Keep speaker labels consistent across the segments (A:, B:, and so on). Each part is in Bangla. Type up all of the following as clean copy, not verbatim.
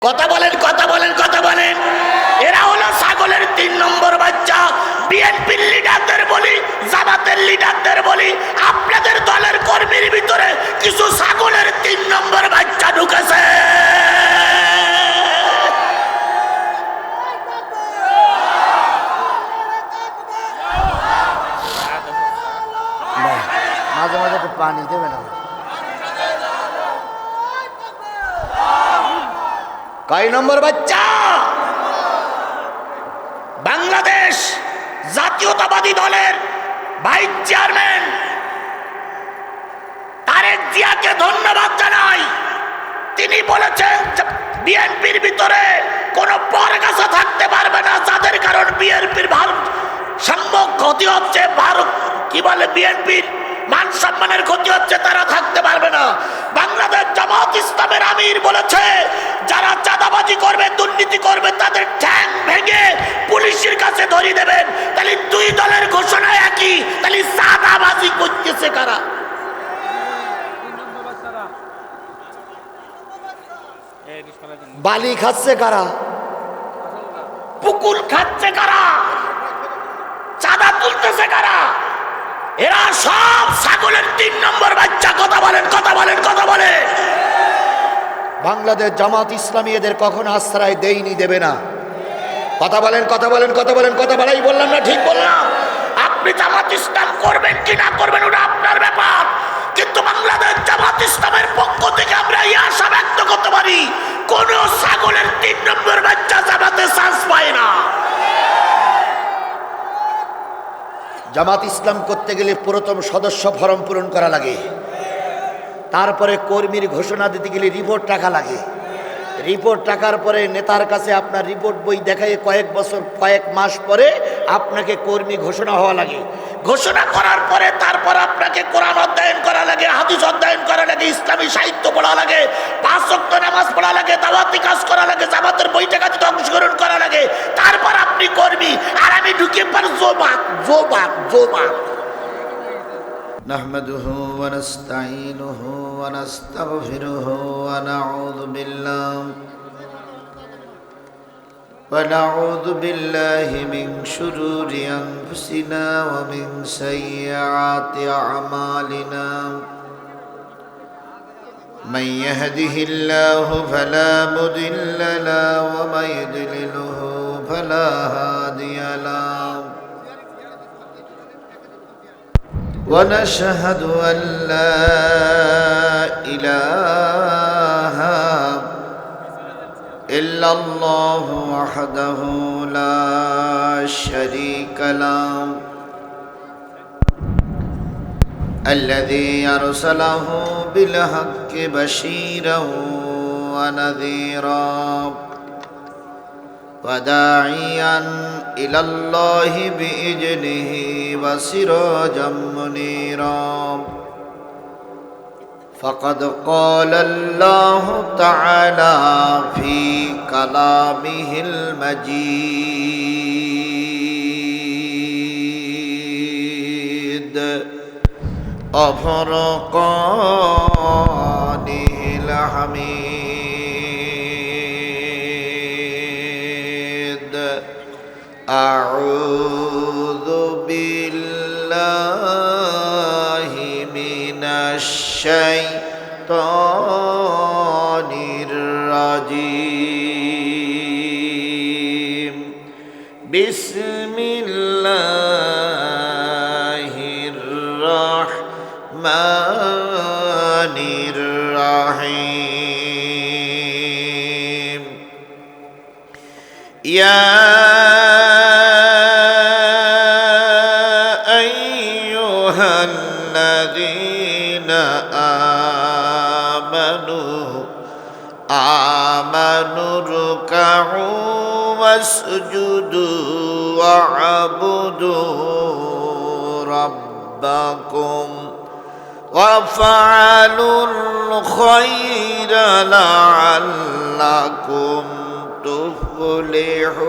A: কথা বলেন, কথা বলেন, কথা বলেন। এরা হলো ছাগলের 3 নম্বর বাচ্চা। বিএনপির লিডারদের বলি, জামাতের লিডারদের বলি, আপনাদের দলের কর্মীর ভিতরে কিছু ছাগলের 3 নম্বর বাচ্চা ঢুকেছে।
B: মাঝে মাঝে একটু পানি দেবে না?
A: কয় নম্বর বাচ্চা? বাংলাদেশ জাতীয়তাবাদী দলের ভাইস চেয়ারম্যান তারেক জিয়াকে ধন্যবাদ জানাই। তিনি বলেছেন বিএনপির ভিতরে কোনো পরগাছা থাকতে পারবে না, যাদের কারণ বিএনপির সম্যক ক্ষতি হচ্ছে, কি বলে বিএনপির মান সম্মানের ক্ষতি হচ্ছে, তারা থাকতে পারবে না। বাংলাদেশ জামাত ইসলামের আমির বলেছে যারা চাঁদাবাজি করবে, দুর্নীতি করবে, তাদের ঠ্যাং ভেঙে পুলিশের কাছে ধরিয়ে দেবেন। তাহলে দুই দলের ঘোষণা একই, তাহলে চাঁদাবাজি করতেছে কারা?
B: বালি খাচ্ছে কারা?
A: পুকুর খাচ্ছে কারা? চাঁদা তুলতেছে কারা? এরা সব ছাগলের 3 নম্বর বাচ্চা। কথা বলেন, কথা বলেন, কথা বলেন।
B: বাংলাদেশ জামাত ইসলামী এদের কখনো আশ্রয় দেয়নি, দেবে না। কথা বলেন, কথা বলেন, কথা বলেন। কথা বলাই বললাম না? ঠিক বললাম?
A: আপনি জামাত ইসলাম করবেন কি না করবেন ওটা আপনার ব্যাপার, কিন্তু বাংলাদেশ জামাত ইসলামের পক্ষ থেকে আমরা এই আশা ব্যক্ত করতে পারি কোন ছাগলের 3 নম্বর বাচ্চা জামাতে চান্স পায় না।
B: জামাত ইসলাম করতে গেলে প্রথম সদস্য ফরম পূরণ করা লাগে, তারপরে কর্মীর ঘোষণা দিতে গেলে রিপোর্ট টাকা লাগে, রিপোর্ট টাকার পরে নেতার কাছে আপনার রিপোর্ট বই দেখায় কয়েক বছর কয়েক মাস পরে আপনাকে কর্মী ঘোষণা হওয়া লাগে।
A: ঘোষণা করার পরে তারপর আপনাকে কোরআন অধ্যয়ন করা লাগে, হাদিস অধ্যয়ন করা লাগে, ইসলামী সাহিত্য পড়া লাগে, 5 ওয়াক্ত নামাজ পড়া লাগে, দাওয়াতি কাজ করা লাগে, জামাতের বৈঠকে অংশগ্রহণ করা লাগে, তারপর আপনি কর্মী। আর আমি ঢুকে পার জোবাত জোবাত জোবাত।
B: نحمده ونستعينه ونستغفره ونعوذ بالله من شرور أنفسنا ومن سيئات أعمالنا. من يهده الله فلا مضل له ومن يضلله فلا هادي له. ونشهد أن لا إله إلا الله وحده لا شريك له الذي أرسله بالحق بشيرا ونذيرا وداعيا إلى الله بإذنه وسراجا منيرا. فقد قال الله تعالى في كلامه المجيد وفرقانه الحميد. أعوذ بالله من الشيطان الرجيم. بسم الله الرحمن الرحيم. يا أيها الذين آمنوا اركعوا واسجدوا واعبدوا ربكم وافعلوا الخير لعلكم تفلحون.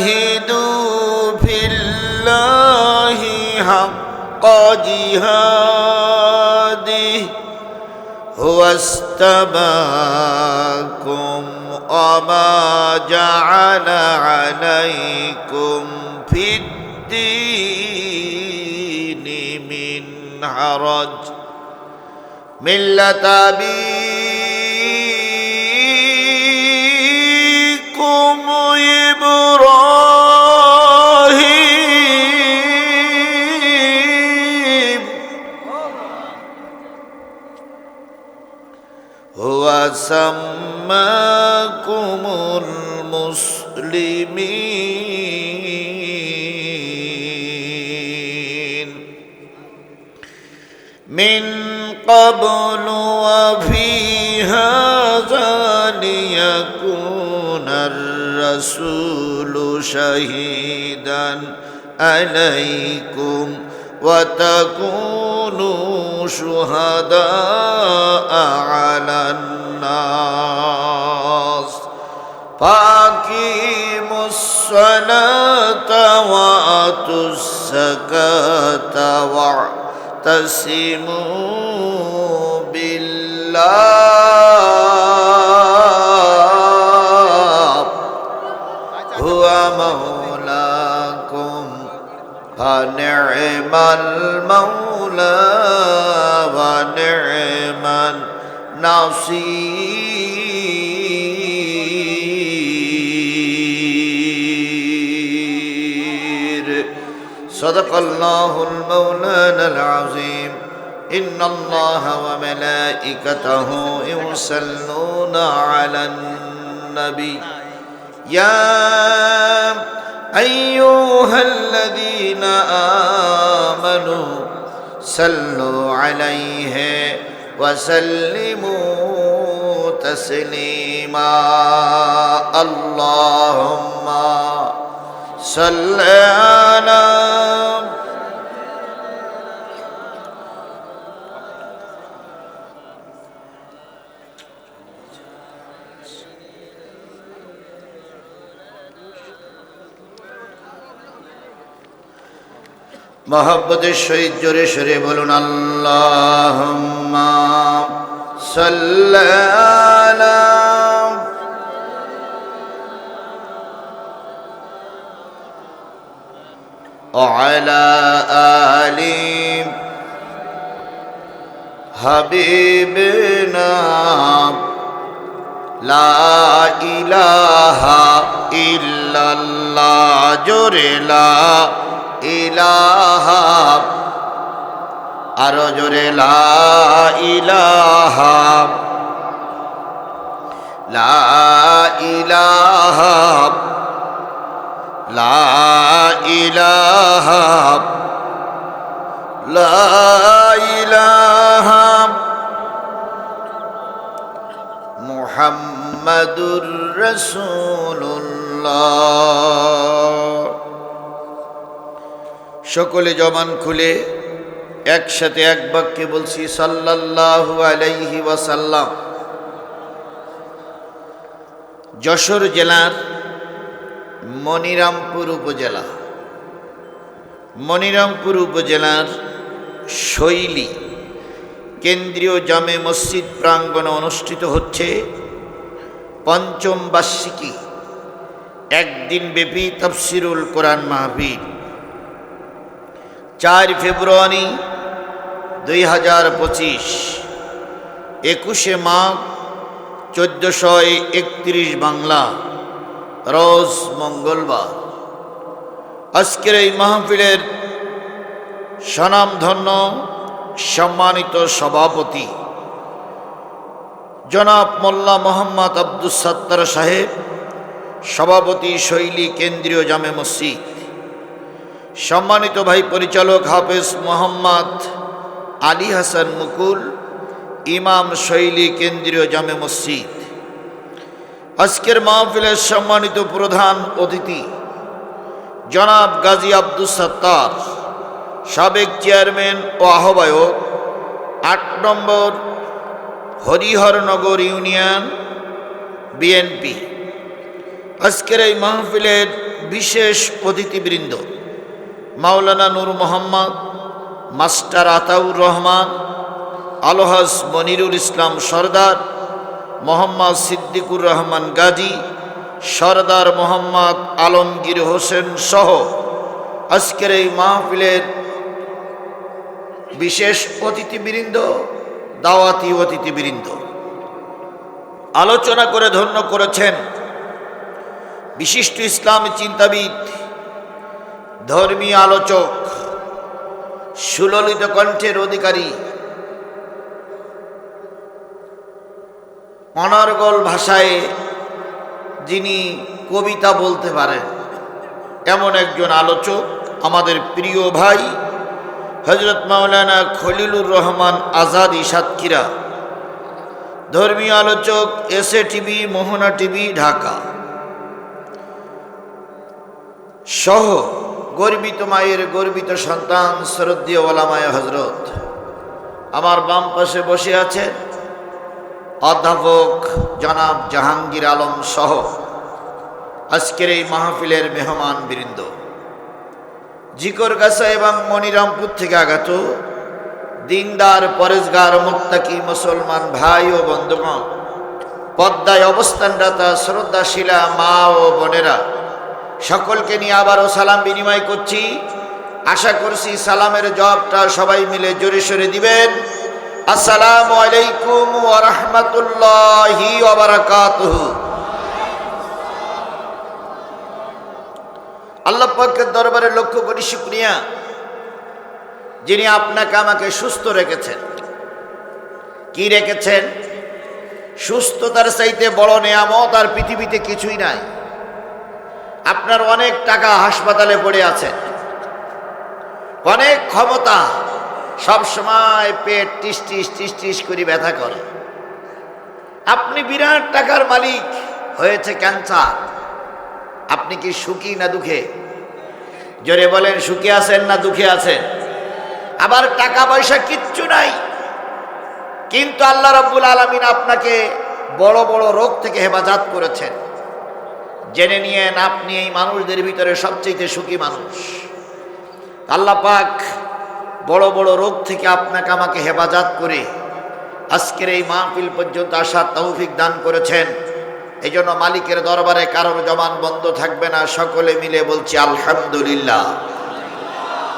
B: وجاهدوا في الله
C: الله حق جهاده هو اجتباكم وما جعل عليكم في الدين من حرج ملة أبيكم إبراهيم هو سماكم المسلمين من قبل وفي هذا ليكون الرسول شهيدا عليكم وتكونوا شهداء على الناس فأقيموا الصلاة وآتوا الزكاة واعتصموا بالله هو مولاكم فنعم المولى ونعم النصير صدق الله المولانا العظيم إن الله وملائكته يصلون على النبي يا أيها الذين آمنوا صلوا عليه وسلموا تسليما اللهم صل على मोहब्बतेर सहित जोरे सोरे बोलुन अल्लाहुम्मा सल्लि अला وعلى آل حبيبنا لا إله إلا الله جوري لا ইলাহা আরো জোরে লা ইলাহা লা ইলাহা লা ইলাহা লা ইলাহা মুহাম্মাদুর রাসূলুল্লাহ সকলে জবান খুলে একসাথে এক বাক্যে বলছি সাল্লাল্লাহু আলাইহি ওয়াসাল্লাম। যশোর জেলার মনিরামপুর উপজেলার শৈলী কেন্দ্রীয় জামে মসজিদ প্রাঙ্গণে অনুষ্ঠিত হচ্ছে পঞ্চম বার্ষিকী একদিন ব্যাপী তাফসিরুল কোরআন মাহফিল। 4 ফেব্রুয়ারি 2025 21 মাঘ 1431 বাংলা রোজ মঙ্গলবার। আজকের এই মাহফিলের স্বনামধন্য সম্মানিত সভাপতি জনাব মোল্লা মোহাম্মদ আব্দুস সাত্তার সাহেব, সভাপতি শৈলী কেন্দ্রীয় জামে মসজিদ। সম্মানিত ভাই পরিচালক হাফেজ মোহাম্মদ আলী হাসান মুকুল, ইমাম শৈলী কেন্দ্রীয় জামে মসজিদ। আজকের মাহফিলের সম্মানিত প্রধান অতিথি জনাব গাজী আব্দুস সাত্তার, সাবেক চেয়ারম্যান ও আহ্বায়ক 8 নম্বর হরিহরনগর ইউনিয়ন বিএনপি। আজকের এই মাহফিলের বিশেষ অতিথিবৃন্দ মাওলানা নূর মোহাম্মদ, মাস্টার আতাউর রহমান, আলহাজ মনিরুল ইসলাম সরদার, মোহাম্মদ সিদ্দিকুর রহমান গাজী, সরদার মোহাম্মদ আলমগীর হোসেন সহ আজকের এই মাহফিলের বিশেষ অতিথিবৃন্দ, দাওয়াতি অতিথিবৃন্দ, আলোচনা করে ধন্য করেছেন বিশিষ্ট ইসলামী চিন্তাবিদ, ধর্মীয় আলোচক, সুললিত কণ্ঠের অধিকারী, অনর্গল ভাষায় যিনি কবিতা বলতে পারেন এমন একজন আলোচক, আমাদের প্রিয় ভাই হযরত মাওলানা খলিলুর রহমান আজাদী সাতক্ষীরা, ধর্মীয় আলোচক, এসএ টিভি, মোহনা টিভি ঢাকা সহ গর্বিত মায়ের গর্বিত সন্তান শ্রদ্ধেয় ওলামায়ে হযরত, আমার বাম পাশে বসে আছেন অধ্যাপক জনাব জাহাঙ্গীর আলম সহ আজকের এই মাহফিলের মেহমান বৃন্দ, জিকরগাছা এবং মনিরামপুর থেকে আগত দিনদার, পরেশগার, মুত্তাকি মুসলমান ভাই ও বন্ধুগণ, পদ্মায় অবস্থানরতা শ্রদ্ধাশীলা মা ও বোনেরা, সকলকে নিয়ে আবারও সালাম বিনিময় করছি। আশা করছি সালামের জবাবটা সবাই মিলে জোরে সোরে দিবেন। আসসালামু আলাইকুম ওয়া রাহমাতুল্লাহি ওয়া বারাকাতুহু। আল্লাহ পাকের দরবারে লক্ষ কোটি শুকরিয়া, যিনি আপনাকে আমাকে সুস্থ রেখেছেন। কি রেখেছেন? সুস্থতার চাইতে বড় নেয়ামত আর পৃথিবীতে কিছুই নাই। আপনার অনেক টাকা হাসপাতালে পড়ে আছে, অনেক ক্ষমতা, সব সময় পেট টিস টিস টিস টিস করে ব্যথা করে। আপনি বিরাট টাকার মালিক, হয়েছে ক্যান্সার। আপনি কি সুখী না দুঃখে? জোরে বলেন, সুখে আছেন না দুঃখে আছেন? আবার টাকা পয়সা কিচ্ছু নাই, কিন্তু আল্লাহ রাব্বুল আলামিন আপনাকে বড় বড় রোগ থেকে হেফাজত করেছেন। জেনে নিয়েন, আপনি এই মানুষদের ভিতরে সবচেয়ে সুখী মানুষ। আল্লাহ পাক বড় বড় রোগ থেকে আপনাকে আমাকে হেফাজত করে আজকের এই মাহফিল পর্যন্ত আসার তৌফিক দান করেছেন। এই জন্য মালিকের দরবারে কারোর জবান বন্ধ থাকবে না, সকলে মিলে বলছি আলহামদুলিল্লাহ।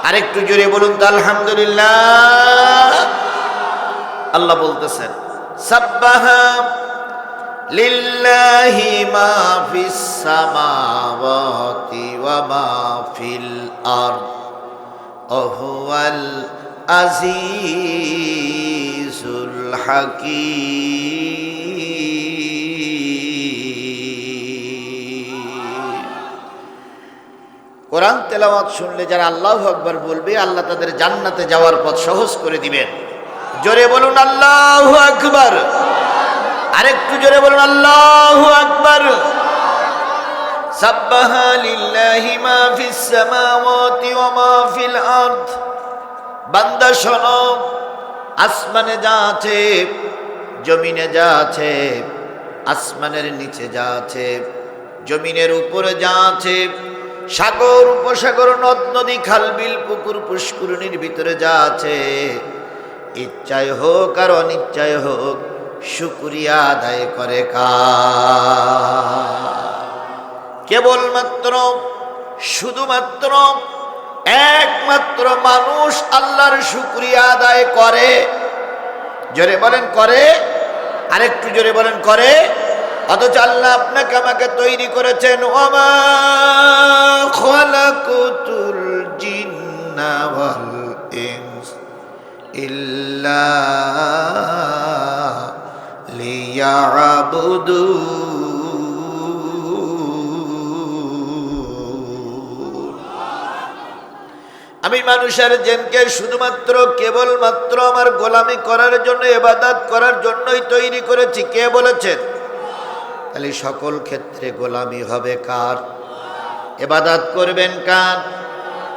C: আরেকটু জোরে বলুন তো আলহামদুলিল্লাহ। আল্লাহ বলতেছেন, সাব্বাহা লিল্লাহি মা ফিস সামাওয়াতি ওয়া মা ফিল আরদ ওয়া হুয়াল আজিজুল হাকীম। কোরআন তেলাওয়াত শুনলে যারা আল্লাহু আকবার বলবে, আল্লাহ তাদের জান্নাতে যাওয়ার পথ সহজ করে দিবেন। জোরে বলুন আল্লাহু আকবার। আরেকটু জোরে বলুন আল্লাহু আকবার। সাব্বাহা লিল্লাহি মা ফিস সামাওয়াতি ওয়া মা ফিল আরদ। বান্দা শোনো, আসমানে যা আছে, জমিনে যা আছে, আসমানের নিচে যা আছে, জমিনের উপরে যা আছে, সাগর উপসাগর, নদ নদী, খাল বিল, পুকুর পুষ্করিণীর ভিতরে যা আছে, ইচ্ছায় হোক আর অনিচ্ছায় হোক, শুকরিয়া আদায় করে কেবলমাত্র, শুধুমাত্র, একমাত্র মানুষ আল্লাহর শুকরিয়া আদায় করে। জোরে বলেন করে। আরেকটু জোরে বলেন করে। অথচ আল্লাহ আপনাকে আমাকে তৈরি করেছেন, ওয়ামা খালাকুতুল জিন্না ওয়াল ইনস ইল্লা লিয়াবুদুন। আমি মানুষের জিনকে শুধুমাত্র কেবলমাত্র আমার গোলামি করার জন্য, ইবাদত করার জন্যই তৈরি করেছি। কে বলেছেন? তাহলে সকল ক্ষেত্রে গোলামি হবে কার? ইবাদত করবেন কার?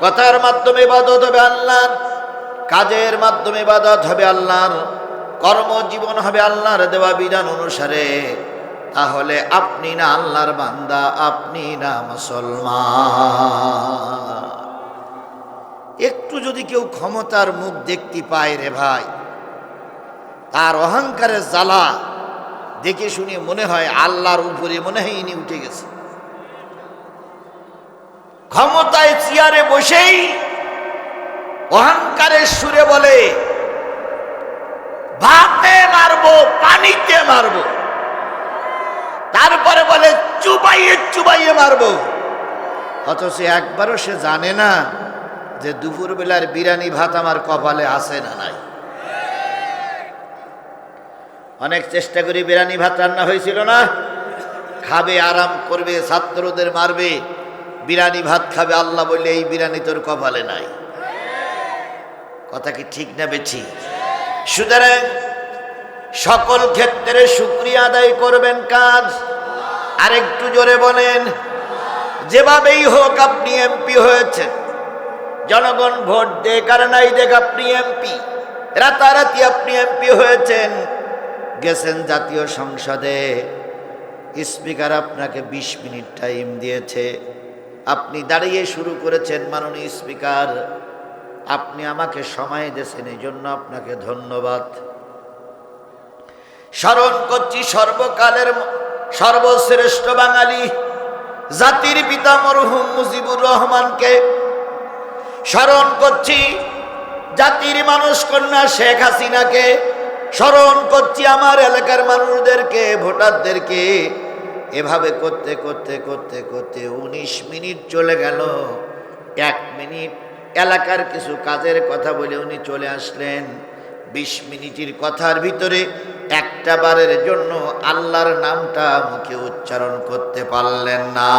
C: কথার মাধ্যমে ইবাদত হবে আল্লাহর, কাজের মাধ্যমে ইবাদত হবে আল্লাহর, কর্মজীবন হবে আল্লাহর দেওয়া বিধান অনুসারে। তাহলে আপনি না আল্লাহর বান্দা, আপনি না মুসলমান। একটু যদি কেউ ক্ষমতার মুখ দেখতে পায় রে ভাই, তার অহংকারের জ্বালা দেখে শুনে মনে হয় আল্লাহর উপরে মনে হয় ইনি উঠে গেছে। ক্ষমতায় চেয়ারে বসেই অহংকারের সুরে বলে ভাতে মারবো, পানিতে মারবো, তারপরে বলে চুবাইয়ে চুবাইয়ে মারবো। অথচ একবারও সে জানে না যে দুপুরবেলার বিরিয়ানি ভাত আমার কপালে আছে না নাই। অনেক চেষ্টা করি, বিরিয়ানি ভাত রান্না হয়েছিল না, খাবে, আরাম করবে, ছাত্রদের মারবে, বিরিয়ানি ভাত খাবে, আল্লাহ বললে এই বিরিয়ানি তোর কপালে নাই। কথা কি ঠিক না বেঠি? সুতরাং সকল ক্ষেত্রে শুকরিয়া আদায় করবেন কাজ। আরেকটু জোরে বলেন, যেভাবেই হোক আপনি এমপি হয়েছেন, জনগণ ভোট দেখ আর নাই দেখ আপনি এমপি, রাতারাতি আপনি এমপি হয়েছেন, গেছেন জাতীয় সংসদে, স্পিকার আপনাকে 20 মিনিট টাইম দিয়েছে, আপনি দাঁড়িয়ে শুরু করেছেন, মাননীয় স্পিকার আপনি আমাকে সময় দিয়েছেন, এই জন্য আপনাকে ধন্যবাদ। স্মরণ করছি সর্বকালের সর্বশ্রেষ্ঠ বাঙালি, জাতির পিতা মরহুম মুজিবুর রহমানকে, স্মরণ করছি জাতির মানুষ কন্যা শেখ হাসিনাকে, স্মরণ করছি আমার এলাকার মানুষদেরকে, ভোটারদেরকে। এভাবে করতে করতে করতে করতে 19 মিনিট চলে গেল। 1 মিনিট এলাকার কিছু কাজের কথা বলে উনি চলে আসলেন। 20 মিনিটের কথার ভিতরে একটা বারের জন্য আল্লাহর নামটা মুখে উচ্চারণ করতে পারলেন না।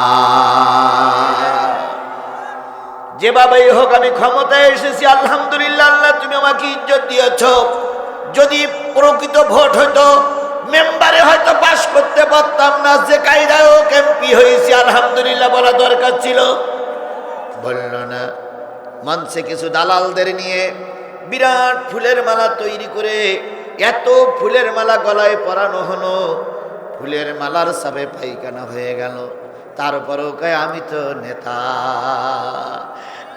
C: যেভাবেই হোক আমি ক্ষমতায় এসেছি, আলহামদুলিল্লাহ, আল্লাহ তুমি আমাকে ইজ্জত দিয়েছ। যদি প্রকৃত ভোট হইতো, মেম্বারে হয়তো পাশ করতে পারতাম না, যে কায়দায় হোক এমপি হয়েছি, আলহামদুলিল্লাহ বলা দরকার ছিল, বলল না। মঞ্চে কিছু দালালদের নিয়ে বিরাট ফুলের মালা তৈরি করে এত ফুলের মালা গলায় পরানো হলো, ফুলের মালার সাবে পায়খানা হয়ে গেল। তারপরেও কয় আমি তো নেতা।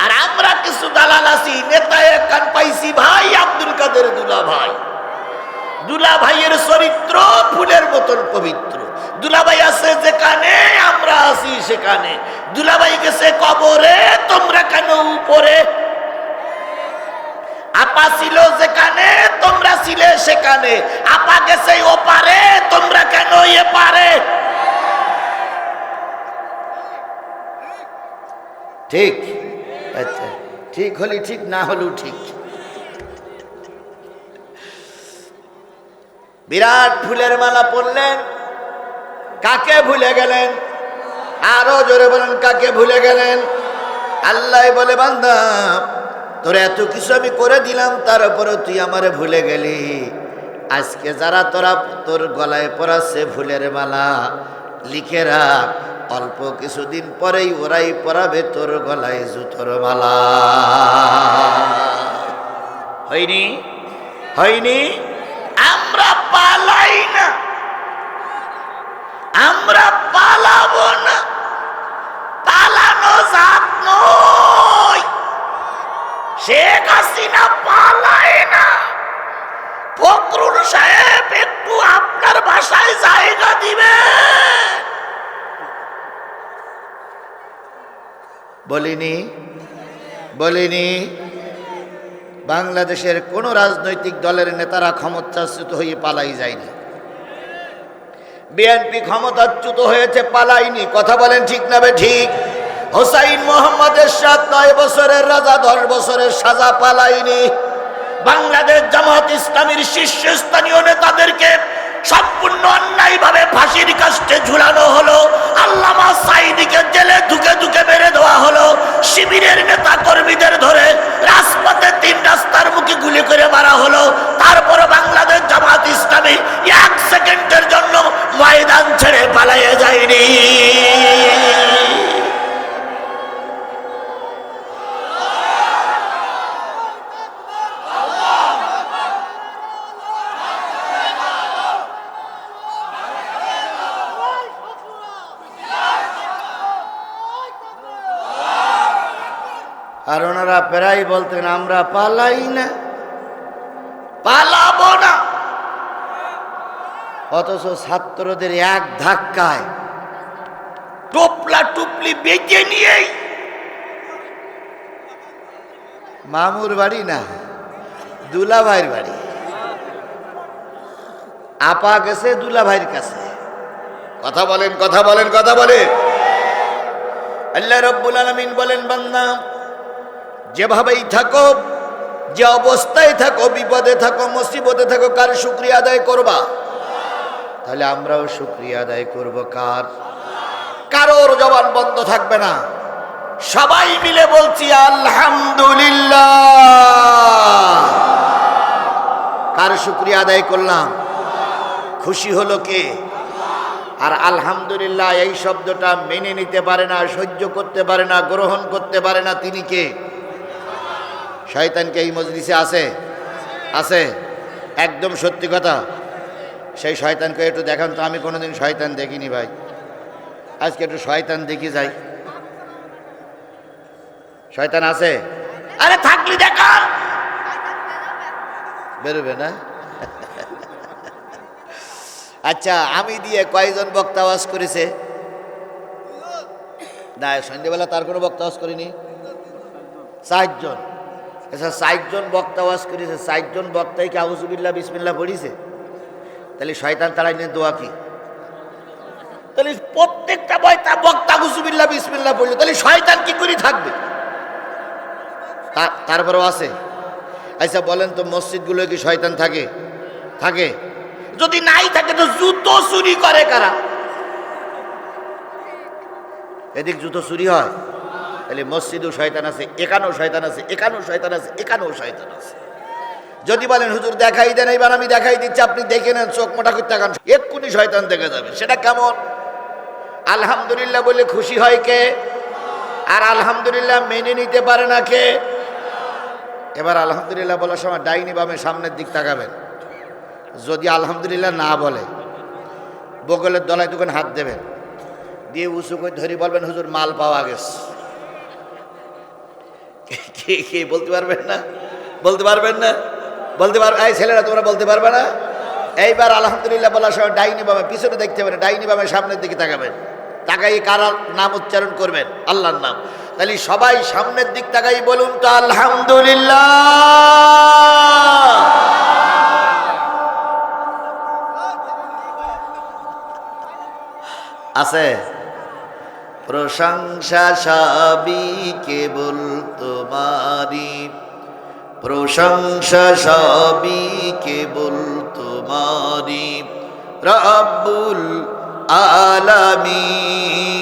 C: আর আমরা কিছু দালাল আছি, নেতা কান পাইছি ভাই আব্দুল কাদের দুলাভাই। দুলাভাইয়ের চরিত্র ফুলের মতন পবিত্র। দুলাভাই আছে যেখানে, আমরা আছি সেখানে। দুলাভাই গেছে কবরে, তোমরা কেন উপরে? আপা ছিল যেখানে, তোমরা ছিলে সেখানে। আপা গেছে ওপারে, তোমরা কেন এপারে? ঠিক? আচ্ছা, ঠিক হলি ঠিক, না হলেও ঠিক। বিরাট ফুলের মালা পরলেন, কাকে ভুলে গেলেন? আরো জোরে বলেন, কাকে ভুলে গেলেন? আল্লাহ বলে, বান্দা তোর এত কিছু আমি করে দিলাম, তারপরে তুই আমারে ভুলে গেলি। আজকে যারা তোর গলায় পরাচ্ছে ফুলের মালা, লিখে রাখ, অল্প কিছুদিন পরেই ওরাই পরাবে তোর গলায় জুতোর মালা। হয়নি? হয়নি? আমরা পালাই না, আমরা পালাবো না, পালানো জাত নয়। শেখ হাসিনা পালায় না। ফখরুল সাহেব একটু আপনার বাসায় জায়গা দিবে? বলিনি? বলিনি? বাংলাদেশের কোন রাজনৈতিক দলের নেতারা ক্ষমতাচ্যুত হয়ে পালাই যায়নি। বিএনপি ক্ষমতাচ্যুত হয়েছে, পালাইনি। কথা বলেন ঠিক না বে ঠিক? হোসাইন মোহাম্মদ এরশাদ 9 বছরের রাজা, 10 বছরের সাজা, পালাইনি। বাংলাদেশ জামাত ইসলামীর শীর্ষস্থানীয় নেতাদেরকে সম্পূর্ণ অন্যায়ভাবে ফাঁসির কাস্টে ঝুলানো হলো। আল্লামা সাঈদীকে জেলে ধুকে ধুকে মেরে দেওয়া হলো। শিবিরের নেতা কর্মীদের ধরে রাজপথে 3 রাস্তার মুখে গুলি করে মারা হলো। তারপরে বাংলাদেশ জামাত ইসলামী 1 সেকেন্ডের জন্য ময়দান ছেড়ে পালিয়ে যায়নি। আর ওনারা আপনারা প্রায় বলতেন আমরা পালাই না,
A: পালাবো না।
C: অথচ ছাত্রদের এক ধাক্কায়
A: টোপলা টুপলি বেঁচে নিয়েই
C: মামুর বাড়ি না, দুলাভাইয়ের বাড়ি, আপা গেছে দুলাভাইয়ের কাছে।
A: কথা বলেন, কথা বলেন, কথা বলেন।
C: আল্লাহ রাব্বুল আলামিন বলেন, বান্দা যেভাবেই থাকো, যে অবস্থায় থাকো, বিপদে থাকো, মুসিবতে থাকো, কার শুকরিয়া আদায় করবা? তাহলে আমরাও শুকরিয়া আদায় করব কার? কারোর জবান বন্ধ থাকবে না, সবাই মিলে বলছি আলহামদুলিল্লাহ। কার শুকরিয়া আদায় করলাম? খুশি হলো কে? আর আলহামদুলিল্লাহ এই শব্দটা মেনে নিতে পারে না, সহ্য করতে পারে না, গ্রহণ করতে পারে না, তিনি কে? শয়তানকে এই মজলিসে আছে? আছে? একদম সত্যি কথা। সেই শয়তানকে একটু দেখান তো। আমি কোনোদিন শয়তান দেখিনি ভাই, আজকে একটু শয়তান দেখি যাই। শয়তান আছে?
A: আরে থাকলি দেখা।
C: বেরোবে না? আচ্ছা, আমি দিয়ে কয়জন বক্তা ওয়াজ করেছে? না, সন্ধ্যেবেলা তার কোনো বক্তা ওয়াজ করিনি। 60 জন। আচ্ছা, 60 জন বক্তা ওয়াজ করেছে, 60 জন বক্তাই কি আউযুবিল্লাহ বিসমিল্লাহ পড়িছে? তাহলে শয়তান তারাই নিয়ে দোয়া কি?
A: তাহলে প্রত্যেকটা বক্তা আউযুবিল্লাহ বিসমিল্লাহ পড়লো, তাহলে শয়তান কি করে থাকবে?
C: তারপরেও আছে। আচ্ছা বলেন তো, মসজিদগুলো কি শয়তান থাকে? থাকে?
A: যদি নাই থাকে তো জুতো চুরি করে কারা?
C: এদিক জুতো চুরি হয়, তাহলে মসজিদেও শয়তান আছে, এখানেও শয়তান আছে, এখানেও শয়তান আছে, এখানেও শয়তান আছে। যদি বলেন হুজুর দেখাই দেন, এইবার আমি দেখাই দিচ্ছি, আপনি দেখে নেন, চোখ মোটা করতে তাকান, এক্ষুনি শয়তান দেখে যাবে। সেটা কেমন? আলহামদুলিল্লাহ বলে খুশি হয় কে? আর আলহামদুলিল্লাহ মেনে নিতে পারে না কে? এবার আলহামদুলিল্লাহ বলার সময় ডাইনি বামে সামনের দিক তাকাবেন। যদি আলহামদুলিল্লাহ না বলে, বগলের দলায় দোকান হাত দেবেন, দিয়ে উঁচু করে ধরে বলবেন হুজুর মাল পাওয়া গেছে। কে বলতে পারবেন না? বলতে পারবেন না? বলতে পারবে? এই ছেলেরা তোমরা বলতে পারবে না? এইবার আলহামদুলিল্লাহ বলার সময় ডাইনি বামে পিছনে দেখতে পাবেন, ডাইনি বামে সামনের দিকে তাকাবেন, তাকাই কার নাম উচ্চারণ করবেন? আল্লাহর নাম। তাহলে সবাই সামনের দিক তাকাই বলুন তো আলহামদুলিল্লাহ। আছে? প্রশংসা সবই কেবল তোমারি, প্রশংসা সবই কেবল তোমারি, রব্বুল আলামিন।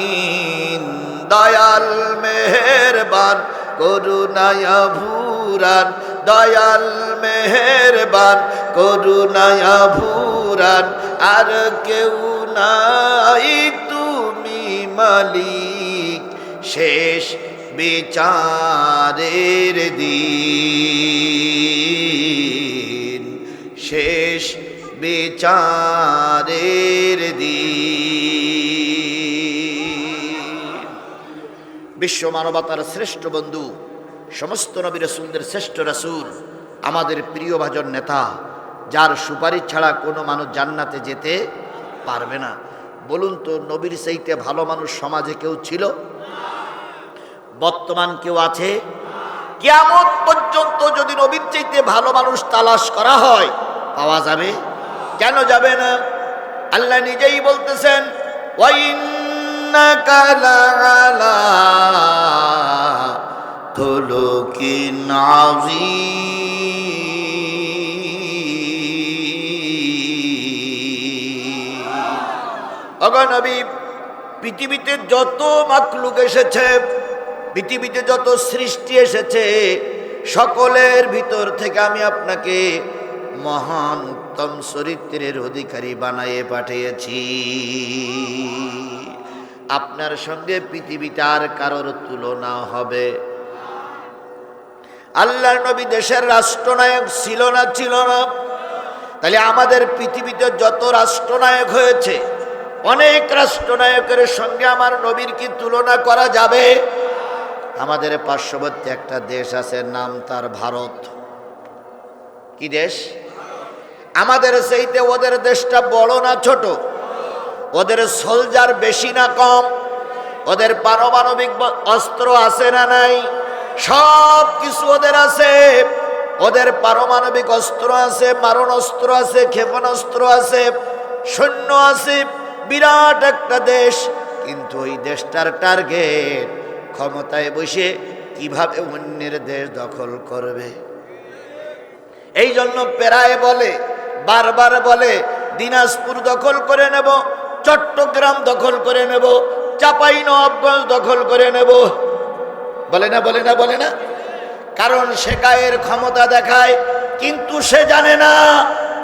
C: দয়াল মেহেরবান করুণায় ভুরান, দয়াল মেহেরবান করুণায় ভুরান, আর কেউ নাই তুমি মালিক শেষ বিচারের দিন, শেষ বিচারের দিন। বিশ্ব মানবতার শ্রেষ্ঠ বন্ধু, সমস্ত নবী রাসূলদের শ্রেষ্ঠ রাসূল, আমাদের প্রিয় ভাজন নেতা, যার সুপারিশ ছাড়া কোনো মানুষ জান্নাতে যেতে পারবে না। বলুন তো, নবীর চাইতে ভালো মানুষ সমাজে কেউ ছিল? বর্তমান কেউ আছে? কিয়ামত পর্যন্ত যদি নবীর চাইতে ভালো মানুষ তালাশ করা হয়, পাওয়া যাবে? কেন যাবে না? আল্লাহ নিজেই বলতেছেন, ওয়াইন্নাকা লাআলা খুলুকিন আযীম। ওগো নবী, পৃথিবীতে যত মাখলুক এসেছে, পৃথিবীতে যত সৃষ্টি এসেছে, সকলের ভিতর থেকে আমি আপনাকে মহান উত্তম চরিত্রের অধিকারী বানায়ে পাঠিয়েছি। আপনার সঙ্গে পৃথিবীতে আর কারোর তুলনা হবে? আল্লাহর নবী দেশের রাষ্ট্রনায়ক ছিল না? ছিল না? তাহলে আমাদের পৃথিবীতে যত রাষ্ট্রনায়ক হয়েছে, অনেক রাষ্ট্রনায়কের সঙ্গে আমার নবীর কি তুলনা করা যাবে? আমাদের পার্শ্ববর্তী একটা দেশ আছে, নাম তার ভারত। কি দেশ? আমাদের সেইতে ওদের দেশটা বড় না ছোট? ওদের সোলজার বেশি না কম? ওদের পারমাণবিক অস্ত্র আছে না নাই? সব কিছু ওদের আছে। ওদের পারমাণবিক অস্ত্র আছে, মারণ অস্ত্র আছে, ক্ষেপণাস্ত্র আছে, সৈন্য আছে, বিরাট একটা দেশ। কিন্তু ওই দেশটার টার্গেট ক্ষমতায় বসে কিভাবে অন্যের দেশ দখল করবে। এই জন্য প্রায় বলে, বারবার বলে, দিনাজপুর দখল করে নেব, চট্টগ্রাম দখল করে নেব, চাঁপাইনবাবগঞ্জ দখল করে নেব। বলে না, বলে না, বলে না? কারণ সে গায়ের ক্ষমতা দেখায়, কিন্তু সে জানে না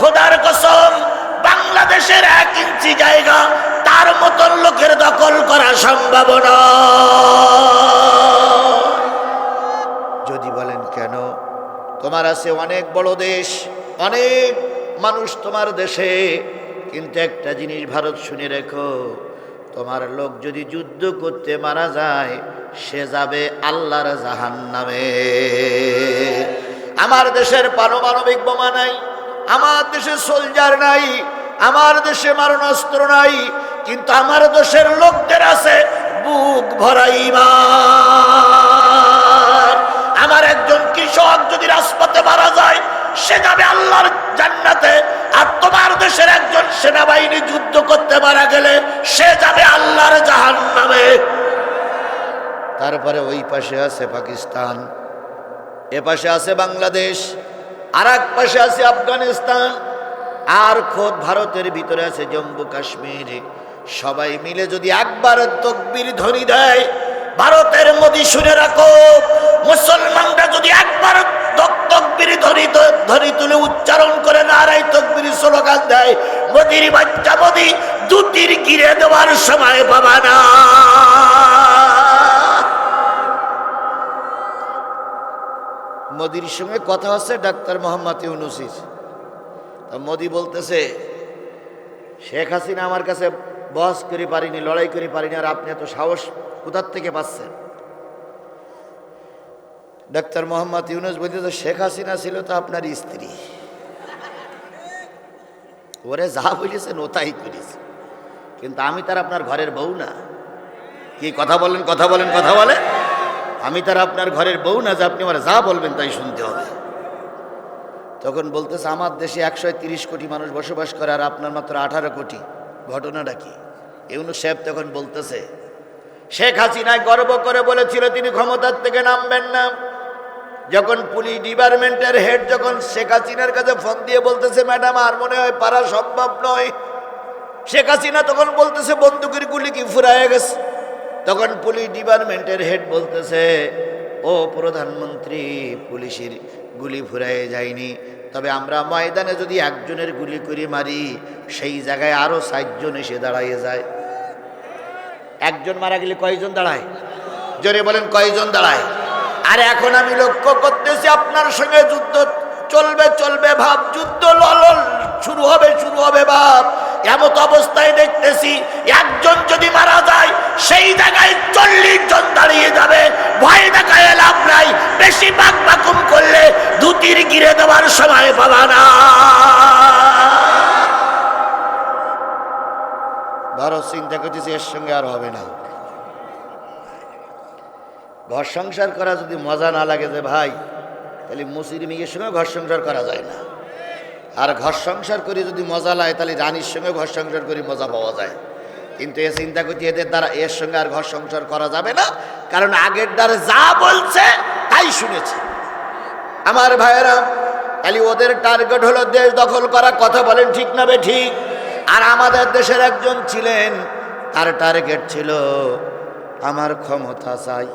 C: খোদার কসম বাংলাদেশের 1 ইঞ্চি জায়গা তার মতন লোকের দখল করা সম্ভব না। যদি বলেন কেন? তোমার আছে অনেক বড় দেশ, অনেক মানুষ তোমার দেশে, কিন্তু একটা জিনিস ভারত শুনে রেখো, তোমার লোক যদি যুদ্ধ করতে মারা যায় সে যাবে আল্লাহর জাহান্নামে। আমার দেশের পারমাণবিক বোমা নাই, আমার দেশে সোলজার নাই, আমার দেশে মারণাস্ত্র নাই, কিন্তু আমার দেশের লোকদের আছে বুক ভরা ঈমান। আমার একজন কৃষক যদি রাজপথে মারা যায় সে যাবে আল্লাহর জান্নাতে, আর তোমার দেশের একজন সেনাবাহিনী যুদ্ধ করতে মারা গেলে সে যাবে আল্লাহর জাহান্নামে। তারপরে ওই পাশে আছে পাকিস্তান, এ পাশে আছে বাংলাদেশ, আর এক পাশে আছে আফগানিস্তান, আর খোদ ভারতের ভিতরে আছে জম্মু কাশ্মীর। সবাই মিলে যদি একবার তাকবীর ধ্বনি দেয়, ভারতের মোদি শুনে রাখো, মুসলমানরা যদি একবার তাকবীর ধ্বনি তুলে উচ্চারণ করে নারায়ে তাকবীর স্লোগান দেয়, মোদির বাচ্চা মোদি দুটির গিরে দেওয়ার সময় পাবা না। মোদির সঙ্গে কথা হচ্ছে ডাক্তার মোহাম্মদ ইউনূসের। তা মোদি বলতেছে, শেখ হাসিনা আমার কাছে বস করে পারিনি, লড়াই করে পারিনি, আর আপনি এত সাহস কোথার থেকে পাচ্ছেন? ডাক্তার মোহাম্মদ ইউনূস বলতেছে, শেখ হাসিনা ছিল তো আপনার স্ত্রী, ওরে যা বলেছেন ও তাই করেছে, কিন্তু আমি তার আপনার ঘরের বউ না। কি কথা বলেন, কথা বলেন, কথা বলেন? আমি তার আপনার ঘরের বউ না যে আপনি আমার যা বলবেন তাই শুনতে হবে। তখন বলতেছে, আমার দেশে 130 কোটি মানুষ বসবাস করে আর আপনার মাত্র 18 কোটি, ঘটনাটা কি? ইউনূস সাহেব তখন বলতেছে, শেখ হাসিনায় গর্ব করে বলেছিল তিনি ক্ষমতার থেকে নামবেন না। যখন পুলিশ ডিপার্টমেন্টের হেড যখন শেখ হাসিনার কাছে ফোন দিয়ে বলতেছে, ম্যাডাম আর মনে হয় পারা সম্ভব নয়, শেখ হাসিনা তখন বলতেছে, বন্দুকের গুলি কি ফুরায় গেছে? তখন পুলিশ ডিপার্টমেন্টের হেড বলতেছে, ও প্রধানমন্ত্রী, পুলিশের গুলি ফুরায় যায়নি, তবে আমরা ময়দানে যদি একজনের গুলি করে মারি সেই জায়গায় আরো 60 জন এসে দাঁড়াইয়ে যায়। একজন মারা গেলে কয়জন দাঁড়ায়? জোরে বলেন, কয়জন দাঁড়ায়? আর এখন আমি লক্ষ্য করতেছি আপনার সঙ্গে যুদ্ধ চলবে চলবে ভাব, যুদ্ধ ললল শুরু হবে শুরু হবে ভাব। এমত অবস্থায় দেখতেছি একজন যদি মারা যায় সেই জায়গায় 40 জন দাঁড়িয়ে যাবে। ভয় দেখায় লাভ নাই, বেশি বাকবাকুম করলে দুটির গিরে দেওয়ার সময় পাবা না। ভারত চিন্তা করতেছে এর সঙ্গে আর হবে না। ঘর সংসার করা যদি মজা না লাগে যে ভাই, তাহলে মুসির মেয়ের সঙ্গে ঘর সংসার করা যায় না। আর ঘর সংসার করে যদি মজা লাগে তাহলে রানীর সঙ্গে ঘর সংসার করে মজা পাওয়া যায়। কিন্তু এ চিন্তা করতে এদের দ্বারা এর সঙ্গে আর ঘর সংসার করা যাবে না, কারণ আগের দ্বারা যা বলছে তাই শুনেছে। আমার ভাইয়েরা, তাহলে ওদের টার্গেট হলো দেশ দখল করা। কথা বলেন ঠিক না বে ঠিক? আর আমাদের দেশের একজন ছিলেন, তার টার্গেট ছিল আমার ক্ষমতা চাই,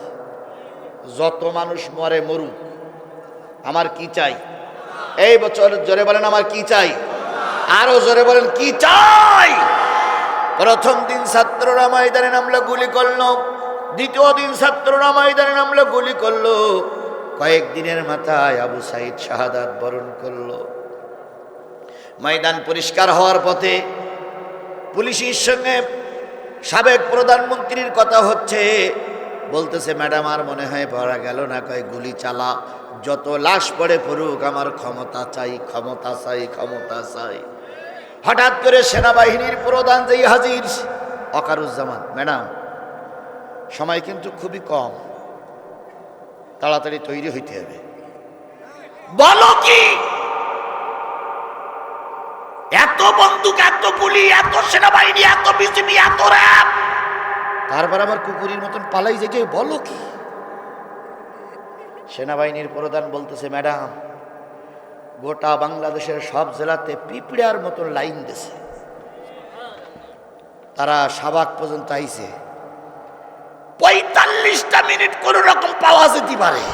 C: যত মানুষ মরে মরুক, আমার কি চাই? এই বছর জোরে বলেন, আমার কি চাই? আরো জোরে বলেন, কি চাই? প্রথম দিন ছাত্ররা ময়দানে নামলো, গুলি করলো। দ্বিতীয় দিন ছাত্ররা ময়দানে নামলো, গুলি করলো। কয়েকদিনের মাথায় আবু সাইদ শাহাদাত বরণ করলো। ময়দান পরিষ্কার হওয়ার পথে পুলিশের সঙ্গে সাবেক প্রধানমন্ত্রীর কথা হচ্ছে, বলতেছে ম্যাডাম আর মনে হয় পড়া গেল না, কয় গুলি চালা, যত লাশ পড়ে পড়ুক, আমার ক্ষমতা চাই, ক্ষমতা চাই, ক্ষমতা চাই। হঠাৎ করে সেনাবাহিনীর প্রধান যেই হাজির, ওয়াকারুজ্জামান, ম্যাডাম সময় কিন্তু খুবই কম, তাড়াতাড়ি তৈরি হইতে হবে।
A: বলো কি, এত বন্দুক, এত গুলি, এত সেনাবাহিনী, এত বিজিবি, এত র্যাব,
B: তারপর আবার কুকুরের মতন পালাই যে বলো কি? সেনাবাহিনীর প্রধান বলতেছে ম্যাডাম গোটা বাংলাদেশের সব জেলাতে পিঁপড়ার মতন লাইন দিছে, তারা সাবাক পর্যন্ত আইছে,
A: 45টা মিনিট কোন রকম পাওয়া যেতে পারে।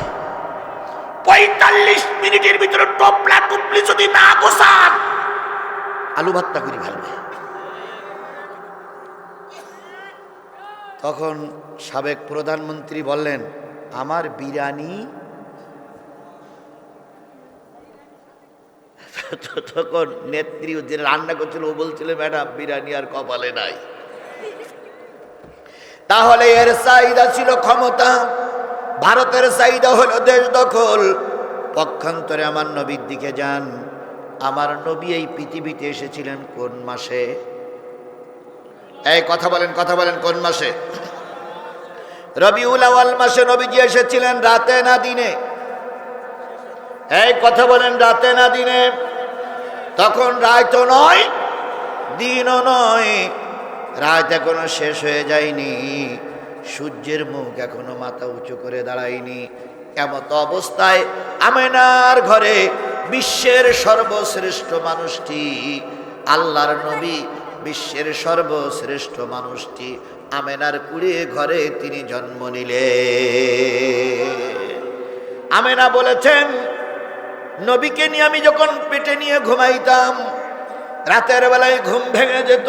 A: 45 মিনিটের ভিতরে টপলা টুপলি যদি না গোছান,
B: আলু ভর্তা করে ফেলবে। তখন সাবেক প্রধানমন্ত্রী বললেন আমার বিরিয়ানি।
C: তখন নেত্রী যে রান্না করছিল ও বলছিল ম্যাডাম বিরিয়ানি আর কপালে নাই। তাহলে এর চাহিদা ছিল ক্ষমতা, ভারতের চাহিদা হলো দেশ দখল। পক্ষান্তরে আমার নবীর দিকে যান, আমার নবী এই পৃথিবীতে এসেছিলেন কোন মাসে? এই কথা বলেন, কথা বলেন, কোন মাসে? রবিউল আউয়াল মাসে নবীজি এসেছিলেন, রাতে না দিনে? এই কথা বলেন, রাতে না দিনে? তখন রাতও নয়, দিনও নয়, রাত এখনো শেষ হয়ে যায়নি, সূর্যের মুখ এখনো মাথা উঁচু করে দাঁড়ায়নি। এমত অবস্থায় আমেনার ঘরে বিশ্বের সর্বশ্রেষ্ঠ মানুষটি, আল্লাহর নবী, বিশ্বের সর্বশ্রেষ্ঠ মানুষটি আমেনার কুড়িয়ে ঘরে তিনি জন্ম নিলেন। আমেনা বলেছেন নবীকে নিয়ে আমি যখন পেটে নিয়ে ঘুমাইতাম, রাতের বেলায় ঘুম ভেঙে যেত,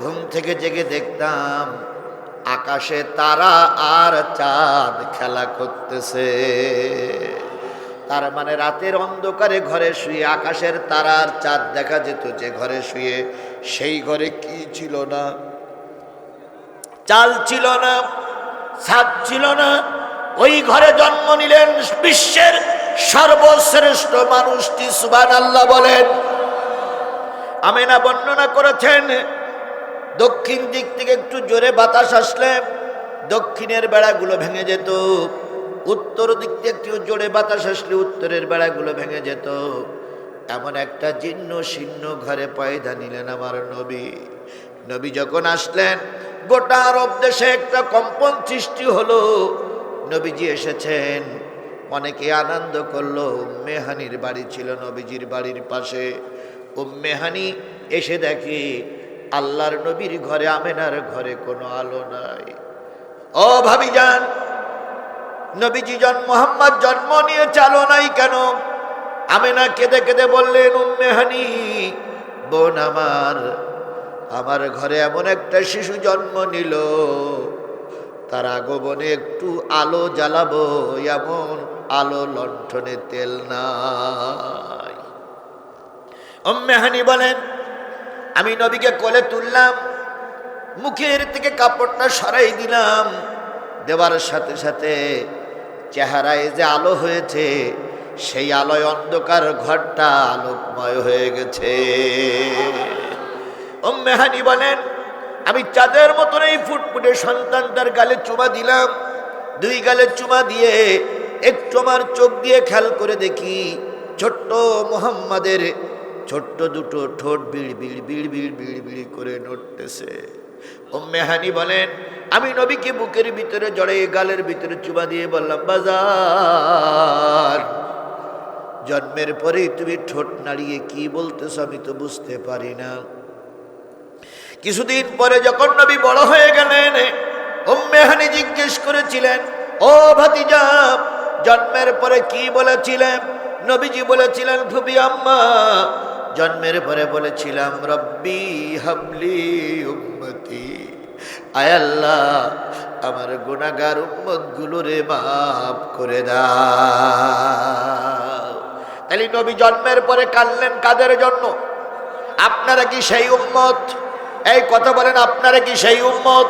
C: ঘুম থেকে জেগে দেখতাম আকাশে তারা আর চাঁদ খেলা করতেছে। তার মানে রাতের অন্ধকারে ঘরে শুয়ে আকাশের তারা আর চাঁদ দেখা যেত। যে ঘরে শুয়ে, সেই ঘরে কি ছিল না? চাল ছিল না, ছাদ ছিল না। ওই ঘরে জন্ম নিলেন বিশ্বের সর্বশ্রেষ্ঠ মানুষটি, সুবহানাল্লাহ বলেন। আমেনা বর্ণনা করেছেন দক্ষিণ দিক থেকে একটু জোরে বাতাস আসলে দক্ষিণের বেড়াগুলো ভেঙে যেত, উত্তর দিক থেকে একটু জোরে বাতাস আসলে উত্তরের বেড়াগুলো ভেঙে যেত। এমন একটা জীর্ণ শীর্ণ ঘরে পয়দা নিলেন আমার নবী। নবী যখন আসলেন গোটা আরব দেশে একটা কম্পন সৃষ্টি হলো। নবীজি এসেছেন, অনেকে আনন্দ করলো। উম্মে হানির বাড়ি ছিল নবীজির বাড়ির পাশে। উম্মে হানি এসে দেখে আল্লাহর নবীর ঘরে, আমেনার ঘরে কোনো আলো নাই। ও ভাবিজান, নবীজি মোহাম্মদ জন্ম নিয়েছে, আলো নাই কেন? আমেনা কেঁদে কেঁদে বললেন, উম্মে হানি বোন আমার ঘরে এমন একটা শিশু জন্ম নিল, তার আগমনে একটু আলো জ্বালাবো, এমন আলো লণ্ঠনে তেল নাই। উম্মে হানি বলেন আমি নবীকে কোলে তুললাম, মুখের থেকে কাপড়টা সরাই দিলাম, দেওয়ার সাথে সাথে চেহারায় যে আলো হয়েছে, সেই আলোয় অন্ধকার ঘরটা আলোকময় হয়ে গেছে। উম্মে হানি বলেন আমি চাঁদের মতন এই ফুটফুটে সন্তানটার গালে চুমা দিলাম। দুই গালে চুমা দিয়ে একটু আমার চোখ দিয়ে খেয়াল করে দেখি ছোট্ট মুহাম্মাদের ছোট্ট দুটো ঠোঁট বিড় বিড় বিড় বিড় বিড় বিড় করে নড়তেছে। উম্মে হানি বলেন আমি নবীকে বুকের ভিতরে জড়ে গালের ভিতরে চুমা দিয়ে বললাম, বাজার জন্মের পরেই তুমি ঠোঁট নাড়িয়ে কি বলতেছ আমি তো বুঝতে পারি না। কিছুদিন পরে যখন নবী বড় হয়ে গেলেন, উম্মে হানি জিজ্ঞেস করেছিলেন, ও ভাতিজা জন্মের পরে কি বলেছিলেন? নবীজি বলেছিলেন, ফুফি আম্মা জন্মের পরে বলেছিলাম, রব্বি হাবলি উম্মতি, আয় আল্লাহ আমার গুনাহগার উম্মত গুলোরে মাফ করে দাও। তাহলে নবী জন্মের পরে কাঁদলেন কাদের জন্য? আপনারা কি সেই উম্মত? এই কথা বলেন, আপনারা কি সেই উম্মত?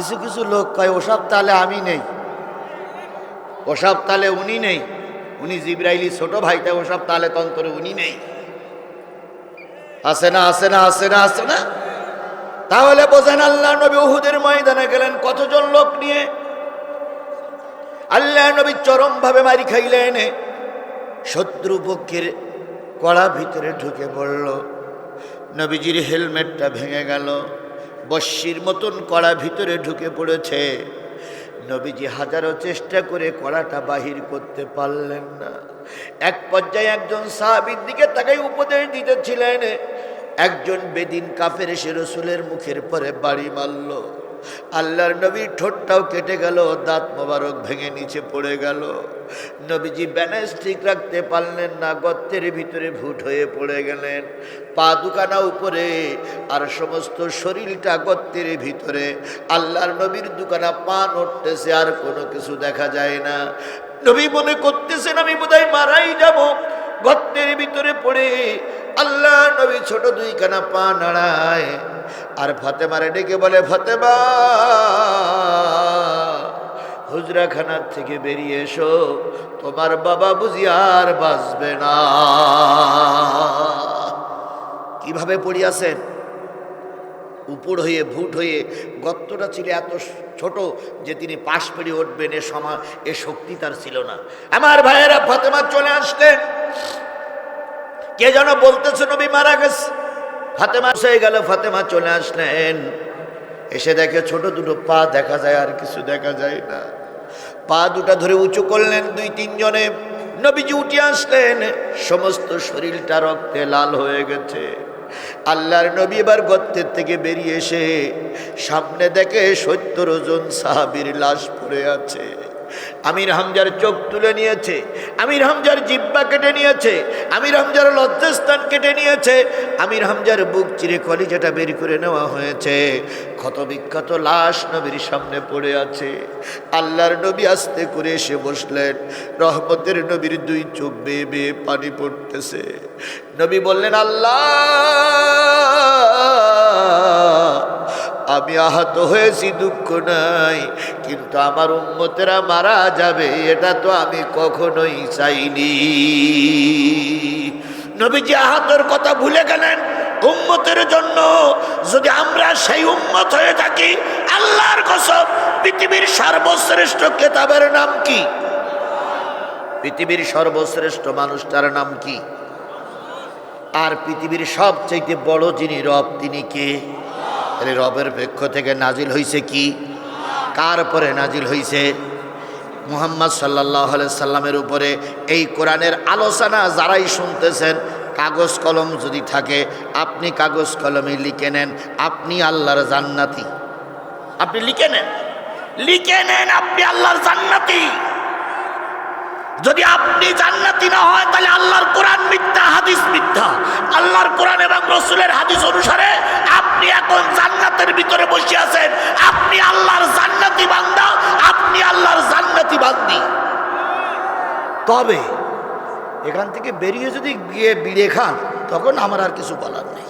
B: কিছু কিছু লোক কয় ওসব তালে আমি নেই, ওসব তালে উনি নেই, উনি জিবরাইলি ছোট ভাইটা, ওসব তালে তন্তরে উনি নেই। আছে না, আছে না, আছে না, আছে না? তাহলে বোঝেন আল্লাহ নবী উহুদের ময়দানে গেলেন কতজন লোক নিয়ে। আল্লাহ নবী চরম ভাবে মারি খাইলেন, শত্রুপক্ষের কড়া ভিতরে ঢুকে পড়ল, নবীজির হেলমেটটা ভেঙে গেল, বস্যির মতন কড়া ভিতরে ঢুকে পড়েছে। নবীজি হাজারো চেষ্টা করে কড়াটা বাহির করতে পারলেন না। এক পর্যায়ে একজন সাহাবীর দিকে তাকাই উপদেশ দিতেছিলেন, একজন বেদিন কাফের এসে রসুলের মুখের পরে বাড়ি মারল। আল্লাহর নবীর ঠোঁটটাও কেটে গেল, দাঁত মোবারক ভেঙে নিচে পড়ে গেল। নবীজি ব্যালেন্স ঠিক রাখতে পারলেন না, গর্তের ভিতরে ভুট হয়ে পড়ে গেলেন। পা দুখানা উপরে আর সমস্ত শরীরটা গর্তের ভিতরে। আল্লাহর নবীর দুখানা পা নড়তেছে, আর কোনো কিছু দেখা যায় না। নবী মনে করতেছেন আমি বোধহয় মারাই যাব। গর্তের ভিতরে পড়ে আল্লাহ নবী ছোট দুইখানা পা নাড়ায়, আর ফাতেমারে ডেকে বলে, ফাতেমা হুজরাখানার থেকে বেরিয়ে এসো, তোমার বাবা বুঝি আর বাঁচবে না। কিভাবে পড়িয়াছেন? উপর হয়ে ভুট হয়ে। গর্তটা ছিল এত ছোট যে তিনি পাশ পেরিয়ে উঠবেন এ শক্তি তার ছিল না। আমার ভাইয়েরা, ফাতেমা চলে আসলেন। কে যেন বলতেছে নবী মারা গেছে। ফাতেমা হয়ে গেল, ফাতেমা চলে আসলেন। এসে দেখে ছোট দুটো পা দেখা যায়, আর কিছু দেখা যায় না। পা দুটা ধরে উঁচু করলেন দুই তিনজনে। নবীজি উঠে আসলেন, সমস্ত শরীরটা রক্তে লাল হয়ে গেছে। আল্লাহর নবী এবার গর্তের থেকে বেরিয়ে এসে সামনে দেখে ৭০ জন সাহাবীর লাশ পড়ে আছে। আমির হামজার চোখ তুলে নিয়েছে, আমির হামজার জিহ্বা কেটে নিয়েছে, আমির হামজার লজ্জাস্থান কেটে নিয়েছে, আমির হামজার বুক চিরে কলিজাটা বের করে নেওয়া হয়েছে। ক্ষত বিক্ষত লাশ নবীর সামনে পড়ে আছে। আল্লাহর নবী আস্তে করে এসে বসলেন। রহমতের নবীর দুই চোখ বেয়ে বেয়ে পানি পড়তেছে। নবী বললেন, আল্লাহ, আমি আহত হয়েছি, দুঃখ নাই, কিন্তু আমার উম্মতেরা মারা যাবে এটা তো আমি কখনোই চাইনি। নবীজি আহতের কথা ভুলে গেলেন উম্মতের জন্য। যদি আমরা সেই উম্মত হয়ে থাকি, আল্লাহর কসম, পৃথিবীর সর্বশ্রেষ্ঠ কেতাবের নাম কি? পৃথিবীর সর্বশ্রেষ্ঠ মানুষটার নাম কি? আর পৃথিবীর সবচেয়ে বড় যিনি রব, তিনি কে? রবের পক্ষ থেকে নাজিল হইছে কি? কার পরে নাজিল হইছে? মুহাম্মদ সাল্লাল্লাহু আলাইহি সাল্লামের উপরে। এই কোরআনের আলোচনা যারাই শুনতেছেন, কাগজ কলম যদি থাকে, আপনি কাগজ কলমে লিখে নেন, আপনি আল্লাহর জান্নাতি। আপনি লিখে নেন, লিখে নেন, আপনি আল্লাহর জান্নাতি। যদি আপনি জান্নাতি না হয়, তাহলে আল্লাহর কোরআন মিথ্যা, হাদিস মিথ্যা। আল্লাহর কোরআন এবং রাসূলের হাদিস অনুসারে আপনি এখন জান্নাতের ভিতরে বসে আছেন। আপনি আল্লাহর জান্নাতি বান্দা, আপনি আল্লাহর জান্নাতি বান্দি। তবে এখান থেকে বেরিয়ে যদি গিয়ে বিড়ে খান, তখন আমার আর কিছু বলার নেই।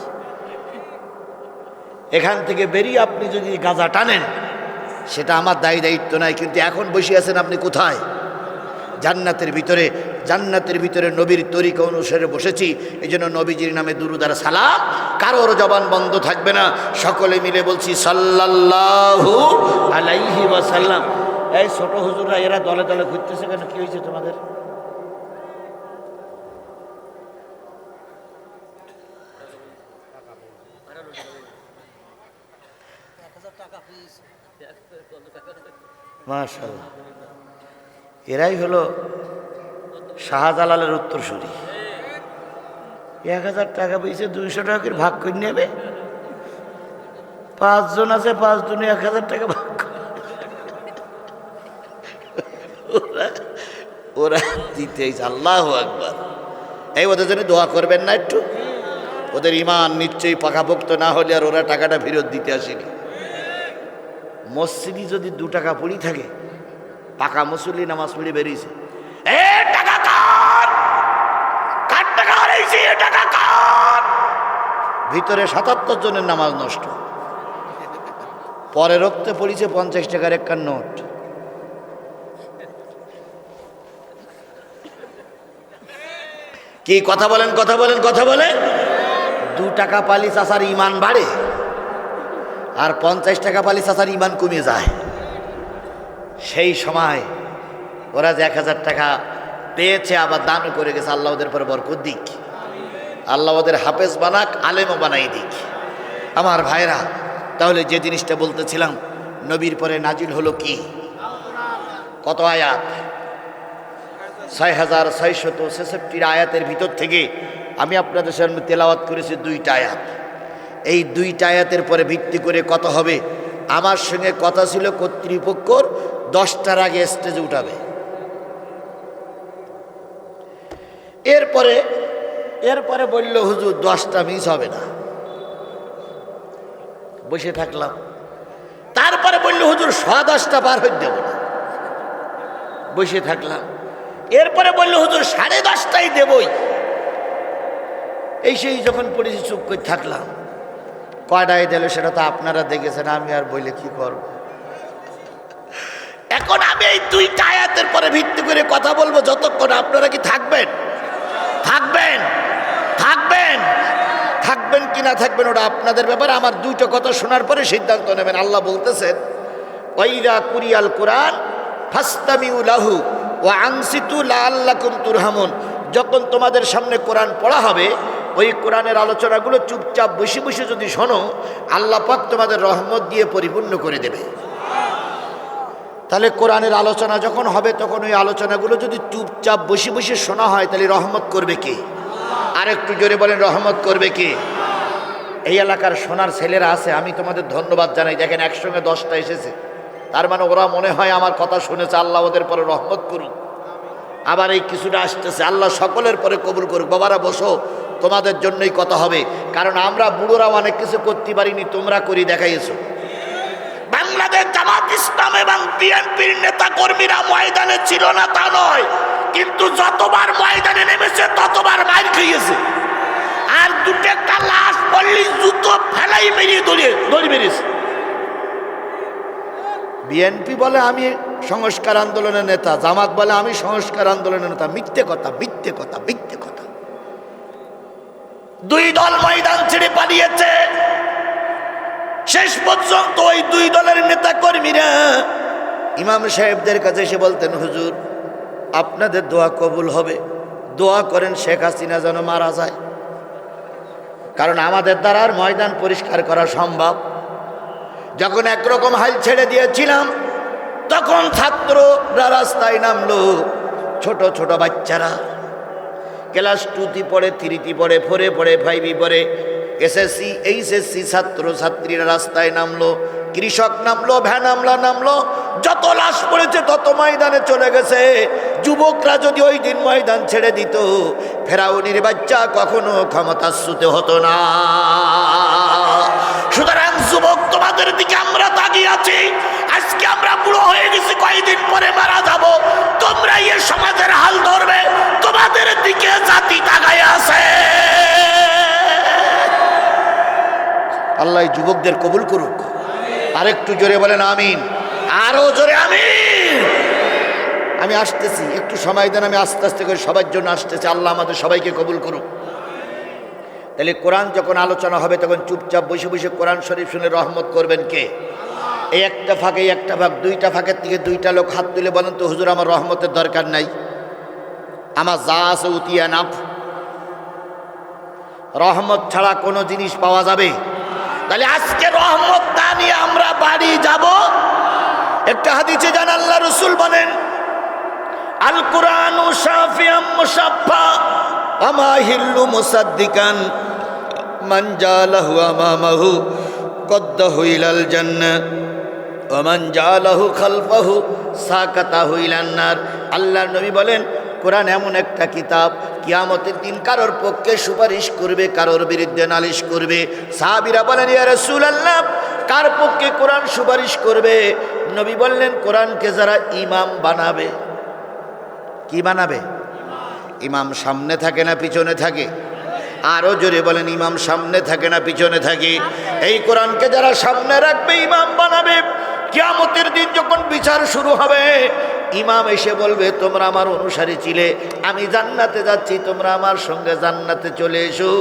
B: এখান থেকে বেরিয়ে আপনি যদি গাঁজা টানেন, সেটা আমার দায়িত্ব নাই। কিন্তু এখন বসে আছেন আপনি কোথায়? জান্নাতের ভিতরে। জান্নাতের ভিতরে নবীর তরিকা অনুসারে বসেছি। এই জন্য নবীজির নামে দুরূদ আর সালাম কারোর জবান বন্ধ থাকবে না। সকলে মিলে বলছি সাল্লাল্লাহু আলাইহি ওয়াসাল্লাম। এই ছোট হুজুররা এরা দলে দলে ঘুরতেছে কেন? কি হয়েছে তোমাদের? মাশাআল্লাহ, এরাই হলো শাহজালালের উত্তরসূরি। 1000 টাকা পেয়েছে, 200 টাকা করে ভাগ করে নেবে। 5 জন আছে, 5 জনে 1000 টাকা ভাগ করে। ওরা দিতে। আল্লাহু আকবার। এই ওদের জন্য দোয়া করবেন না একটু? ওদের ঈমান নিশ্চয়ই পাকাপোক্ত না হলে আর ওরা টাকাটা ফেরত দিতে আসেনি। মসজিদে যদি 2 টাকা পড়ি থাকে, পাকা মুসল্লি নামাজ পড়ে বেরিয়েছে, ভিতরে 77 জনের নামাজ নষ্ট। পরে রক্তে পড়েছে 50 টাকার একটা নোট।
C: কি কথা বলেন, কথা বলেন, কথা বলেন।
B: 2 টাকা পালি চাচার ইমান বাড়ে, আর 50 টাকা পালি চাচার ইমান কমে যায়। সেই সময় ওরা যে 1000 টাকা পেয়েছে আবার দানও করে গেছে, আল্লাহ ওদের পরে বরকত দিক, আল্লাহ ওদের হাফেজ বানাক, আলেমও বানাই দিক। আমার ভাইরা, তাহলে যে জিনিসটা বলতেছিলাম, নবীর পরে নাজিল হলো কি? কত আয়াত? 6666 আয়াতের ভিতর থেকে আমি আপনাদের সামনে তেলাওয়াত করেছি 2টা আয়াত। এই 2টা আয়াতের পরে ভিত্তি করে কত হবে? আমার সঙ্গে কথা ছিল কর্তৃপক্ষর 10টার আগে স্টেজে উঠাবে। এরপরে বলল হুজুর 10টা মিস হবে না। বসে থাকলাম। তারপরে বলল হুজুর 10:15 পার হয়ে দেব না। বসে থাকলাম। এরপরে বলল হুজুর 10:30টাই দেবই। এই সেই যখন পড়েছি চুপ করে থাকলাম। কয়টায় দিল সেটা তো আপনারা দেখেছেন, আমি আর বলে কি করব। এখন আমি এই 2টা আয়াতের পরে ভিত্তি করে কথা বলবো যতক্ষণ। আপনারা কি থাকবেন? থাকবেন? থাকবেন? থাকবেন কি না থাকবেন ওটা আপনাদের ব্যাপার। আমার 2টা কথা শোনার পরে সিদ্ধান্ত নেবেন। আল্লাহ বলতেছেন, ওয়াইদা কুরিয়াল কোরআন ফাস্তামিউ লাহু ওয়া আনসিতু লাআল্লাকুম তুরহামুন। যখন তোমাদের সামনে কোরআন পড়া হবে, ওই কোরআনের আলোচনাগুলো চুপচাপ বসে বসে যদি শোনো, আল্লাহ পাক তোমাদের রহমত দিয়ে পরিপূর্ণ করে দেবে। তাহলে কোরআনের আলোচনা যখন হবে, তখন ওই আলোচনাগুলো যদি চুপচাপ বসে বসে শোনা হয়, তাহলে রহমত করবে কে? আর একটু জোরে বলেন, রহমত করবে কে? এই এলাকার সোনার ছেলেরা আছে, আমি তোমাদের ধন্যবাদ জানাই। দেখেন একসঙ্গে 10টা এসেছে, তার মানে ওরা মনে হয় আমার কথা শুনেছে। আল্লাহ ওদের পরে রহমত করুক। আবার এই কিছুটা আসতেছে, আল্লাহ সকলের পরে কবুল করুক। বাবারা বসো, তোমাদের জন্যই কথা হবে। কারণ আমরা বুড়োরা অনেক কিছু করতে পারিনি, তোমরা করি দেখাইছো।
A: বাংলাদেশ জামাত ইসলাম এবং বিএনপির নেতা কর্মীরা ময়দানে ছিল না তা নয়, কিন্তু যতবার ময়দানে নেমেছে ততবার মার খেয়েছে। আর 2টা লাশ পড়লি জুতো ফেলাই বেরিয়ে দড়ি বেরিয়েছে।
B: বিএনপি বলে আমি সংস্কার আন্দোলনের নেতা, জামাত বলে আমি সংস্কার আন্দোলনের নেতা। মিথ্যে কথা, মিথ্যে কথা, মিথ্যে কথা।
A: 2 দল ময়দান ছেড়ে পালিয়েছে। শেষ পর্যন্ত ওই 2 দলের নেতা কর্মীরা
B: ইমাম সাহেবদের কাছে এসে বলতেন, হুজুর আপনাদের দোয়া কবুল হবে, দোয়া করেন শেখ হাসিনা যেন মারা যায়। কারণ আমাদের দ্বারা আর ময়দান পরিষ্কার করা সম্ভব। যখন একরকম হাল ছেড়ে দিয়েছিলাম, তখন ছাত্ররা রাস্তায় নামলো। ছোট ছোট বাচ্চারা, ক্লাস 2তে পড়ে, 3তে পড়ে, 4-এ পড়ে, 5-এ পড়ে, এসএসসি এইচএসসি ছাত্র ছাত্রীরা রাস্তায় নামলো। কৃষক নামলো, ভ্যান আমলা নামলো। যত লাশ পড়েছে তত ময়দানে চলে গেছে। যুবকরা যদি ওই দিন ময়দান ছেড়ে দিত, ফেরাউনির বাচ্চা কখনো ক্ষমতাচ্যুত হতো না।
A: সুতরাং যুবক, তোমাদের দিকে আমরা তাকিয়ে আছি। আজকে আমরা বুড়ো হয়ে গেছি, কয়েকদিন পরে মারা যাব। তোমরা এই সমাজের হাল ধরবে, তোমাদের দিকে জাতি তাকায় আছে।
B: আল্লাহ এই যুবকদের কবুল করুক। আরেকটু জোরে বলেন আমিন।
A: আরো জোরে আমিন।
B: আমি আসতেছি, একটু সময় দেন, আমি আস্তে আস্তে করে সবার জন্য আসতেছি। আল্লাহ আমাদের সবাইকে কবুল করুক। তাহলে কোরআন যখন আলোচনা হবে, তখন চুপচাপ বসে বসে কোরআন শরীফ শুনে রহমত করবেন কে? এই একটা ফাঁক, এই একটা ফাঁক, 2টা ফাঁকের থেকে 2টা লোক হাত তুলে বলেন তো, হুজুর আমার রহমতের দরকার নাই, আমার যা আছে উতিয়া নাফ। রহমত ছাড়া কোনো জিনিস পাওয়া যাবে?
A: তাহলে আজকে রহমত না নিয়ে আমরা বাড়ি যাব? একটা হাদিসে জান আল্লাহ রাসূল বলেন, আল কুরআনু শাফিয়াম মুশাফফা
B: আমা হিল্লু মুসাদ্দিকান মান জালাহু আমামাহু কদ্দাহু ইলাল জান্নাহ ওয়া মান জালাহু খালফাহু সাকাতাহু ইলান নার। আল্লাহর নবী বলেন, কোরআন এমন একটা কিতাব, কিয়ামতের দিন কারোর পক্ষে সুপারিশ করবে, কারোর বিরুদ্ধে নালিশ করবে। সাহাবীরা বলেন, ইয়া রাসূলুল্লাহ, কার পক্ষে কোরআন সুপারিশ করবে? নবী বললেন, কোরআনকে যারা ইমাম বানাবে। কি বানাবে? ইমাম সামনে থাকে না পিছনে থাকে?
C: আরো জোরে বলেন, ইমাম সামনে থাকে না পিছনে থাকে? এই কোরআনকে যারা সামনে রাখবে, ইমাম বানাবে, কিয়ামতের দিন যখন বিচার শুরু হবে, ইমাম এসে বলবে, তোমরা আমার অনুসারী ছিলে, আমি জান্নাতে যাচ্ছি, তোমরা আমার সঙ্গে জান্নাতে চলে এসো।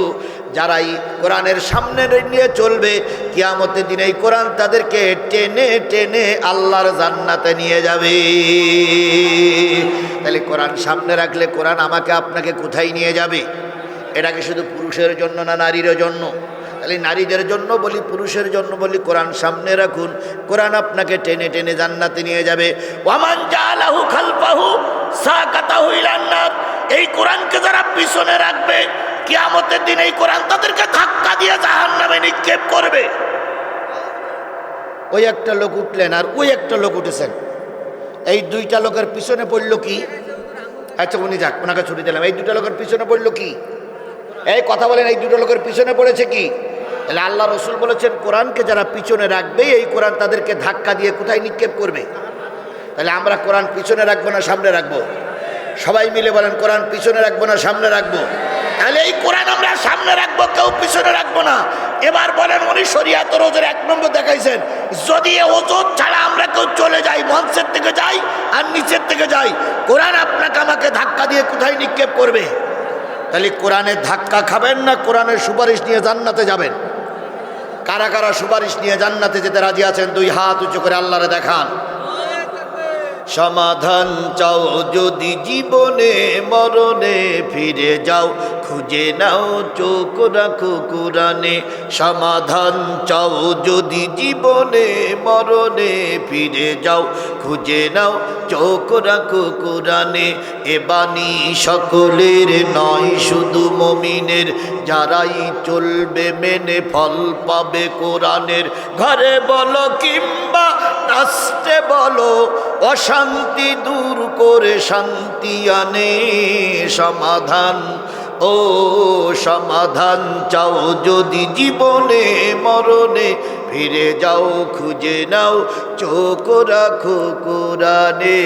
C: যারাই কোরআনের সামনে নিয়ে চলবে, কিয়ামতের দিন এই কোরআন তাদেরকে টেনে টেনে আল্লাহর জান্নাতে নিয়ে যাবে। তাহলে কোরআন সামনে রাখলে কোরআন আমাকে আপনাকে কোথায় নিয়ে যাবে? এটাকে শুধু পুরুষের জন্য না নারীর জন্য? তাহলে নারীদের জন্য বলি, পুরুষের জন্য বলি, কোরআন সামনে রাখুন, কোরআন আপনাকে টেনে টেনে জান্নাতে নিয়ে যাবে। ওয়ামান জালাহু খালফাহু সাকাতাহু ইলান নার। এই কোরআনকে যারা পিছনে রাখবে, কিয়ামতের দিন এই কোরআন তাদেরকে ধাক্কা দিয়ে জাহান্নামে নিক্ষেপ করবে।
B: ওই একটা লোক উঠলেন আর ওই একটা লোক উঠেছেন, এই দুইটা লোকের পিছনে পড়লো কি? আচ্ছা উনি যাক, ওনাকে ছুটি দিলাম। এই দুটা লোকের পিছনে পড়লো কি? এই কথা বলেন, এই দুটো লোকের পিছনে পড়েছে কি? তাহলে আল্লাহ রসুল বলেছেন, কোরআনকে যারা পিছনে রাখবে, এই কোরআন তাদেরকে ধাক্কা দিয়ে কোথায় নিক্ষেপ করবে? তাহলে আমরা কোরআন পিছনে রাখবো না সামনে রাখবো? সবাই মিলে বলেন, কোরআন পিছনে রাখবো না সামনে রাখবো?
A: তাহলে এই কোরআন আমরা সামনে রাখবো, কেউ পিছনে রাখবো না। এবার বলেন, উনি শরীয়তের ওজোর 1 নম্বর দেখাইছেন, যদি এ ওজোর ছাড়া আমরা কেউ চলে যাই, মঞ্চের থেকে যাই আর নিচের থেকে যাই, কোরআন আপনাকে আমাকে ধাক্কা দিয়ে কোথায় নিক্ষেপ করবে?
B: তাহলে কোরআনের ধাক্কা খাবেন না কোরআনের সুপারিশ নিয়ে জান্নাতে যাবেন? কারা কারা সুপারিশ নিয়ে জান্নাতে যেতে রাজি আছেন? 2 হাত উঁচু করে আল্লাহরে দেখান। সমাধান চাও যদি জীবনে মরণে, ফিরে যাও খুঁজে নাও চোখ রাখো কোরআনে। সমাধান চাও যদি জীবনে মরণে, ফিরে যাও খুঁজে নাও চোখ রাখো কোরআনে। এ বাণী সকলের নয়, শুধু মুমিনের, যারাই চলবে মেনে ফল পাবে কোরআনের। ঘরে বলো কিংবা রাষ্ট্রে বলো, অশান্তি দূর করে শান্তি আনে। সমাধান ও সমাধান চাও যদি জীবনে মরণে, ফিরে যাও খুঁজে নাও চোখ রাখো কোরআনে।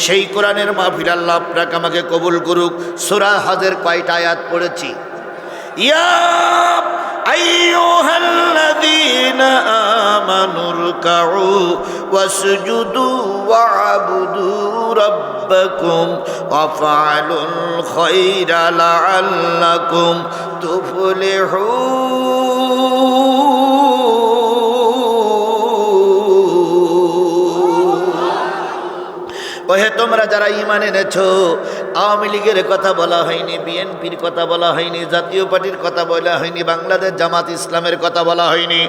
B: সেই কোরআনের মাহফিল আল্লাহ আপনাকে আমাকে কবুল করুক। সূরা হজের কয়টা আয়াত পড়েছি?
A: ইয়া আইয়ুহাল্লাযীনা আমানু রুকউ ওয়াসজুদু ওয়া'বুদু রাব্বাকুম ওয়াফআলুল খায়রা লাআল্লাকুম তুফলিহুন।
B: ওহে তোমরা যারা ঈমান এনেছো, আওয়ামী লীগের কথা বলা হয়নি, বিএনপির কথা বলা হয়নি, জাতীয় পার্টির কথা বলা হয়নি, বাংলাদেশ জামাত ইসলামের কথা বলা হয়নি,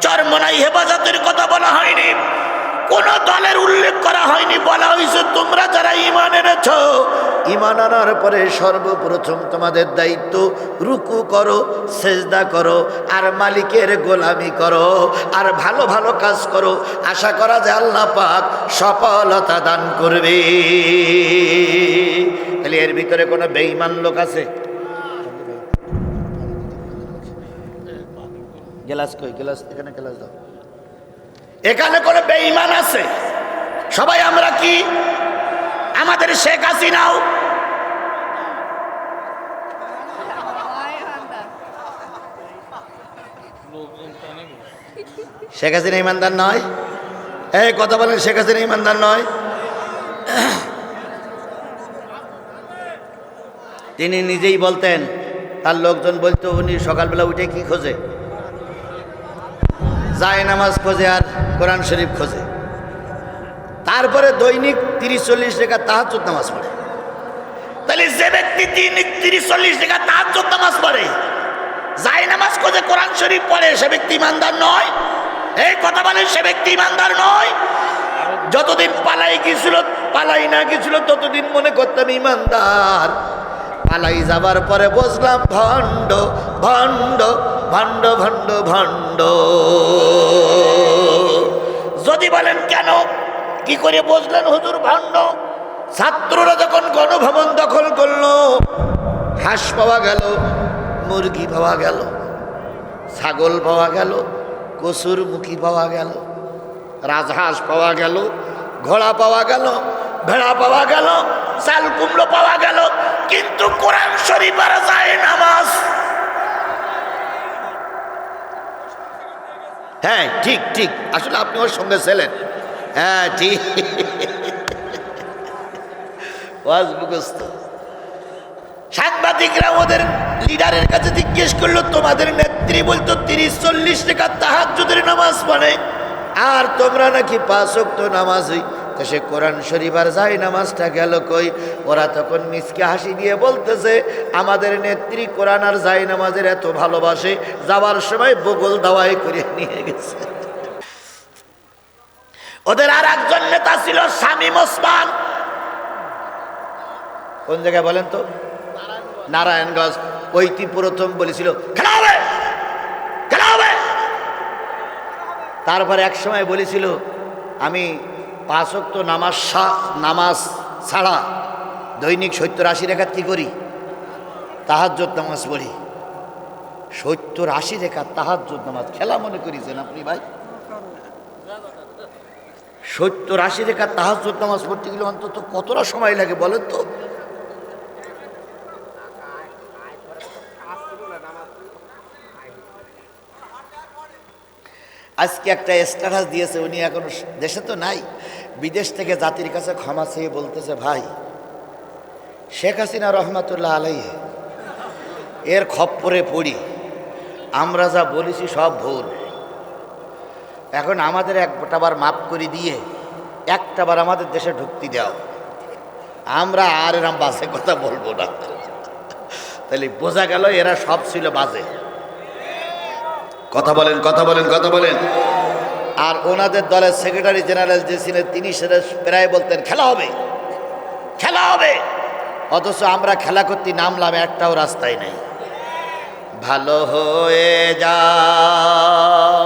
A: চরমনাই হেফাজতের কথা বলা হয়নি, কোন দলের উল্লেখ করা হয়নি। বলা হয়েছে তোমরা যারা ঈমান এনেছো,
B: ঈমান আনার পরে সর্বপ্রথম তোমাদের দায়িত্ব রুকু করো, সেজদা করো, আর মালিকের গোলামি করো, আর ভালো ভালো কাজ করো। আশা করা যায় আল্লাহ পাক সফলতা দান করবে। তাহলে এর ভিতরে কোনো বেঈমান লোক আছে? গেলাস কই? গেলাস এখানে, গেলাস দাও।
A: এখানে কোনো বেঈমান আছে? সবাই আমরা কি আমাদের শেখ হাসিনাও
B: শেখ হাসিনা ইমানদার নয়? এই কথা বলেন, শেখ হাসিনা ইমানদার নয়? তিনি নিজেই বলতেন, তার লোকজন বলতো উনি সকালবেলা উঠে কি খোঁজে? যায় নামাজ খোঁজে আর কোরআন শরীফ খোঁজে। তারপরে দৈনিক 30-40 রাকাত তাহাজ্জুদ নামাজ পড়ে।
A: তাহলে যে ব্যক্তি 30-40 রাকাত তাহাজ্জুদ নামাজ পড়ে, যায় নামাজ খোঁজে, কোরআন শরীফ পড়ে, সে ব্যক্তি ইমানদার নয়? এই কথা বলেন, সে ব্যক্তি ইমানদার নয়?
B: যতদিন পালাই গেছিল, পালাই না গেছিল, ততদিন মনে করতাম ইমানদার। পালাই যাবার পরে বুঝলাম ভণ্ড ভণ্ড ভণ্ড ভণ্ড ভণ্ড।
A: যদি বলেন কেন, কি করে বুঝলেন হুজুর ভণ্ড?
B: ছাত্ররা যখন গণভবন দখল করলো, হাঁস পাওয়া গেল, মুরগি পাওয়া গেল, ছাগল পাওয়া গেল, কসুর মুখী পাওয়া গেল, রাজহাঁস পাওয়া গেল, ঘোড়া পাওয়া গেল,
A: ভেড়া পাওয়া গেল, চাল কুমড়ো পাওয়া গেল, কিন্তু কোরআন শরীফ আর যায় নামাজ।
C: হ্যাঁ ঠিক ঠিক, আসলে আপনি ওর সঙ্গে ছিলেন। হ্যাঁ ঠিক, ওয়াজ মুখস্থ।
A: সাংবাদিকরা ওদের লিডারের কাছে জিজ্ঞেস করলো, তোমাদের নেত্রী বলতো 30-40 টাকা তাহাজ্জুদের নামাজ পড়ে,
B: আর তোমরা নাকি 5 ওয়াক্ত নামাজই, তো সে কোরআন শরীফ আর যায় নামাজটা গেল কই? ওরা তখন মিসকে হাসি দিয়ে বলতেছে, আমাদের নেত্রী কোরআন আর যায় নামাজের এত ভালোবাসে, যাওয়ার সময় বগল দাওয়াই করে নিয়ে গেছে।
A: ওদের আর একজন নেতা ছিল শামীম ওসমান।
B: কোন জায়গায় বলেন তো? নারায়ণগঞ্জ। ওইটি প্রথম বলেছিল
A: খেলা হবে, খেলা হবে।
B: তারপরে এক সময় বলেছিল, আমি 5 ওয়াক্ত নামাজ ছাড়া দৈনিক 70-80 রাকাত কি করি? তাহাজ্জুদ নামাজ পড়ি। 70-80 রাকাত তাহাজ্জুদ নামাজ খেলা মনে করেছেন আপনি ভাই? 70-80 রাকাত তাহাজ্জুদ নামাজ পড়তে গেলে অন্তত কতটা সময় লাগে বলেন তো? আজকে একটা স্ট্যাটাস দিয়েছে, উনি এখন দেশে তো নাই, বিদেশ থেকে জাতির কাছে ক্ষমা চেয়ে বলতেছে, ভাই শেখ হাসিনা রহমাতুল্লাহ আলাইহি এর খপ্পরে পড়ি, আমরা যা বলেছি সব ভুল, এখন আমাদের একটাবার মাফ করে দিয়ে একটাবার আমাদের দেশে ঢুকতে দাও, আমরা আর এরম বাজে কথা বলবো না। তাহলে বোঝা গেল এরা সব ছিল বাজে।
C: কথা বলেন, কথা বলেন, কথা বলেন।
B: আর ওনাদের দলের সেক্রেটারি জেনারেল যে ছিলেন তিনি সেটা প্রায় বলতেন খেলা হবে, খেলা হবে, অথচ আমরা খেলা করতে নামলাম, একটাও রাস্তায় নেই। ভালো হয়ে যাও,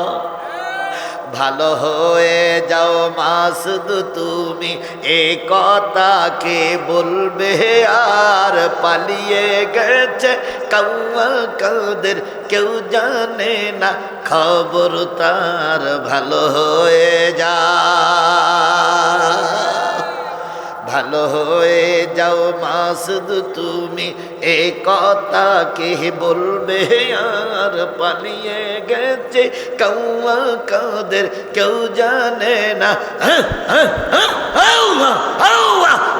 B: ভালো হয়ে যাও মাসুদ তুমি, এ কথা কে বলবে আর পালিয়ে গেছে কাদের কেউ জানে না খবর তার, ভালো হয়ে যা, ভালো হয়ে যাও মাসুদ তুমি, এ কথা কে বলবে আর পালিয়ে গেছে কাদের কেউ জানে না,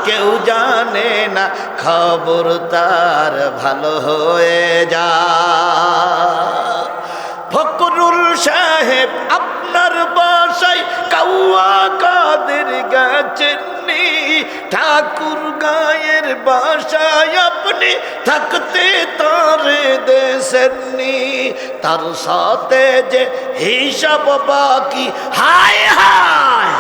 B: কেউ জানে না খবর তার, ভালো হয়ে যা। ফখরুল সাহেব আপনার বাসায় কাদের গেছেন, ঠাকুর গায়ের বাসায় আপনি থাকতে তারে দেশেননি, তার সাথে যে হিসাব বাকি, হায় হায়,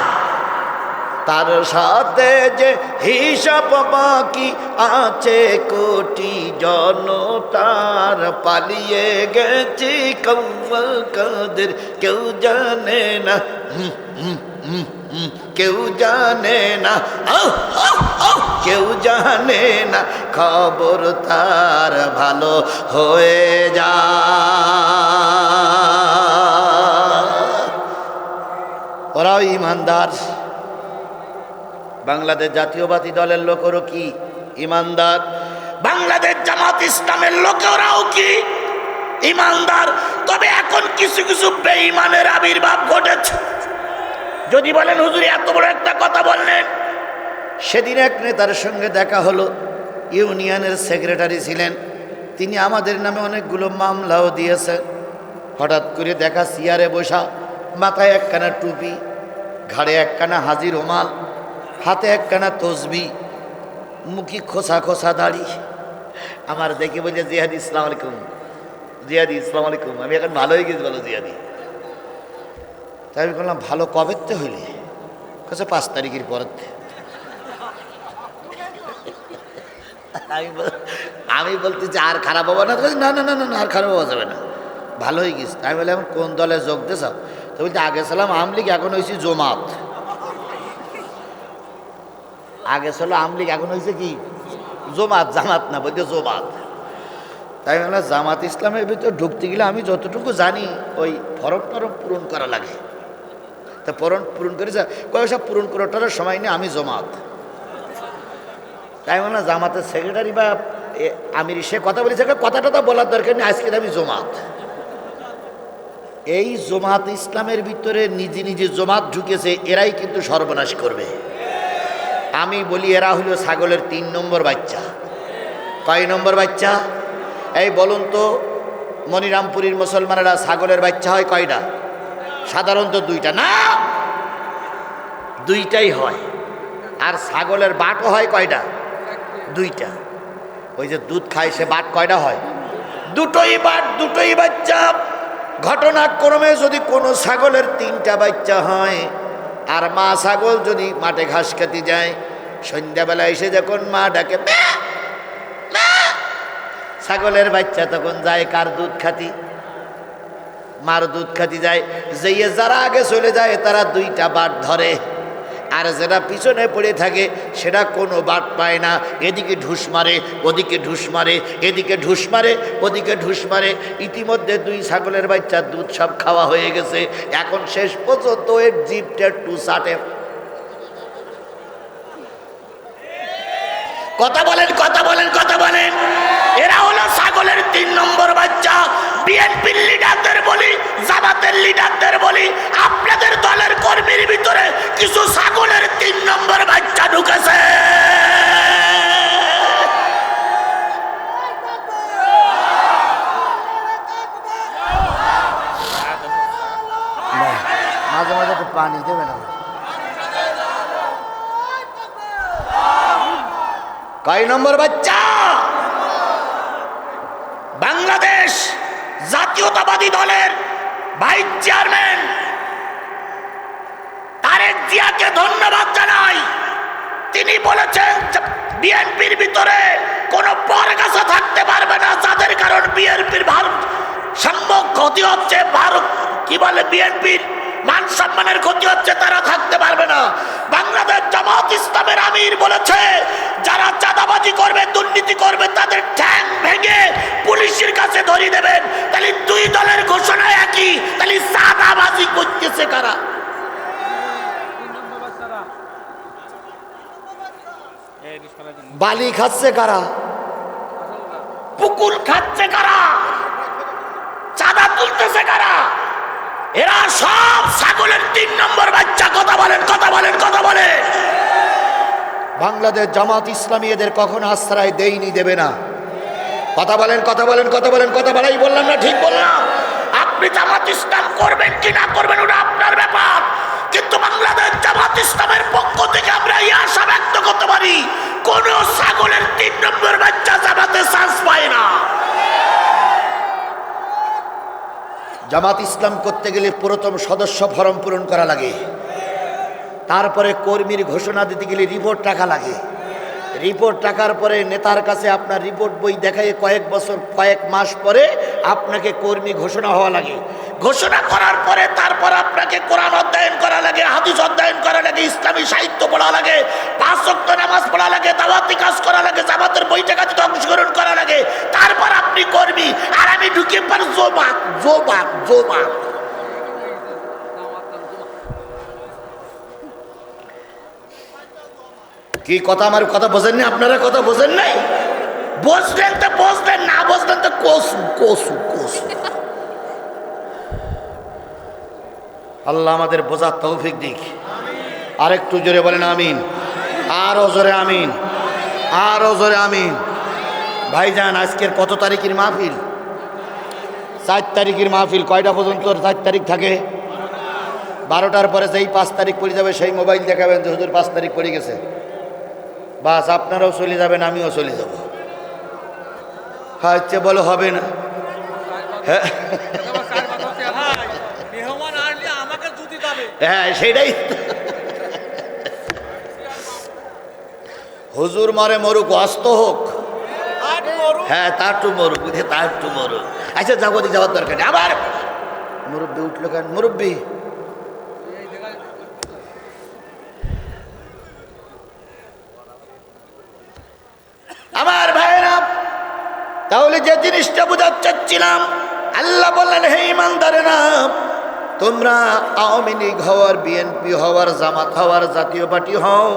B: তার সাথে যে হিসাব বাকি আছে কোটি জনতার, পালিয়ে গেছি কাদের কেউ জানে না, কেউ জানে না, কেউ জানে না খবর তার, ভালো হয়ে যা। ওরাও ইমানদার, বাংলাদেশ জাতীয়বাদী দলের লোকেরও কি ইমানদার,
A: বাংলাদেশ জামাত ইসলামের লোকেরাও কি ইমানদার। তবে এখন কিছু কিছু বেঈমানের আবির্ভাব ঘটেছে। যদি বলেন হুজুর এত বড় একটা কথা বললেন,
B: সেদিন এক নেতার সঙ্গে দেখা হলো, ইউনিয়নের সেক্রেটারি ছিলেন তিনি, আমাদের নামে অনেকগুলো মামলাও দিয়েছেন। হঠাৎ করে দেখা চেয়ারে বসা, মাথায় একখানা টুপি, ঘাড়ে একখানা হাজির রুমাল, হাতে একখানা তসবি, মুখি খোসা খোসা দাড়ি। আমার দেখে বলছে জিহাদি ইসলাম আলাইকুম, জিহাদি ইসলাম আলাইকুম। আমি এখন ভালো হয়ে গেছি, বলো জিহাদি। তাই আমি বললাম ভালো কবেতে হইলে? কাছে 5 তারিখের পরেতে। আমি বলতেছি আর খারাপ হবো না? না না না না, আর খারাপ হওয়া যাবে না, ভালো হয়ে গেছে। আমি বললাম এখন কোন দলে যোগ দিতে চাও? তো বলতে আগে ছিলাম আমলিগ, এখন হয়েছি জমাত। আগে ছিল আমলিগ, এখন হয়েছে কি জমাত, জামাত না, বলতে জমাত। তাই বললাম জামাত ইসলামের ভিতরে ঢুকতে গেলে আমি যতটুকু জানি ওই ফরম টরম পূরণ করা লাগে, তা ফরম পূরণ করে যা কয়েক সব পূরণ করাটার সময় নেই, আমি জমাত। তাই না জামাতের সেক্রেটারি বা আমির সে কথা বলেছে, কথাটা তো বলার দরকার নেই, আজকে আমি জমাত। এই জমাত ইসলামের ভিতরে নিজে নিজে জমাত ঢুকেছে, এরাই কিন্তু সর্বনাশ করবে। আমি বলি এরা হলো ছাগলের 3 নম্বর বাচ্চা। কয় নম্বর বাচ্চা? এই বলুন তো, মনিরামপুরীর মুসলমানেরা ছাগলের বাচ্চা হয় কয়টা? সাধারণত 2টা না, 2টাই হয়। আর ছাগলের বাটও হয় কয়টা? 2টা। ওই যে দুধ খায় সে বাট কয়টা হয়? 2টোই বাট, 2টোই বাচ্চা। ঘটনাক্রমে যদি কোনো ছাগলের 3টা বাচ্চা হয়, আর মা ছাগল যদি মাঠে ঘাস খেতে যায়, সন্ধ্যাবেলা এসে যখন মা ডাকে ম্যা, ম্যা, ছাগলের বাচ্চা তখন যায় কার দুধ খাতি? মার দুধ খাতি যায়। যেয়ে যারা আগে চলে যায় তারা 2টা বাট ধরে, আর যেটা পিছনে পড়ে থাকে সেটা কোনো বাট পায় না। এদিকে ঢুস মারে, ওদিকে ঢুস মারে, এদিকে ঢুস মারে, ওদিকে ঢুস মারে। ইতিমধ্যে 2 ছাগলের বাচ্চার দুধ সব খাওয়া হয়ে গেছে। এখন শেষ পর্যন্ত এর জিভটা একটু চাটে। কথা বলেন, কথা বলেন, কথা বলেন। এরা হলো ছাগলের 3 নম্বর বাচ্চা। বিএনপির লিডারদের বলি, জামাতের লিডারদের বলি, আপনাদের দলের কর্মীর ভিতরে কিছু ছাগলের 3 নম্বর বাচ্চা ঢুকেছে।
C: মাঝে মাঝে একটু পানি দেবে না?
B: কয় নম্বর বাচ্চা? বাংলাদেশ জাতীয়তাবাদী দলের ভাইস চেয়ারম্যান তারেক জিয়াকে ধন্যবাদ জানাই। তিনি বলেছেন বিএনপির ভিতরে কোনো পরগাছা থাকতে পারবে না, যাদের কারণ বিএনপির ভারত সম্যক ক্ষতি হচ্ছে, ভারত কি বলে বিএনপির মান সম্মানের ক্ষতি হচ্ছে, তারা থাকতে পারবে না। বাংলাদেশ জামাত ইসলামের আমির বলেছে যারা চাঁদাবাজি করবে, দুর্নীতি করবে, তাদের ঠ্যাং ভেঙে পুলিশের কাছে ধরিয়ে দেবেন। তাহলে 2 দলের ঘোষণা একই, তাহলে চাঁদাবাজি করতেছে কারা? বালি খাচ্ছে কারা? পুকুর খাচ্ছে কারা? চাঁদা তুলতেছে কারা? এরা সব ছাগলের 3 নম্বর বাচ্চা। কথা বলেন, কথা বলেন, কথা বলেন। বাংলাদেশ জামাত ইসলামী এদের কখনো আশ্রয় দেয়নি, দেবে না। কথা বলেন, কথা বলেন, কথা বলেন, কথা বলাই বললাম না? ঠিক বললাম? আপনি জামাত ইসলাম করবেন কি না করবেন ওটা আপনার ব্যাপার, কিন্তু বাংলাদেশ জামাত ইসলামের পক্ষ থেকে আমরা এই আশা ব্যক্ত করতে পারি কোন ছাগলের 3 নম্বর বাচ্চা জামাতে চান্স পায় না। জামাত ইসলাম করতে গেলে প্রথম সদস্য ফরম পূরণ করা লাগে, তারপরে কর্মীর ঘোষণা দিতে গেলে রিপোর্ট টাকা লাগে। রিপোর্ট টাকার পরে নেতার কাছে আপনার রিপোর্ট বই দেখায় কয়েক বছর, কয়েক মাস পরে আপনাকে কর্মী ঘোষণা হওয়া লাগে। ঘোষণা করার পরে তারপর আপনাকে কোরআন অধ্যয়ন করা লাগে, হাদিস অধ্যয়ন করা লাগে, ইসলামী সাহিত্য পড়া লাগে, 5 ওয়াক্ত নামাজ পড়া লাগে, দাওয়াতি কাজ করা লাগে, জামাতের বৈঠকে অংশগ্রহণ করা লাগে, তারপর আপনি কর্মী। আর আমি ঢুকে পার জোবাত জোবাত জোবাত। কি কথা, আমার কথা বোঝেননি? আপনারা কথা বোঝেন নাই? বুঝলেন তো বুঝলেন, না বুঝলেন তো কসু কসু কসু। আল্লাহ আমাদের বোঝার তৌফিক দিক। আরেকটু জোরে বলেন আমিন, আরো জোরে আমিন, আরো জোরে আমিন। ভাইজান আজকের কত তারিখের মাহফিল? 4 তারিখের মাহফিল। কয়টা পর্যন্ত 4 তারিখ থাকে? 12টার পরে যেই 5 তারিখ পড়ে যাবে সেই মোবাইল দেখাবেন যে হুজুর 5 তারিখ পড়ে গেছে, বাস আপনারাও চলে যাবেন, আমিও চলে যাব। আচ্ছা বলো হবে না? হ্যাঁ সেটাই। হুজুর মরে মরুক, অস্ত হোক, হ্যাঁ তার টু মরুক, তার টু মরুক। আচ্ছা যাবো, যাওয়ার দরকার নেই। আবার মুরব্বী উঠলো কেন? মুরব্বী আমার ভাইরা, তাহলে যে জিনিসটা বোঝাতে চাচ্ছিলাম, আল্লাহ বললেন হে ইমানদারেরা, তোমরা আওয়ামী লীগ হওয়ার, বিএনপি হওয়ার, জামাত হওয়ার, জাতীয় পার্টি হও,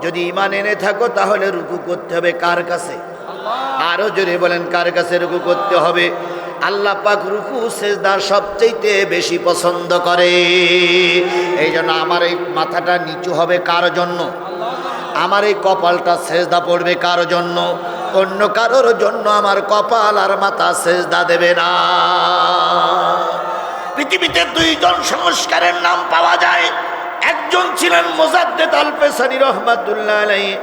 C: যদি ঈমান এনে থাকো তাহলে রুকু করতে হবে কার কাছে? আরো জোরে বলেন, কার কাছে রুকু করতে হবে? আল্লাহ পাক রুকু সেজদা সবচেয়ে বেশি পছন্দ করে। এই জন্য আমার এই মাথাটা নিচু হবে কার জন্য? আমার এই কপালটা সেজদা পড়বে কার জন্য? অন্য কারোর জন্য আমার কপাল আর মাথা সেজদা দেবে না।
A: পৃথিবীতে দুইজন সংস্কারের নাম পাওয়া যায়, একজন ছিলেন মুজাদ্দেদ আল পেসানি রহমাতুল্লাহ আলাইহি,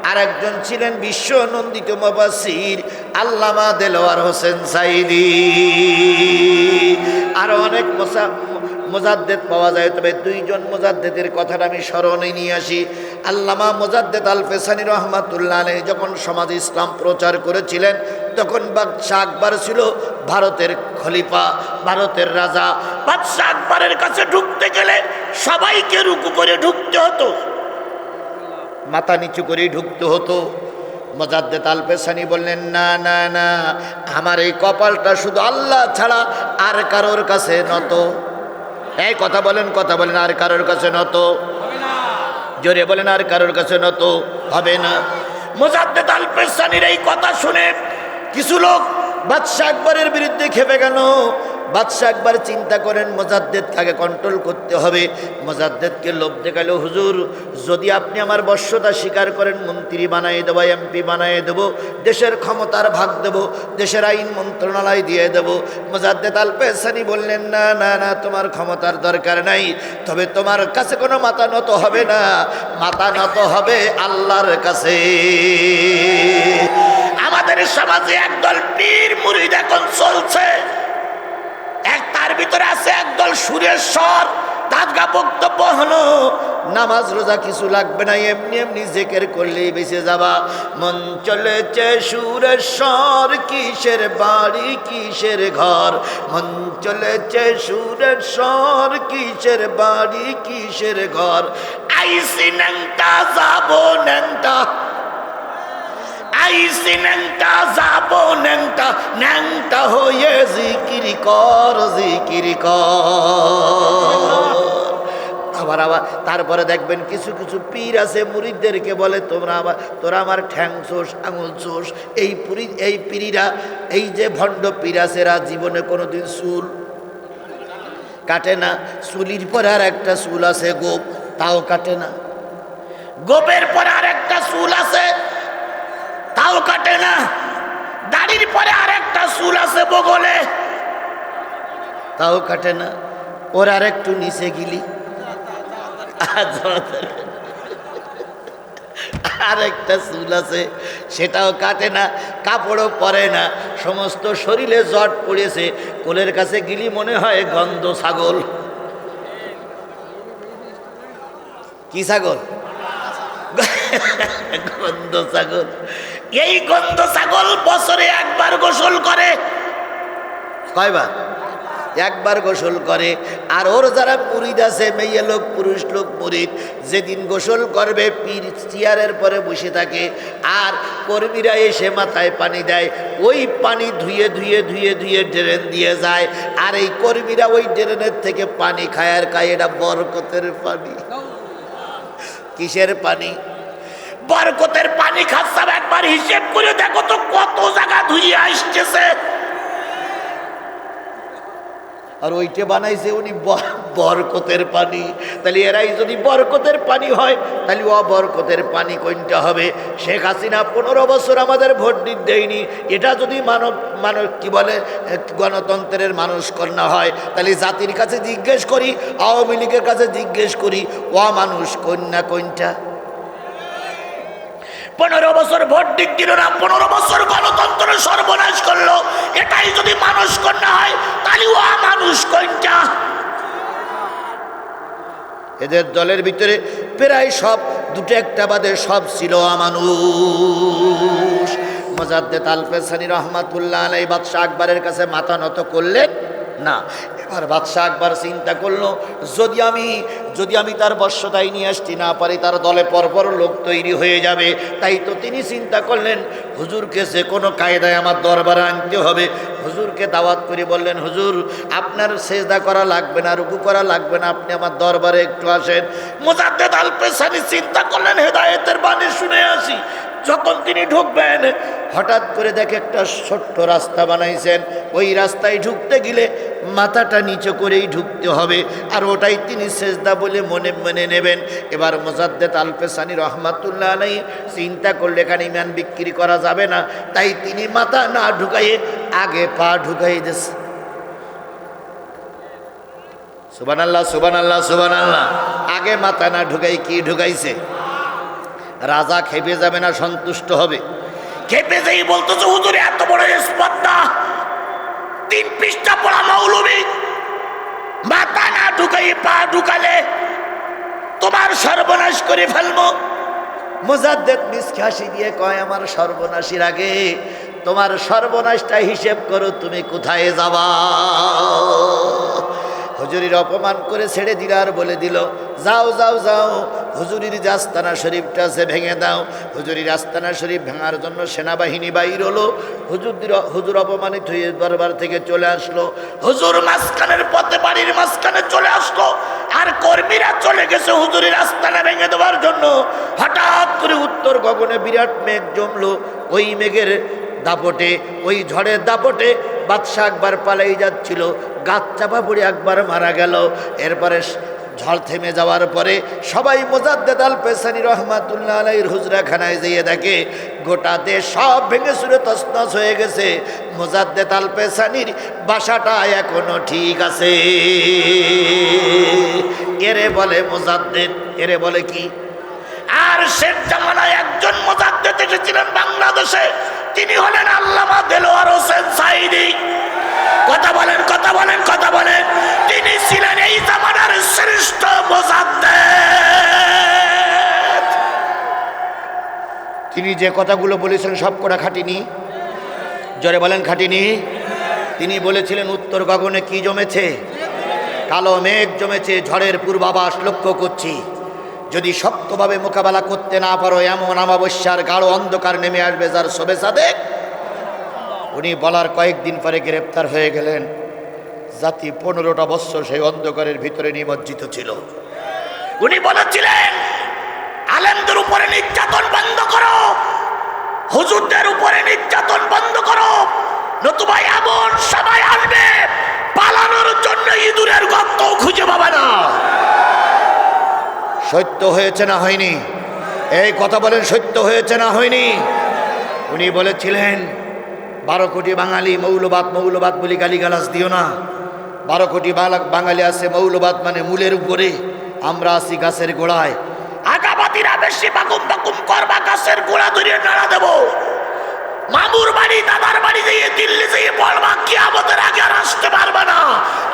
A: আর একজন ছিলেন বিশ্ব নন্দিত মুফাসসির আল্লামা দেলোয়ার হোসেন সাইদি। আরো অনেক মুজাদ্দেদ পাওয়া যায়, তবে দুইজন মুজাদ্দেদের কথাটা আমি স্মরণে নিয়ে আসি। আল্লামা মুজাদ্দেদ আল পেসানি রহমাতুল্লাহ আলাইহি যখন সমাজ ইসলাম প্রচার করেছিলেন, তখন বাদশাহ আকবর ছিল ভারতের খলিফা, ভারতের রাজা। বাদশাহ আকবরের কাছে ঢুকতে গেলে সবাইকে রুকু করে ঢুকতে হতো,
C: মাথা নিচু করেই ঢুকতে হতো। মুজাদ্দেদ আল পেসানি বললেন, না না না, আমার এই কপালটা শুধু আল্লাহ ছাড়া আর কারোর কাছে নত। এই কথা বলেন, কথা বলেন, আর কারোর কাছে নত? জোরে বলেন, আর কারোর কাছে নত হবে না।
A: মুজাদ্দেদ আল পেসানির এই কথা শুনে কিছু লোক
C: বাদশাহ আকবরের বিরুদ্ধে খেপে গেল। বাদশাহ আকবর চিন্তা করেন মুজাদ্দেদকে কন্ট্রোল করতে হবে। মুজাদ্দেদকে লোভ দেখালো, হুজুর যদি আপনি আমার বশ্যতা স্বীকার করেন, মন্ত্রী বানিয়ে দেবো, এমপি বানিয়ে দেবো, দেশের ক্ষমতার ভাগ দেবো, দেশের আইন মন্ত্রণালয় দিয়ে দেবো। মুজাদ্দেদ আল পেসানি বললেন, না না না, তোমার ক্ষমতার দরকার নাই, তবে তোমার কাছে কোনো মাথা নত হবে না, মাথা নত হবে আল্লাহর কাছে।
A: আমাদের সমাজে একদল পীর মুরিদ এখন চলছে, তার ভিতরে আছে একদল সুরেশ্বর। তাদগা বক্তব্য হলো
C: নামাজ রোজা কিছু লাগবে না, এমনি এমনি জিকির করলেই বেঁচে যাবা। মন চলেছে সুরেশ্বর, কিসের বাড়ি কিসের ঘর, মন চলেছে সুরেশ্বর, কিসের বাড়ি কিসের ঘর।
A: আইসি ন্যাংটা যাবো ন্যাংটা, আইসি ন্যাংটা যাবো ন্যাংটা,
C: ন্যাংটা হয়ে জিকির কর, জিকির কর। আবার তারপরে দেখবেন কিছু কিছু পীর আছে, মুরিদদেরকে বলে তোরা আমার ঠ্যাং চোষ, আঙুল চোষ। এই পীরিরা, এই যে ভণ্ড পীর আছে, এরা জীবনে কোনোদিন চুল কাটে না। চুলির পরে আর একটা চুল আছে গোপ, তাও কাটে না।
A: গোপের পরে আর একটা চুল আছে, তাও কাটে না। দাড়ির পরে আর একটা চুল আছে বগলে,
C: তাও কাটে না। ওর আর একটু নিচে গিলি, আর একটা চুল আছে, সেটাও কাটে না, কাপড়ও পরে না, সমস্ত শরীরে জট পড়েছে। কোলের কাছে গিলি মনে হয় গন্ধ ছাগল। কি ছাগল? গন্ধ ছাগল।
A: এই গন্ধ ছাগল বছরে একবার গোসল করে।
C: কয়বার? একবার গোসল করে। আর ওর যারা মুরিদ আছে, মেয়ে লোক পুরুষ লোক মুরিদ, যেদিন গোসল করবে পীর চেয়ারের পরে বসে থাকে, আর কর্মীরা এসে মাথায় পানি দেয়, ওই পানি ধুয়ে ধুয়ে ধুয়ে ধুয়ে ড্রেন দিয়ে যায়। আর এই কর্মীরা ওই ড্রেনের থেকে পানি খায় আর খায়। এটা বরকতের পানি। কিসের পানি?
A: বরকতের পানি খাচ্ছে। একবার হিসেব করে দেখো তো কত জায়গা ধুয়ে আসতেছে।
C: আর ওইটা বানাইছে উনি বরকতের পানি। তাহলে এরাই যদি বরকতের পানি হয়, তাহলে অবরকতের পানি কোনটা হবে? শেখ হাসিনা 15 বছর আমাদের ভোট দেয়নি। এটা যদি মানব কি বলে গণতন্ত্রের মানুষ কন্যা হয়, তাহলে জাতির কাছে জিজ্ঞেস করি, আওয়ামী লীগের কাছে জিজ্ঞেস করি, মানুষ কন্যা কোনটা?
A: 15 বছর ভোট দিল না, 15 বছর গণতন্ত্র সর্বনাশ করলো। এটাই যদি মানুষ কন্যা হয়, তাহলে মানুষ কোনটা?
C: এদের দলের ভিতরে প্রায় সব, দুটো একটা বাদে সব ছিল অমানুষ। মুজাদ্দেদ আল পেসানি রহমাতুল্লাহ আলাইহি বাদশাহ আকবরের কাছে মাথা নত করলেন।
B: না। এবার বাদশাহ আকবর চিন্তা করলো, যদি আমি তার বর্ষতায় নিয়ে আসতে না পারি, তার দলে পরপর লোক তৈরি হয়ে যাবে। তাই তো তিনি চিন্তা করলেন, হুজুরকে যে কোনো কায়দায় আমার দরবারে আনতে হবে। হুজুরকে দাওয়াত করে বললেন, হুজুর আপনার সেজদা করা লাগবে না, রুকু করা লাগবে না, আপনি আমার দরবারে একটু আসেন। মুজাদ্দেদ আল পেশানি চিন্তা করলেন, হেদায়েতের বাণী শুনে আসি। যখন তিনি ঢুকবেন, হঠাৎ করে দেখে একটা ছোট্ট রাস্তা বানাইছেন। ওই রাস্তায় ঢুকতে গেলে মাথাটা নিচু করেই ঢুকতে হবে, আর ওটাই তিনি সেজদা বলে মনে মনে নেবেন। এবার মুজাদ্দেদ আল পেশানি রহমাতুল্লাহ আলাইহি চিন্তা করলে এখানে ইমান বিক্রি করা যাবে না, তাই তিনি মাথা না ঢুকাইয়ে আগে পা ঢুকাই দিয়েছে। সুবহানাল্লাহ, সুবহানাল্লাহ, সুবহানাল্লাহ। আগে মাথা না ঢুকাই কি ঢুকাইছে? রাজা খেপে যাবে না, সন্তুষ্ট হবে।
A: খেপে যেই বলতেছে, হুজুর এত বড় স্পর্ধা, 3 পৃষ্ঠা পড়া মৌলবী, মাথা না ঢুকাই পা ঢুকালে তোমার সর্বনাশ করে ফেলবো।
B: মুজাদ্দেদ মিসকে হাসি দিয়ে কয়, আমার সর্বনাশের আগে তোমার সর্বনাশটা হিসেব করো, তুমি কোথায় যাবা। হুজুরির অপমান করে ছেড়ে দিল, আর বলে দিল, যাও যাও যাও, হুজুরির যে আস্তানা শরীফটা আছে ভেঙে দাও। হুজুরির আস্তানা শরীফ ভাঙার জন্য সেনাবাহিনী বাইর হলো। হুজুর অপমানিত হয়ে দরবার থেকে চলে আসলো।
A: হুজুর মাঝখানের পথে, বাড়ির মাঝখানে চলে আসলো, আর কর্মীরা চলে গেছে হুজুরের আস্তানা ভেঙে দেওয়ার জন্য।
B: হঠাৎ করে উত্তর গগনে বিরাট মেঘ জমলো। ওই মেঘের দাপটে, ওই ঝড়ের দাপটে বাদশাহ আকবর পালাই যাচ্ছিল। গাছ চাপা পড়ে আকবর মারা গেল। এরপরে ঝড় থেমে যাওয়ার পরে সবাই মুজাদ্দেদ আল পেশানি রহমাতুল্লাহ আলাইহির হুজরাখানায় যেয়ে দেখে গোটা দেশ সব ভেঙে চুরে তছনছ হয়ে গেছে। মুজাদ্দেদ আল পেশানির বাসাটা এখনো ঠিক আছে। এরে বলে মুজাদ্দেদ, এরে বলে কি?
A: আর শেখ জামানায় একজন মুজাদ্দেদ এসেছিলেন বাংলাদেশে, তিনি হলেন আল্লামা দেলোয়ার হোসেন সাঈদী। কথা বলেন, কথা বলেন, কথা বলেন। তিনি ছিলেন এই জামানার শ্রেষ্ঠ মুজাদ্দেদ।
B: তিনি যে কথাগুলো বলেছেন সব কটা খাটিনি? জোরে বলেন, খাটিনি? তিনি বলেছিলেন, উত্তর গগনে কি জমেছে? কালো মেঘ জমেছে, ঝড়ের পূর্বাভাস লক্ষ্য করছি। যদি শক্তভাবে মোকাবেলা করতে না পারো, এমন অমাবস্যার গাঢ় অন্ধকার নেমে আসবে যার শোভে সাদেক। উনি বলার কয়েকদিন পরে গ্রেপ্তার হয়ে গেলেন। জাতি 15টা বৎসর সেই অন্ধকারের ভিতরে নিমজ্জিত ছিল।
A: উনি বলেছিলেন, আলেমদের উপরে নির্যাতন বন্ধ করো, হুজুরদের উপরে নির্যাতন বন্ধ করো, নতুবা এমন সময় আসবে পালানোর জন্য ইঁদুরের গর্ত খুঁজে পাবে না।
B: সত্য হয়েছে না হয়নি? এই কথা বলেন, সত্য হয়েছে না হয়নি? উনি বলেছিলেন, 12 কোটি বাঙালি মৌলবাদ মৌলবাদ বলি গালিগালাজ দিও না। 12 কোটি বাঙালি আছে, মৌলবাদ মানে মূলের উপরে, আমরা আছি গাছের গোড়ায়।
A: আগাবাদীরা বেশি বাকুম বাকুম করবা, গাছের গোড়া ধরিয়ে নাড়া দেবো। মামুর বাড়ি, দাদার বাড়ি যেয়ে, দিল্লি যেয়ে বলবা কিয়ামতের আগে আর আসতে পারবে না।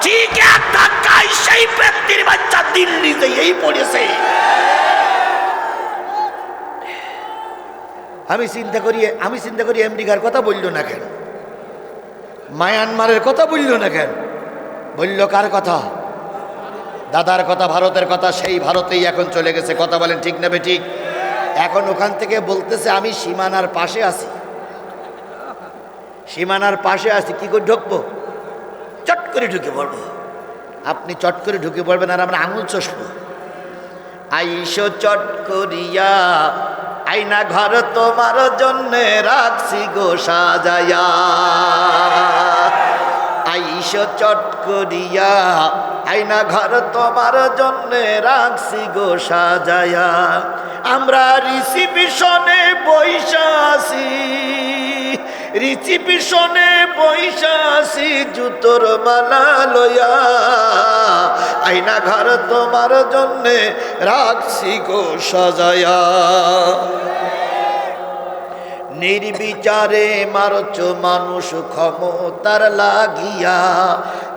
A: ঠিক এক ধাক্কায় সেই ব্যক্তির বাচ্চা দিল্লি যেয়েই পড়েছে।
B: আমি চিন্তা করি আমেরিকার কথা বললো না কেন? মায়ানমারের কথা বললো না কেন? বলল কার কথা? দাদার কথা, ভারতের কথা। সেই ভারতেই এখন চলে গেছে। কথা বলেন ঠিক না বেঠিক? এখন ওখান থেকে বলতেছে, আমি সীমানার পাশে আছি, সীমানার পাশে আছি, কি করে ঢুকবো? চট করে ঢুকে পড়বো। আপনি চট করে ঢুকে পড়বেন, আর আমরা আঙুল চষবো। আইসো চট করিয়া, আইনা ঘর তোমার জন্যে রাখছি গো সাজায়া। আইসো চট করিয়া, আইনা ঘর তোমার জন্যে রাখছি গো সাজায়া। আমরা রিসিপিশনে বইসা আছি, রিসিপিশনে বইসা আছি জুতোর মালা লইয়া। আইনা ঘর তোমার জন্যে রাখছি গো সাজায়া। নির্বিচারে মারছ মানুষ ক্ষমতার লাগিয়া,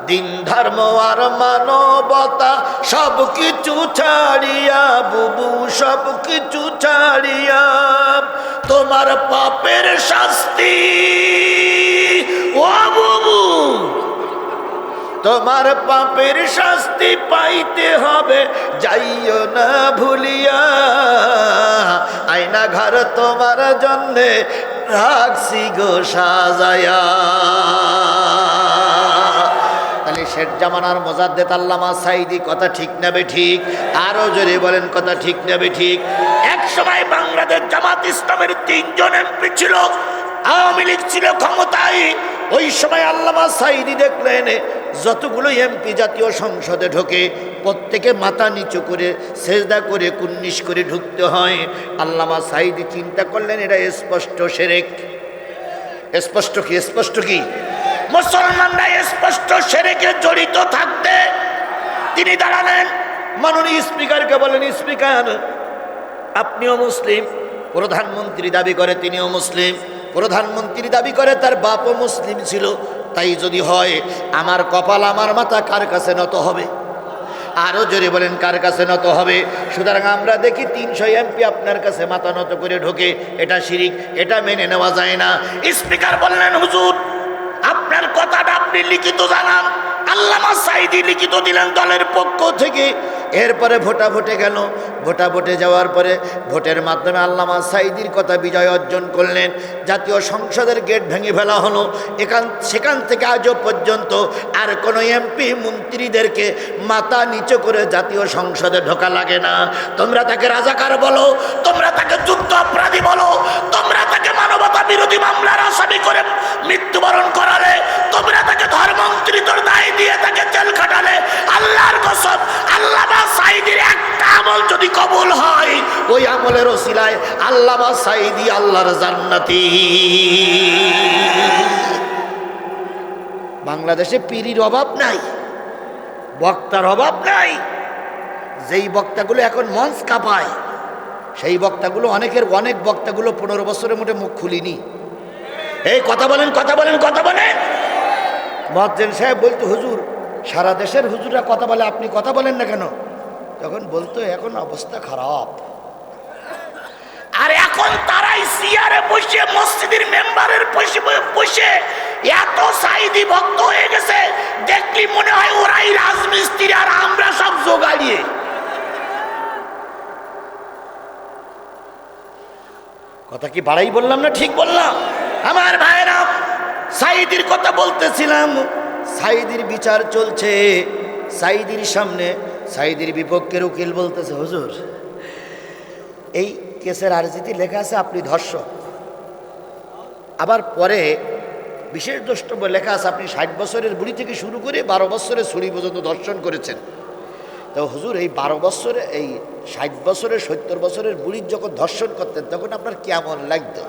B: দিন ধর্ম আর মানবতা সব কিছু ছাড়িয়া, বুবু সব কিছু ছাড়িয়া, তোমার পাপের শাস্তি ও বুবু,
C: তোমার পাপের শাস্তি পাইতে হবে, যাইও না ভুলিয়া, আয়না ঘর তোমার জন্যে রাখছি গো সাজায়া। তাহলে শেষ জামানার মোজাদ্দেদ আল্লামা সাঈদী কথা ঠিক নেবে ঠিক? আরো জোরে বলেন কথা ঠিক নেবে ঠিক?
A: এক সময় বাংলাদেশ জামাত ইসলামের 3 জন এমপি ছিল, আওয়ামী লীগ ছিল ক্ষমতায়।
C: ওই সময় আল্লামা সাঈদী দেখলেন যতগুলো এমপি জাতীয় সংসদে ঢোকে প্রত্যেকে মাথা নিচু করে সেজদা করে কুন্নিশ করে ঢুকতে হয়। আল্লামা সাঈদী চিন্তা করলেন এটা স্পষ্ট শিরক। স্পষ্ট কি? স্পষ্ট কি?
A: মুসলমানরা স্পষ্ট শিরকে জড়িত থাকতে তিনি দাঁড়ালেন।
C: মাননীয় স্পিকারকে বলেন, স্পিকার আপনিও মুসলিম, প্রধানমন্ত্রী দাবি করে তিনিও মুসলিম, প্রধানমন্ত্রী দাবি করে তার বাপও মুসলিম ছিল, তাই যদি হয় আমার কপাল আমার মাথা কার কাছে নত হবে? আরো জোরে বলেন কার কাছে নত হবে? সুতরাং আমরা দেখি 300 এমপি আপনার কাছে মাথা নত করে ঢোকে, এটা শিরিক, এটা মেনে নেওয়া যায় না।
A: স্পিকার বললেন, হুজুর আপনার কথাটা আপনি লিখিত জানান। আল্লামা সাঈদী লিখিত দিলেন দলের পক্ষ থেকে।
C: এরপরে ভোটাভুটে গেল, ভোটাভুটে যাওয়ার পরে ভোটের মাধ্যমে আল্লামা সাঈদীর কথা বিজয় অর্জন করলেন। জাতীয় সংসদের গেট ভেঙে ফেলা হলো। সেখান থেকে আজও পর্যন্ত আর কোনো এমপি মন্ত্রীদেরকে মাথা নিচু করে জাতীয় সংসদে ঢোকা লাগে না।
A: তোমরা তাকে রাজাকার বলো, তোমরা তাকে যুদ্ধ অপরাধী বলো, তোমরা তাকে মানবতা বিরোধী মামলার আসামি করে মৃত্যুবরণ করালে, তোমরা তাকে ধর্মান্তরিতর দায় দিয়ে তাকে জেল খাটালে, আল্লাহর কসম আল্লামা সাঈদীর একটা আমল যদি কবুল হয়,
C: ওই আমলের ওসিলায় আল্লামা সাঈদী আল্লাহর জান্নাতি। বাংলাদেশে পীরির অভাব নাই, বক্তার অভাব নাই। যেই বক্তাগুলো এখন মঞ্চ কাঁপায় সেই বক্তাগুলো অনেক বক্তাগুলো 15 বছরের মধ্যে মুখ খুলিনি।
A: এই কথা বলেন, কথা বলেন, কথা বলেন।
C: মুয়াজ্জিন সাহেব বলতো, হুজুর সারা দেশের হুজুররা কথা বলে, আপনি কথা বলেন না কেন? তখন বলতো এখন অবস্থা খারাপ।
A: আর এখন তারাই চেয়ারে বসে মসজিদের মেম্বারের বসে এত সাঈদী ভক্ত হয়ে গেছে, দেখলি মনে হয় ওরাই রাজমিস্ত্রি আর আমরা সব জোগাড়িয়ে।
C: কথা কি বাড়াই বললাম না ঠিক বললাম?
A: আমার ভাইরা,
C: সাঈদীর কথা বলতেছিলাম। সাঈদীর বিচার চলছে। সাঈদীর সামনে সাঈদীর বিপক্ষের উকিল বলতেছে, হুজুর এই কেসের আরজিতে লেখা আছে আপনি ধর্ষক। আবার পরে বিশেষ দ্রষ্টব্য লেখা আছে আপনি 60 বছরের বুড়ি থেকে শুরু করে 12 বছরের ছুরি পর্যন্ত ধর্ষণ করেছেন। তো হুজুর এই 12 বছরে, এই 60 বছরের 70 বছরের বুড়ির যখন ধর্ষণ করতেন তখন আপনার কেমন লাগতো?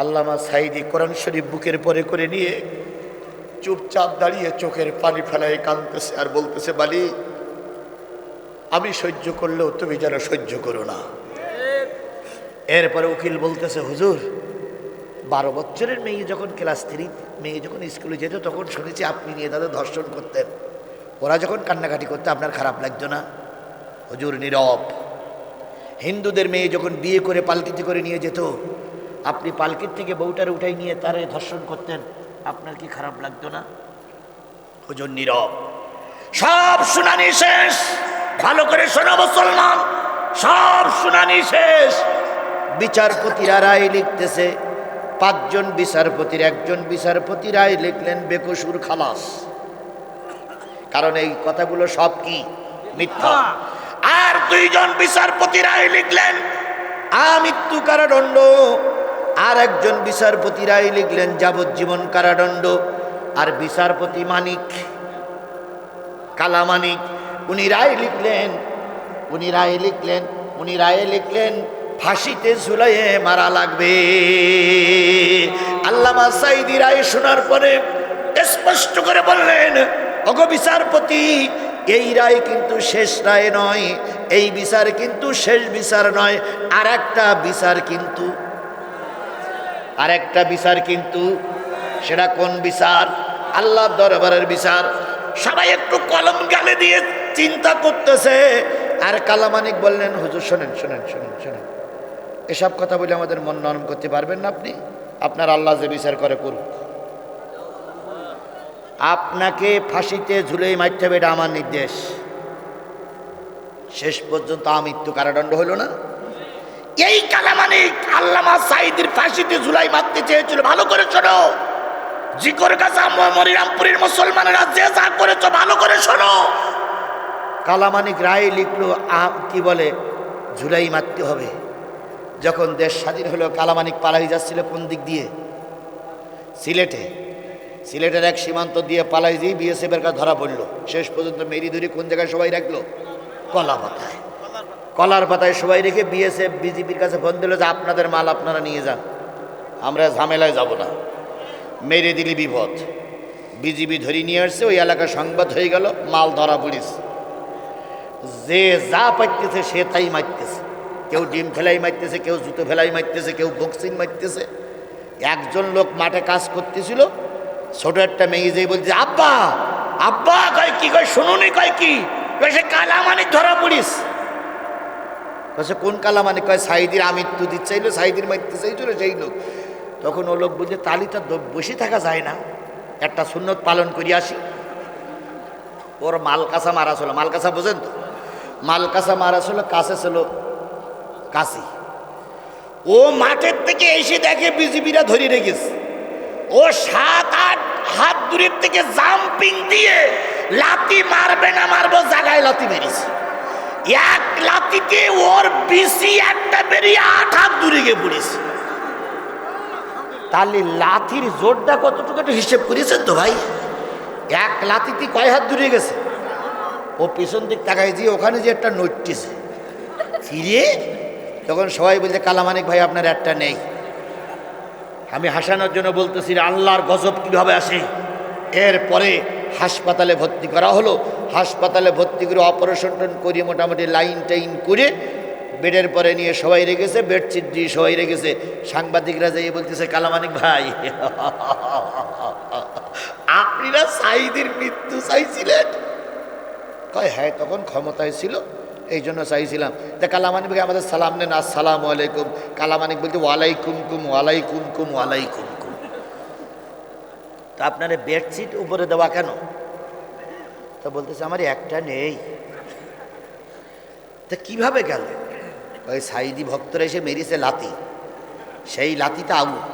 C: আল্লামা সাঈদী কোরআন শরীফ বুকের পরে করে নিয়ে চুপচাপ দাঁড়িয়ে চোখের পানি ফেলায় কাঁদতেছে আর বলতেছে, বালি আমি সহ্য করলেও তুমি যেন সহ্য করো না। এরপরে উকিল বলতেছে, হুজুর 12 বছরের মেয়ে যখন ক্লাস 3 মেয়ে যখন স্কুলে যেত তখন শুনেছি আপনি নিয়ে তাদের ধর্ষণ করতেন, ওরা যখন কান্নাকাটি করতে আপনার খারাপ লাগতো না? হুজুর নীরব। হিন্দুদের মেয়ে যখন বিয়ে করে পালকিতে করে নিয়ে যেত, আপনি পালকির থেকে বউটারে উঠাই নিয়ে তারে ধর্ষণ করতেন, আপনার কি খারাপ লাগতো না? হুজুর নীরব।
A: সব শুনানি শেষ। ভালো করে শোনো মুসলমান, সব শুনানি শেষ।
C: বিচারপতিরা রায় লিখতেছে। 5 জন বিচারপতির একজন বিচারপতি রায় লিখলেন বেকসুর খালাস। কারণ এই কথাগুলো সব কি মিথ্যা।
A: আর 2 জন বিচারপতি রায় লিখলেন
C: আমৃত্যু কারাদণ্ড। আর একজন বিচারপতি রায় লিখলেন যাবজ্জীবন কারাদণ্ড। আর বিচারপতি মানিক, কালামানিক, উনি রায় লিখলেন ফাঁসিতে ঝুলাইয়ে মারা লাগবে। আল্লামা সাঈদী রায় শোনার পরে স্পষ্ট করে বললেন, ওগো বিচারপতি, এই রায় কিন্তু শেষ রায় নয়, এই বিচার কিন্তু শেষ বিচার নয়, আর একটা বিচার কিন্তু সেটা কোন বিচার? আল্লাহর দরবারের বিচার।
A: সবাই একটু কলম গালে দিয়ে
C: চিন্তা করতেছে। আর কালামানিক বললেন, হুজুর শোনেন, এসব কথা বলে আমাদের মন নরম করতে পারবেন না আপনি? আপনার আল্লাহ যে বিচার করে করুক।
B: আপনাকে ফাঁসিতে ঝুলেই মারতে হবে, এটা আমার নির্দেশ। শেষ পর্যন্ত আমৃত্যু কারাদণ্ড হইল না?
A: এই কালামানিক আল্লামা সাঈদীর ফাঁসিতে ঝুলাই মারতে চেয়েছিল। ভালো করে শোনো, জিকর গাছা মনিরামপুরের মুসলমানেরা যে যা করেছো ভালো করে শোনো।
B: কালামানিক রায় লিখলো কি বলে, ঝুলাই মারতে হবে। যখন দেশ স্বাধীন হলো, কালামানিক পালাই যাচ্ছিল কোন দিক দিয়ে? সিলেটের এক সীমান্ত দিয়ে পালাই দিয়ে বিএসএফের কাছে ধরা পড়লো। শেষ পর্যন্ত মেরি ধরি কোন জায়গায় সবাই রাখলো? কলার পাতায় সবাই রেখে বিএসএফ বিজেপির কাছে ফোন দিল যে আপনাদের মাল আপনারা নিয়ে যান, আমরা ঝামেলায় যাব না। মেরে দিলি বিপদ। বিজিবি ধরে নিয়ে আসছে, ওই এলাকার সংবাদ হয়ে গেল, মাল ধরা পড়িস। যে যা পাইতেছে সে তাই মারতেছে। কেউ ডিম ফেলাই মারতেছে, কেউ জুতো ফেলাই মারতেছে, কেউ বক্সিং মারতেছে। একজন লোক মাঠে কাজ করতেছিল, ছোট একটা মেয়ে যেই বলছে আব্বা আব্বা, কয় কি, কয় শুনুনি, কয় কি, কয় সে কালামানিক ধরা পড়িস। কয় কোন কালামানিক? কয় সাঈদীর আমৃত্যু দিতে চাইলো, সাঈদীর মারতে চাইছিল সেই লোক। তখন ও লোক বলছে তালি তো বসে থাকা যায় না, একটা সুন্নত পালন করি আসি। ওর মালকাসা মারা ছিল, মালকাসা বোঝেন তো? মালকাসা মারা ছিল, কাছে ছিল কাশি। ও মাঠের থেকে এসে দেখে বিজিবিরা ধরে রেখেছে। ও 7-8 হাত দূরের থেকে জাম্পিং দিয়ে লাথি মারবে না মারবো জায়গায় লাথি মেরেছে। এক লাথিতে ওর বিসি একটা বেরিয়ে 8 হাত দূরে গিয়ে পড়েছে। তাহলে লাথির জোরটা কতটুকু একটু হিসেব করেছেন তো ভাই? এক লাথিতে কয় হাত দূরে গেছে? ও পিছন দিক তাকাই দিয়ে ওখানে যে একটা নড়তেছে ফিরে, তখন সবাই বলছে কালামানিক ভাই আপনার একটা নেই। আমি হাসানোর জন্য বলতেছি আল্লাহর গজব কিভাবে আসে। এরপরে হাসপাতালে ভর্তি করা হলো। হাসপাতালে ভর্তি করে অপারেশন করিয়ে মোটামুটি লাইন টাইন করে বেডের পরে নিয়ে সবাই রেখেছে, বেডশিট দিয়ে সবাই রেখেছে। সাংবাদিকরা যাই বলতেছে কালামানিক ভাই আপনারা সাঈদীর মৃত্যু চাইছিলেন? কয় হ্যাঁ, তখন ক্ষমতায় ছিল এই জন্য চাইছিলাম। তা কালামানিক ভাই আমাদের সালাম নেন, আসসালামু আলাইকুম। কালামানিক বলতে ওয়ালাইকুম কুম ওয়ালাইকুম কুম ওয়ালাইকুম কুম। তা আপনারা বেডশিট উপরে দেওয়া কেন? তা বলতেছে আমার একটা নেই। তা কিভাবে গেল? ওই সাঈদী ভক্তরা এসে মেরেছে লাথি, সেই লাথিটা আউট।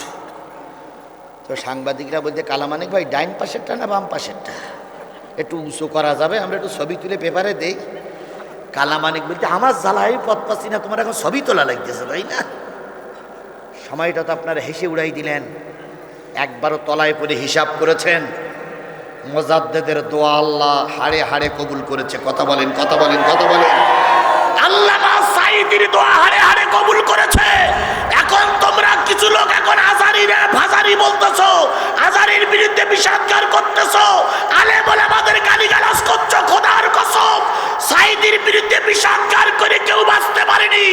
B: তো সাংবাদিকরা বলতে কালামানিক ভাই ডাইন পাশেরটা না বাম পাশেরটা একটু উঁচু করা যাবে, আমরা একটু ছবি তুলে পেপারে দেই। কালামানিক বলতে আমার জ্বালাই পথ পাচ্ছি না, তোমার এখন ছবি তোলা লাগতেছে তাই না? সময়টা তো আপনারা হেসে উড়াই দিলেন। একবারও তলায় পড়ে হিসাব করেছেন? মুজাদ্দেদের দোয়া আল্লাহ হাড়ে হাড়ে কবুল করেছে। কথা বলেন, কথা বলেন, কথা বলেন।
A: আল্লামা সাঈদীর দোয়া হাড়ে হাড়ে কবুল করেছে। এখন তোমরা কিছু লোক এখন আজারিরা ভাজারি বলতেছো, আজারির বিরুদ্ধে বিষাদগার করতেছো, আলেম ওলামাদের গালিগালাজ করছো। খোদার কসম, সাঈদীর বিরুদ্ধে বিষাদগার করে কেউ বাঁচতে পারেনি।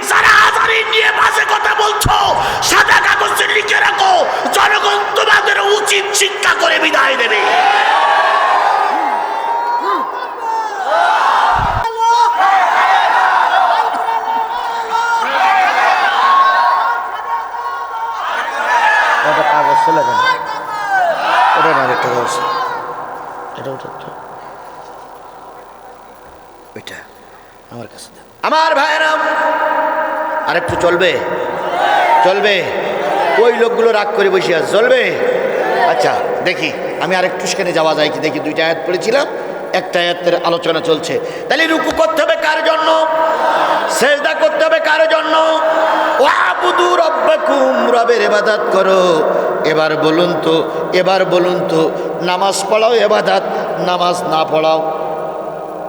A: যারা আজারি নিয়ে বাজে কথা বলছো, সাদা কাগজে লিখে রাখো, জনগণ তোমাদের উচিত শিক্ষা করে বিদায় দেবে।
B: কাগজ ছিল কেন? ওটা না, আরেকটা কাগজ, এটা ওটা ওইটা আমার কাছে দেন। আমার ভাইয়েরা আরেকটু চলবে, চলবে? ওই লোকগুলো রাগ করে বসে আছে, চলবে? আচ্ছা দেখি আমি আরেকটু সেখানে যাওয়া যায় কি দেখি। 2টা আয়াত পড়েছিলাম, একটা আয়াতের আলোচনা চলছে। তাহলে রুকু করতে হবে কার জন্য? সেজদা করতে হবে কার জন্য? ওয়াবুদু রাব্বাকুম, রবের ইবাদত করো। এবার বলুন তো, এবার বলুন তো, নামাজ পড়াও ইবাদত, নামাজ না পড়াও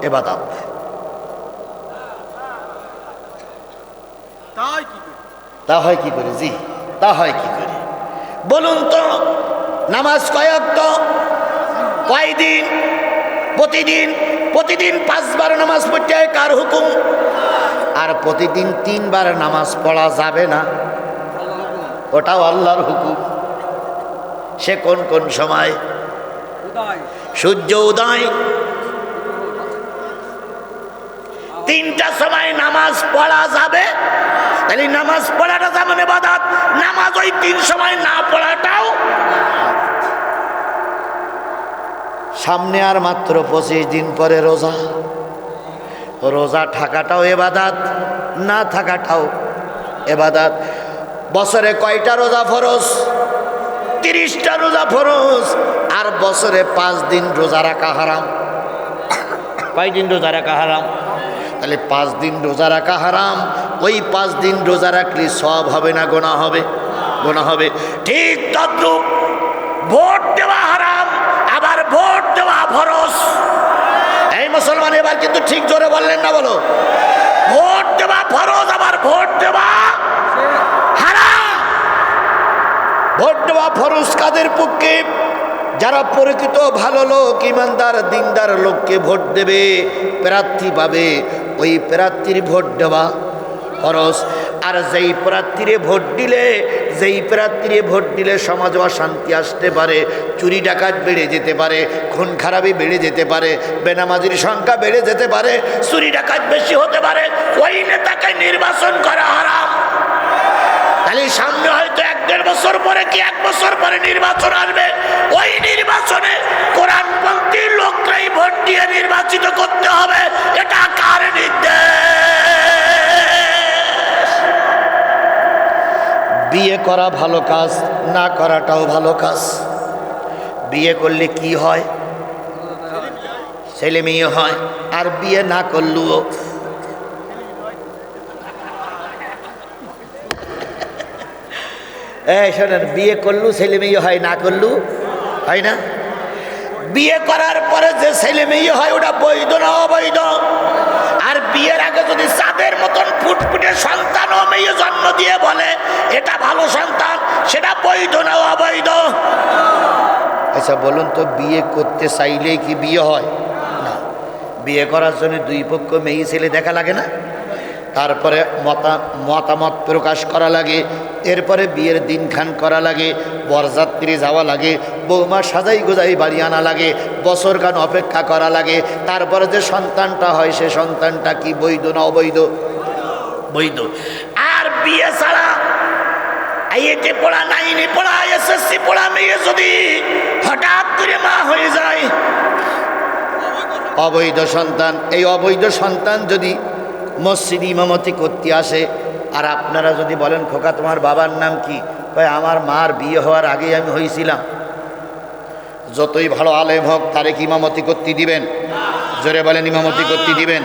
B: ইবাদত। তা হয় কি করে? জি, তা হয় কি করে বলুন তো? নামাজ কয় ওয়াক্ত, কয় দিন? প্রতিদিন। প্রতিদিন 5 বার নামাজ পড়তে হয়, কার হুকুম? আর প্রতিদিন 3 বার নামাজ পড়া যাবে না, ওটাও আল্লাহর হুকুম। সে কোন কোন সময়? সূর্য উদয়, 3টা সময় নামাজ পড়া যাবে। তাহলে নামাজ পড়াটা যেমন ইবাদত, নামাজ ওই 3 সময় না পড়াটাও। সামনে আর মাত্র 25 দিন পরে রোজা। রোজা থাকাটাও এবাদাত, না থাকাটাও এবাদাত। বছরে কয়টা রোজা ফরজ? 30টা রোজা ফরজ। আর বছরে 5 দিন রোজা রাখা হারাম। কয় দিন রোজা রাখা হারাম? তাহলে 5 দিন রোজা রাখা হারাম। ওই 5 দিন রোজা রাখলে সব হবে না গুনাহ হবে? গুনাহ হবে।
A: ঠিক তদ্রূপ ভোট দেওয়া হারাম, আবার ভোট দেওয়া ফরজ।
B: এই মুসলমান এবার কিন্তু ঠিক জোরে বললেন না, বলো।
A: ভোট দেওয়া ফরজ, আবার ভোট দেওয়া হারাম।
B: ভোট দেওয়া ফরজ কাদের পক্ষে? যারা প্রকৃত ভালো লোক, ইমানদার দিনদার লোককে ভোট দেবে, প্রার্থী পাবে, ওই প্রার্থীর ভোট দেওয়া ফরজ। আর যেই প্রার্থীরে ভোট দিলে সমাজে অশান্তি আসতে পারে, চুরি ডাকাত বেড়ে যেতে পারে, খুন খারাপি বেড়ে যেতে পারে, বেনামাজির সংখ্যা বেড়ে যেতে পারে,
A: চুরি ডাকাত বেশি হতে পারে, ওই নেতাকে নির্বাচন করা হারাম। তাহলে সামনে হয়তো 1-1.5 বছর পরে কি 1 বছর পরে নির্বাচন আসবে, ওই নির্বাচনে কোরআনপন্থী লোকরাই ভোট দিয়ে নির্বাচিত করতে হবে। এটা কার নির্দেশ?
B: বিয়ে করা ভালো কাজ, না করাটাও ভালো কাজ। বিয়ে করলে কি হয়? ছেলে মেয়ে হয়। আর বিয়ে না করলেও শোনেন, বিয়ে করলু ছেলে মেয়ে হয়, না করলু হয় না।
A: বিয়ে করার পরে যে ছেলে মেয়ে হয় ওটা বৈধ না অবৈধ? আর বিয়ের আগে যদি চাঁদের মতন ফুটফুটে সন্তান ও মেয়ে জন্ম দিয়ে বলে এটা ভালো সন্তান, সেটা বৈধ না অবৈধ?
B: আচ্ছা বলুন তো, বিয়ে করতে চাইলেই কি বিয়ে হয়? না। বিয়ে করার জন্য দুই পক্ষ মেয়ে ছেলে দেখা লাগে না? তারপরে মতামত প্রকাশ করা লাগে, এরপরে বিয়ের দিনখান করা লাগে, বরযাত্রী যাওয়া লাগে, বৌমা সাজাই গোজাই বাড়ি আনা লাগে, বছরখান অপেক্ষা করা লাগে, তারপরে যে সন্তানটা হয় সে সন্তানটা কি বৈধ না অবৈধ?
A: বৈধ। আর বিয়ে ছাড়া আইএটি পড়া, 9 পড়া, এসএসসি পড়া মেয়ে যদি হঠাৎ করে মা হয়ে যায়,
B: অবৈধ সন্তান। এই অবৈধ সন্তান যদি মসজিদ ইমামতি করতে আসে, আর আপনারা যদি বলেন খোকা তোমার বাবার নাম কি? ভাই আমার মার বিয়ে হওয়ার আগেই আমি হয়েছিলাম। যতই ভালো আলেম হোক তারে কি ইমামতি করতে দিবেন? জোরে বলেন, ইমামতি করতে দিবেন?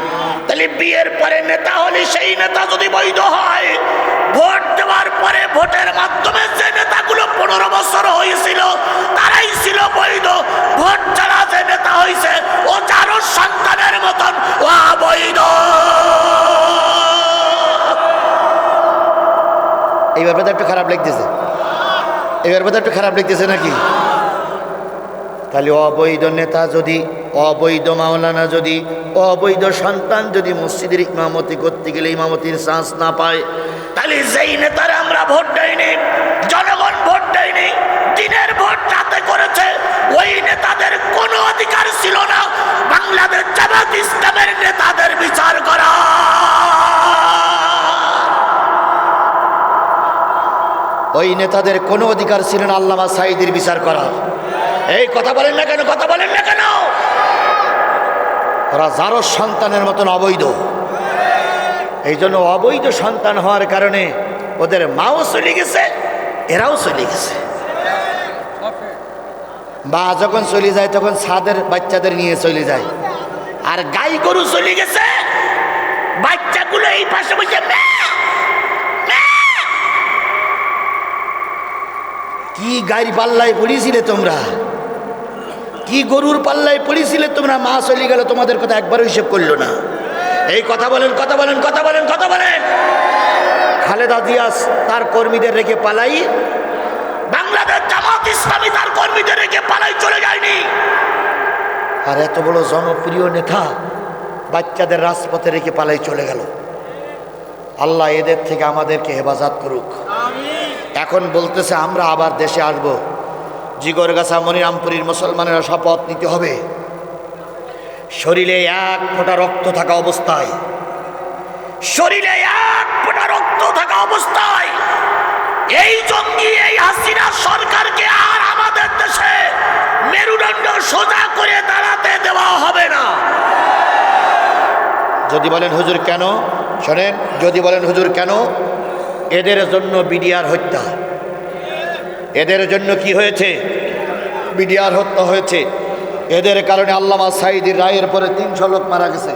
A: তাহলে বিয়ের পরে নেতা হলে সেই নেতা যদি বৈধ হয়, ভোট দেওয়ার পরে ভোটের মাধ্যমে যে নেতাগুলো 15 বছর হয়েছিল তারাই ছিল বৈধ। ভোট ছাড়া যে নেতা হয়েছে ও যারও সন্তানের মতন ও অবৈধ।
B: এই ব্যাপারটা একটু খারাপ লাগতেছে, এই ব্যাপারটা একটু খারাপ লাগতেছে নাকি? তাহলে অবৈধ নেতা যদি, অবৈধ মাওলানা যদি, অবৈধ সন্তান যদি মসজিদের ইমামতি করতে গেলে ইমামতির চান্স না পায়,
A: তাহলে যেই নেতারা আমরা ভোট দেয়নি, জনগণ ভোট দেয়নি, দিনের ভোট রাতে করেছে, ওই নেতাদের কোনো অধিকার ছিল না বাংলাদেশ জামাত ইসলামের নেতাদের বিচার করা।
B: ওই নেতাদের কোনো অধিকার ছিল না আল্লামা সাঈদীর বিচার করা।
A: এই কথা বলেন না কেন? কথা বলেন না কেন?
B: ওরা যারও সন্তানের মতন অবৈধ। এই জন্য অবৈধ সন্তান হওয়ার কারণে ওদের মাও চলে গেছে, এরাও চলে গেছে। মা যখন চলে যায় তখন ছাদের বাচ্চাদের নিয়ে চলে যায়।
A: আর গাই গরু চলে গেছে, বাচ্চাগুলো এই পাশে বসে
B: কি গাড়ি পাল্লায় পড়িয়েছিলে তোমরা? কি গরুর পাল্লায় পড়িয়েছিলে তোমরা? মা চলে গেল, তোমাদের কথা একবারও হিসেব করলো না।
A: এই কথা বলেন, কথা বলেন, কথা বলেন, কথা বলেন।
B: খালেদা জিয়া তার কর্মীদের রেখে পালাই,
A: বাংলাদেশ জামাত ইসলামী তার কর্মীদের রেখে পালাই চলে যায়নি।
B: আর এত বড় জনপ্রিয় নেতা বাচ্চাদের রাজপথে রেখে পালাই চলে গেল। আল্লাহ এদের থেকে আমাদেরকে হেফাজত করুক। এখন বলতেছে আমরা আবার দেশে আসব। জিগরগাছা মনিরামপুরীর মুসলমানেরা শপথ নিতে হবে, শরীরে 1 ফোঁটা রক্ত থাকা অবস্থায়,
A: শরীরে 1 ফোঁটা রক্ত থাকা অবস্থায় এই জঙ্গি, এই হাসিনা সরকারকে আর আমাদের দেশে মেরুদণ্ড সোজা করে দাঁড়াতে দেওয়া হবে না।
B: যদি বলেন হুজুর কেন, শোনেন, যদি বলেন হুজুর কেন, এদের জন্য বিডিআর হত্যা, এদের জন্য কি হয়েছে? বিডিআর হত্যা হয়েছে। এদের কারণে আল্লামা সাঈদীর রায়ের পরে 300 লোক মারা গেছে।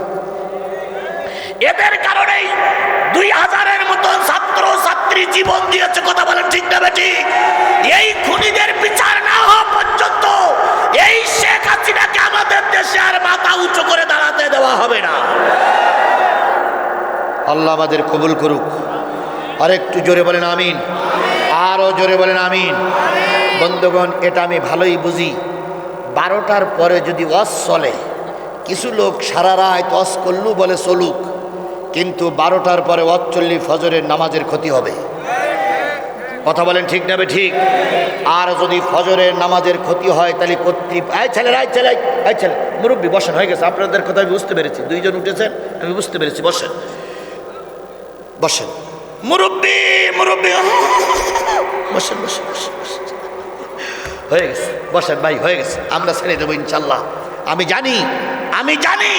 A: এদের কারণেই 2000-এর মতন ছাত্র ছাত্রী জীবন দিয়েছে। কথা বলেন ঠিক না বেঠিক? এই খুনিদের বিচার না হওয়া পর্যন্ত এই শেখ হাসিনাকে আমাদের দেশে আর মাথা উঁচু করে দাঁড়াতে দেওয়া হবে না।
B: আল্লাহ আমাদের কবুল করুক। আর একটু জোরে বলেন আমিন, আরো জোরে বলেন আমিন। বন্ধুগণ, এটা আমি ভালোই বুঝি। 12টার পরে যদি ওয়াজ চলে, কিছু লোক সারা রাত ওয়াজ করলু বলে চলুক, কিন্তু 12টার পরে ওয়াজ চললে ফজরের নামাজের ক্ষতি হবে। কথা বলেন ঠিক না ঠিক? আর যদি ফজরের নামাজের ক্ষতি হয় তাহলে ছেলে মুরব্বী বসেন, হয়ে গেছে, আপনাদের কথা আমি বুঝতে পেরেছি। 2 জন উঠেছেন, আমি বুঝতে পেরেছি, বসেন বসেন
A: মুরব্বী মুরব্বী
B: বসেন বসেন বসেন বসেন। হয়ে গেছে, বসেন ভাই, হয়ে গেছে, আমরা ছেড়ে দেবো ইনশাল্লাহ। আমি জানি,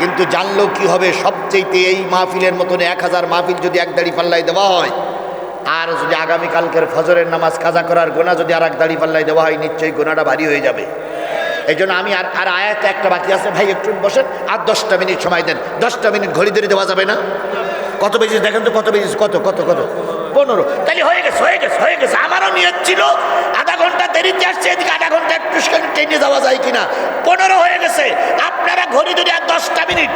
B: কিন্তু জানলেও কি হবে, সবচেয়েতে এই মাহফিলের মতন 1000 মাহফিল যদি এক দাড়ি পাল্লায় দেওয়া হয়, আর যদি আগামীকালকের ফজরের নামাজ কাজা করার গোনা যদি আর এক দাড়ি পাল্লায় দেওয়া হয়, নিশ্চয়ই গোনাটা ভারী হয়ে যাবে। এই জন্য আমি আর আয়াতে একটা বাকি আছে, ভাই একটু বসেন, আর 10টা মিনিট সময় দেন। 10টা মিনিট ঘড়ি ধরে দেওয়া যাবে না? কত বেজেছে দেখেন তো, কত বেজেছে, কত কত কত 15।
A: তাহলে হয়ে গেছে। আমারও নিয়ত ছিল আধা ঘন্টা দেরিতে আসছে, এদিকে আধা ঘন্টা একটু ট্রেনে যাওয়া যায় কিনা। 15 হয়ে গেছে। আপনারা ঘড়ি ধরে আর 10টা মিনিট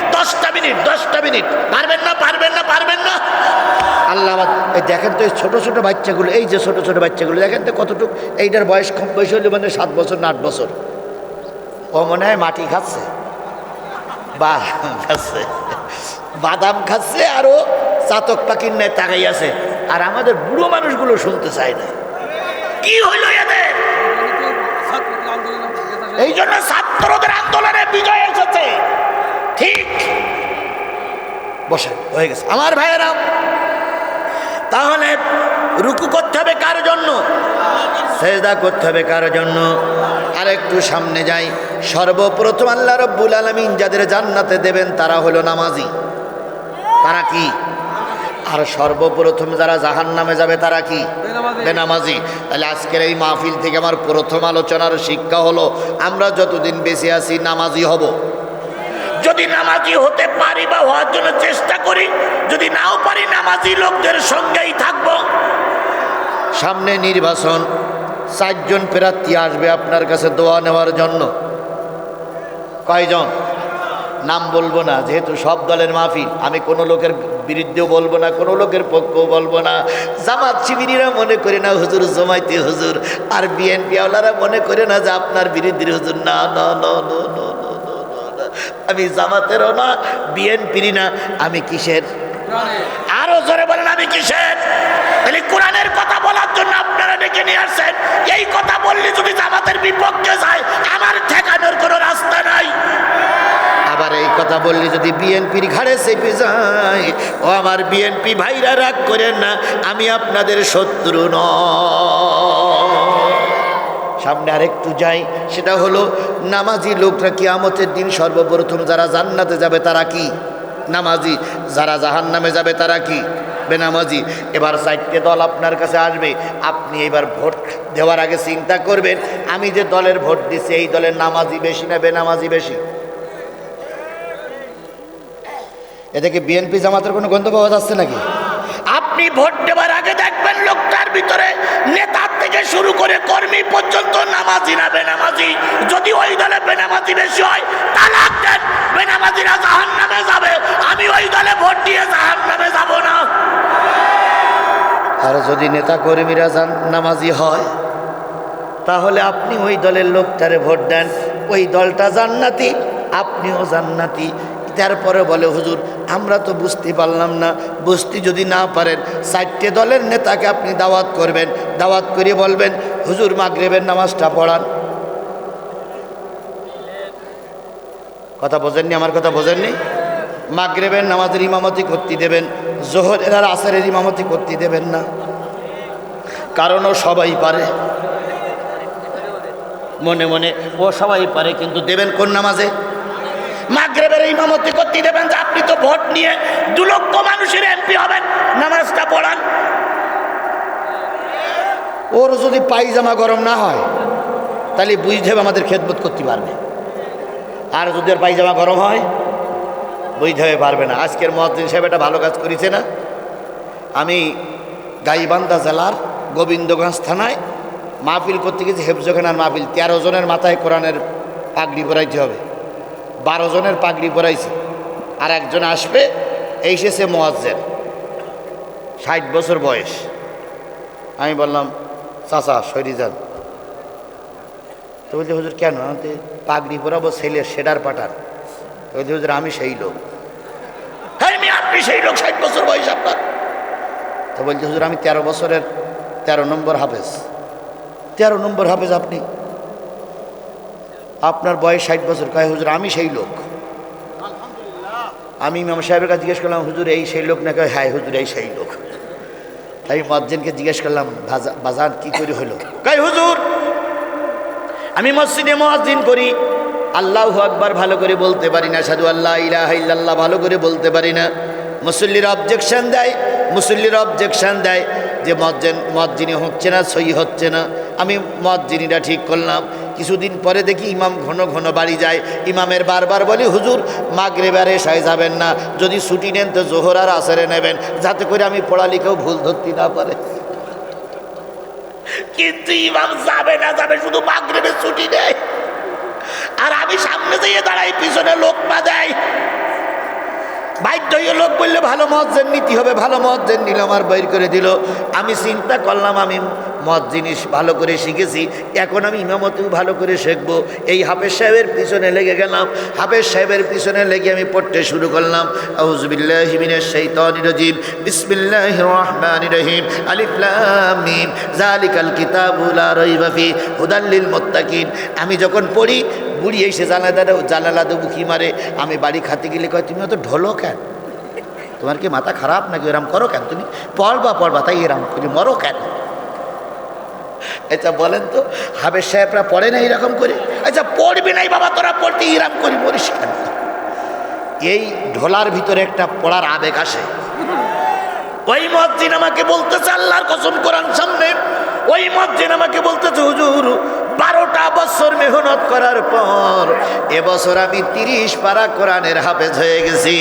A: পারবেন না।
B: আল্লাহ এই দেখেন তো, এই ছোট ছোট বাচ্চাগুলো, এই যে ছোট ছোট বাচ্চাগুলো দেখেন তো কতটুকু, এইটার বয়স কম বয়স হলে মানে 7 বছর না 8 বছর। ও মনে হয় মাটি খাচ্ছে, বাদাম খাচ্ছে, আরো চাতক পাখির ন্যায় তাকাই আছে। আর আমাদের বুড়ো মানুষগুলো শুনতে চায় না।
A: কি হইল এদের? এই জন্য ছাত্রদের আন্দোলনে বিজয় এসেছে। ঠিক
B: বসেন, হয়ে গেছে আমার ভাইয়েরা। তাহলে রুকু করতে হবে কার জন্য? সেজদা করতে হবে কার জন্য? আর একটু সামনে যাই। সর্বপ্রথম আল্লাহ রাব্বুল আলামিন যাদের জান্নাতে দেবেন তারা হলো নামাজি। তারা কি? আর সর্বপ্রথম যারা জাহান্নামে যাবে তারা কি? বেনামাজি। তাহলে আজকের এই মাহফিল থেকে আমার প্রথম আলোচনার শিক্ষা হলো, আমরা যতদিন বেঁচে আছি নামাজি হব।
A: যদি নামাজি হতে পারি বা হওয়ার জন্য চেষ্টা করি, যদি নাও পারি নামাজি লোকদের সঙ্গেই থাকবো।
B: সামনে নির্বাচন, 4 জন প্রার্থী আসবে আপনার কাছে দোয়া নেওয়ার জন্য। কয়জন? নাম বলবো না, যেহেতু সব দলের মাহফিল। আমি কোনো লোকের বিরুদ্ধেও বলবো না, কোনো লোকের পক্ষেও বলবো না। জামাত শিবিরিরা মনে করে না হুজুর জমাইতে হুজুর, আর বিএনপি ওয়ালারা মনে করে না যে আপনার বিরুদ্ধে হুজুর। না না না না না না, আমি জামাতেরও না, বিএনপিরই না, আমি কিসের?
A: আরো জোরে বলেন, আমি কিসের? তাহলে কোরআনের কথা বলার জন্য আপনারা ডেকে নিয়ে আসছেন। এই কথা বললে যদি জামাতের বিপক্ষে যায়, আমার ঠেকানোর কোনো রাস্তা নাই।
B: আবার এই কথা বললে যদি বিএনপির ঘাড়ে চেপে যায়, ও আমার বিএনপি ভাইরা রাগ করেন না, আমি আপনাদের শত্রু নয়। সামনে আরেকটু যাই, সেটা হলো নামাজি লোকরা কিয়ামতের দিন সর্বপ্রথম যারা জান্নাতে যাবে তারা কি? নামাজি। যারা জাহান্নামে যাবে তারা কি? বেনামাজি। এবার 4টে দল আপনার কাছে আসবে। আপনি এবার ভোট দেওয়ার আগে চিন্তা করবেন, আমি যে দলের ভোট দিচ্ছি এই দলের নামাজি বেশি না বেনামাজি বেশি? এদিকে বিএনপি জামাতের কোনো গন্ধ পাওয়া যাচ্ছে নাকি?
A: আপনি ভোট দেওয়ার আগে দেখবেন লোকটার ভিতরে নেতার থেকে শুরু করে কর্মী পর্যন্ত নামাজি না বেনামাজি। যদি ওই দলে বেনামাজি বেশি হয়, তালাক দেন, বেনামাজিরা জাহান্নামে যাবে। আমি ওই দলে ভোট দিয়ে জাহান্নামে যাব না।
B: আর যদি নেতা কর্মীরা নামাজি হয়, তাহলে আপনি ওই দলের লোকটারে ভোট দেন, ওই দলটা জান্নাতি, আপনিও জান্নাতি। তারপরে বলে হুজুর আমরা তো বুঝতে পারলাম না। বুঝতে যদি না পারেন, 4টে দলের নেতাকে আপনি দাওয়াত করবেন, দাওয়াত করে বলবেন হুজুর মাগরিবের নামাজটা পড়ান। কথা বোঝেননি? আমার কথা বোঝেননি? মাগরিবের নামাজের ইমামতি করতে দেবেন, জোহরের আর আসরের ইমামতি করতে দেবেন না। কারণও সবাই পারে। মনে মনে ও সবাই পারে, কিন্তু দেবেন কোন নামাজে?
A: মাগরিবের ইমামতি করতে দেবেন যে আপনি তো ভোট নিয়ে 2 লক্ষ মানুষের এমপি হবেন, নামাজটা পড়ান।
B: ওর যদি পায়জামা গরম না হয় তাহলে বুঝতে হবে আমাদের খেদমত করতে পারবে, আর যদি ওর পায়জামা গরম হয় বুঝতে হবে পারবে না। আজকের মুয়াজ্জিন সাহেব একটা ভালো কাজ করেছে না? আমি গাইবান্ধা জেলার গোবিন্দগঞ্জ থানায় মাহফিল করতে গেছি, হেফজখানার মাহফিল, 13 জনের মাথায় কোরআনের পাগড়ি পরাইতে হবে, 12 জনের পাগড়ি পরাইছে, আর একজন আসবে, এই এসেছে মুয়াজ্জিন, 60 বছর বয়স। আমি বললাম চাচা সরি যান। তো বলছে হুজুর কেন? আমাকে পাগড়ি পরাবো ছেলের সেডার পাটার। তো বলছে হুজুর আমি সেই লোক।
A: হ্যাঁ আপনি সেই লোক, 60 বছর বয়স আপনার।
B: তো বলছে হুজুর আমি 13 বছরের 13 নম্বর হাফেজ। 13 নম্বর হাফেজ আপনি? আপনার বয়স 60 বছর। কয় হুজুর আমি সেই লোক। আমি ইমাম সাহেবের কাছে জিজ্ঞেস করলাম হুজুর এই সেই লোক না? কয় হ্যাঁ হুজুর এই সেই লোক। তাই মুয়াজ্জিনকে জিজ্ঞেস করলাম বাজান কি করে হলো? কয় হুজুর আমি মসজিদে মুয়াজ্জিন করি, আল্লাহু আকবার ভালো করে বলতে পারি না, সাধু আল্লাহ ইলাহা ইল্লাল্লাহ ভালো করে বলতে পারি না। মুসল্লিরা অবজেকশন দেয় যে মুয়াজ্জিনি হচ্ছে না, সহি হচ্ছে না। আমি মুয়াজ্জিনিটা ঠিক করলাম। কিছুদিন পরে দেখি ইমাম ঘন ঘন বাড়ি যায়। ইমামের বারবার বলি হুজুর মাগরিব আর এশায় যাবেন না, যদি ছুটি নেন তো জোহর আর আসরে নেবেন, যাতে করে আমি পড়ালেখাও ভুল ধরতে না পারে।
A: কিন্তু ইমাম যাবে না যাবে, শুধু মাগরিবের ছুটি নেয়, আর আমি সামনে দিয়ে দাঁড়াই, পিছনে লোক বাজাই।
B: বাধ্য হয়ে লোক বললে ভালো মুয়াজ্জিন নিতে হবে, ভালো মুয়াজ্জিন নিল, আমার বের করে দিল। আমি চিন্তা করলাম আমি জিনিস ভালো করে শিখেছি, এখন আমি ইমামতিও ভালো করে শিখবো। এই হাফেজ সাহেবের পিছনে লেগে গেলাম। হাফেজ সাহেবের পিছনে লেগে আমি পড়তে শুরু করলাম। আউযু বিল্লাহি মিনাশ শাইতানির রাজিম, বিসমিল্লাহির রাহমানির রহিম, আলিফ লাম মিম, যালিকাল কিতাবু লা রাইবা ফি, হুদাল লিল মুত্তাকিন। আমি যখন পড়ি বুড়ি এসে জানালা দেবো কি মারে। আমি বাড়ি খাতে গেলে কয় তুমি অত ঢোলো কেন? তোমার কি মাথা খারাপ নাকি? এরম করো কেন? তুমি পড়বা তাই এরম করি, মরো কেন? আচ্ছা বলেন তো হাফেজ সাহেবরা পড়ে না এরকম করে?
A: আচ্ছা পড়বি নাই বাবা, তোরা পড়তে ইরাম করি, মরিস কেন?
B: এই ঢোলার ভিতরে একটা পড়ার আবেগ আসে।
A: ওই মুয়াজ্জিন আমাকে বলতেছে, আল্লাহর কসম কোরআন সামনে, ওই মুয়াজ্জিন আমাকে বলতেছে হুজুর 12টা বছর মেহনত করার পর
B: এবছর আমি 30 পারা কোরআনের হাফেজ হয়ে গেছি।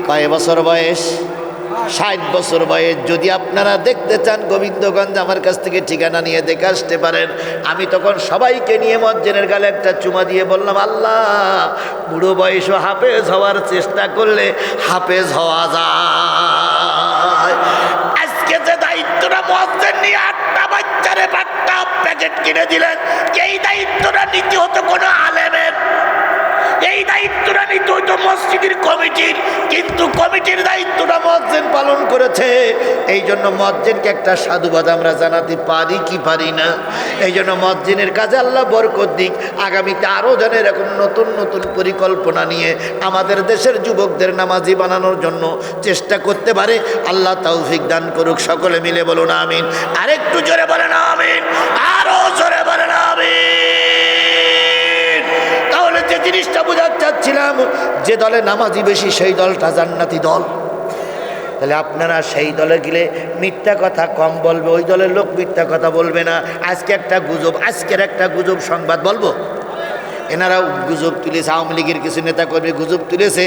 B: কয় বছর বয়স? 60 বছর বয়স। যদি আপনারা দেখতে চান গোবিন্দগঞ্জ আমার কাছ থেকে ঠিকানা নিয়ে দেখে আসতে পারেন। আমি তখন সবাইকে নিয়ে মুয়াজ্জিনের গালে একটা চুমা দিয়ে বললাম আল্লাহ বুড়ো বয়সও হাফেজ হওয়ার চেষ্টা করলে হাফেজ হওয়া যায়।
A: আজকে যে দায়িত্বটা মুয়াজ্জিন নিয়ে 8টা বাচ্চারে 5টা প্যাকেট কিনে দিলেন, এই দায়িত্বটা নিতে হতো কোনো আলেমের, এই দায়িত্বটা নিতে হতো মসজিদের কমিটির, কিন্তু কমিটির দায়িত্বটা মুয়াজ্জিন পালন করেছে। এই জন্য মুয়াজ্জিনকে একটা সাধুবাদ আমরা জানাতে পারি কি পারি না? এই জন্য মুয়াজ্জিনের কাজে আল্লাহ বরকত দিক। আগামীতে আরও যেন এরকম নতুন নতুন পরিকল্পনা নিয়ে আমাদের দেশের যুবকদের নামাজি বানানোর জন্য চেষ্টা করতে পারে। আল্লাহ তৌফিক দান করুক। সকলে মিলে বলুন আমিন। আরেকটু জোরে বলেন আমিন, আরো জোরে বলেন আমিন।
B: তাহলে যে জিনিসটা বোঝাতে চাচ্ছিলাম, যে দলে নামাজি বেশি সেই দলটা জান্নাতি দল। তাহলে আপনারা সেই দলে গেলে মিথ্যা কথা কম বলবে, ওই দলের লোক মিথ্যা কথা বলবে না। আজকের একটা গুজব সংবাদ বলবো। এনারাও গুজব তুলেছে, আওয়ামী লীগের কিছু নেতা কর্মী গুজব তুলেছে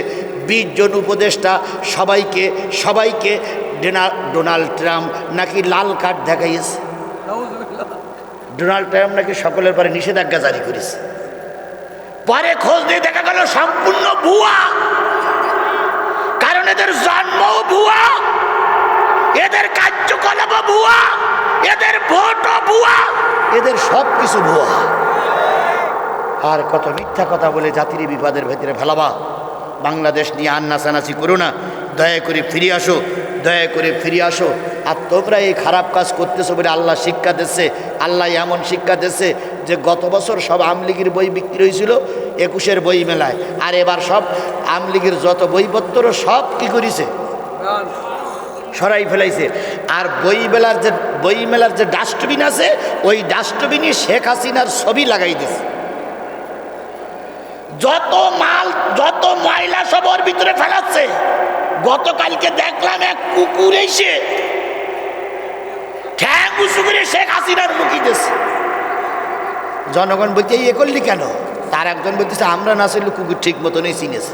B: 20 জন উপদেষ্টা সবাইকে ডোনাল্ড ট্রাম্প নাকি লাল কার্ড দেখাইছে। ডোনাল্ড ট্রাম্প নাকি সকলের পরে নিষেধাজ্ঞা জারি করেছে।
A: পরে খোঁজ দিয়ে দেখা গেল সম্পূর্ণ ভুয়া, কারণ এদের জন্মও ভুয়া, এদের কার্যকলাপও ভুয়া, এদের ভোটও ভুয়া,
B: এদের সব কিছু ভুয়া। আর কত মিথ্যা কথা বলে জাতির বিপদের ভেতরে ফেলাবা। বাংলাদেশ নিয়ে আন্নাচানাচি করো না, দয়া করে ফিরে আসো, দয়া করে ফিরে আসো। আর তোমরা এই খারাপ কাজ করতেছো বলে আল্লাহ শিক্ষা দিচ্ছে। আল্লাহ এমন শিক্ষা দিচ্ছে যে গত বছর সব আওয়ামী লীগের বই বিক্রি হয়েছিল 21-এর বই মেলায়, আর এবার সব আওয়ামী লীগের যত বইপত্র সব কি করেছে, সরাই ফেলাইছে। আর বইমেলার যে ডাস্টবিন আছে, ওই ডাস্টবিনে শেখ হাসিনার ছবি লাগাই দিছে।
A: যত মাল যত ময়লা সব ওর ভিতরে ফেলাচ্ছে। গতকালকে দেখলাম এক কুকুর এসে ঠ্যাং উঁচু করে শেখ হাসিনার মুখি দিয়েছে।
B: জনগণ বলছে এ করলি কেন? তার একজন বলতেছে আমরা না ছিল কুকুর ঠিক মতনই চিনেছে।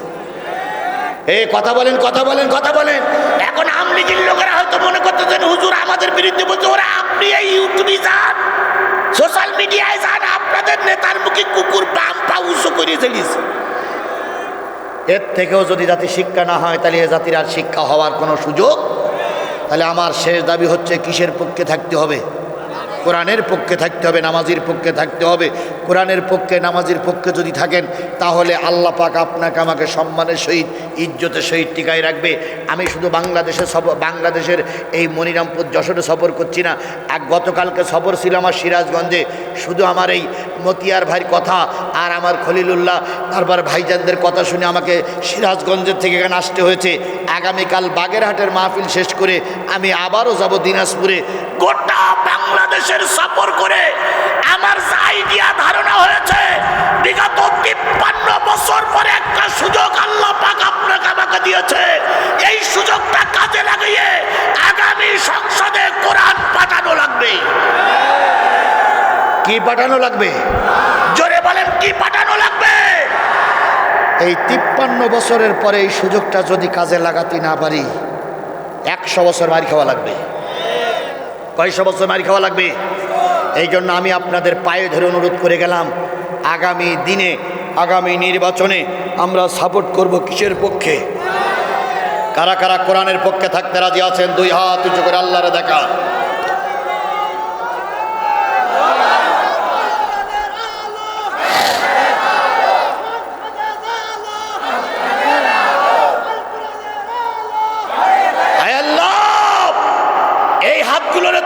A: এই কথা বলেন কথা বলেন কথা বলেন। এখন আমলিগির লোকেরা হয়তো মনে করতেছেন হুজুর আমাদের বিরুদ্ধে বলছে। ওরা আপনি এই ইউটিউবে যান, সোশ্যাল মিডিয়ায় যান, আপনাদের নেতার মুখে কুকুর বাম পা উঁচু করে চলিয়েছে।
B: এর থেকেও যদি জাতি শিক্ষা না হয়, তাহলে এ জাতির আর শিক্ষা হওয়ার কোনো সুযোগ। তাহলে আমার শেষ দাবি হচ্ছে কিসের পক্ষে থাকতে হবে? কোরআনের পক্ষে থাকতে হবে, নামাজির পক্ষে থাকতে হবে। কোরআনের পক্ষে নামাজির পক্ষে যদি থাকেন, তাহলে আল্লাহ পাক আপনাকে আমাকে সম্মানের সহিত ইজ্জতের সহিত টিকায় রাখবে। আমি শুধু বাংলাদেশের এই মনিরামপুর যশোরে সফর করছি না, গতকালকে সফর ছিল আমার সিরাজগঞ্জে। শুধু আমার এই মতিয়ার ভাইয়ের কথা আর আমার খলিলুল্লাহ তারপর ভাইজানদের কথা শুনে আমাকে সিরাজগঞ্জের থেকে এখানে আসতে হয়েছে। আগামীকাল বাগেরহাটের মাহফিল শেষ করে আমি আবারও যাব দিনাজপুরে।
A: গোটা বাংলাদেশের সফর করে আমার আইডিয়া ধারণা হয়েছে বিগত 53 বছর পরে একটা সুযোগ আল্লাহ পাক আপনাকে আমাকে দিয়েছে। এই সুযোগটা কাজে লাগিয়ে আগামী সংসদে কোরআন পাঠানো লাগবে।
B: কি পাঠানো লাগবে?
A: জোরে বলেন, কি পাঠানো লাগবে?
B: এই 53 বছরের পরে এই সুযোগটা যদি কাজে লাগাতে না পারি, 100 বছর মারি খাওয়া লাগবে। কয়শো বছর মারি খাওয়া লাগবে? এই জন্য আমি আপনাদের পায়ে ধরে অনুরোধ করে গেলাম, আগামী দিনে আগামী নির্বাচনে আমরা সাপোর্ট করব কিসের পক্ষে? কারা কারা কোরআনের পক্ষে থাকতে রাজি আছেন? 2 হাত উঁচু করে আল্লাহরে দেখা।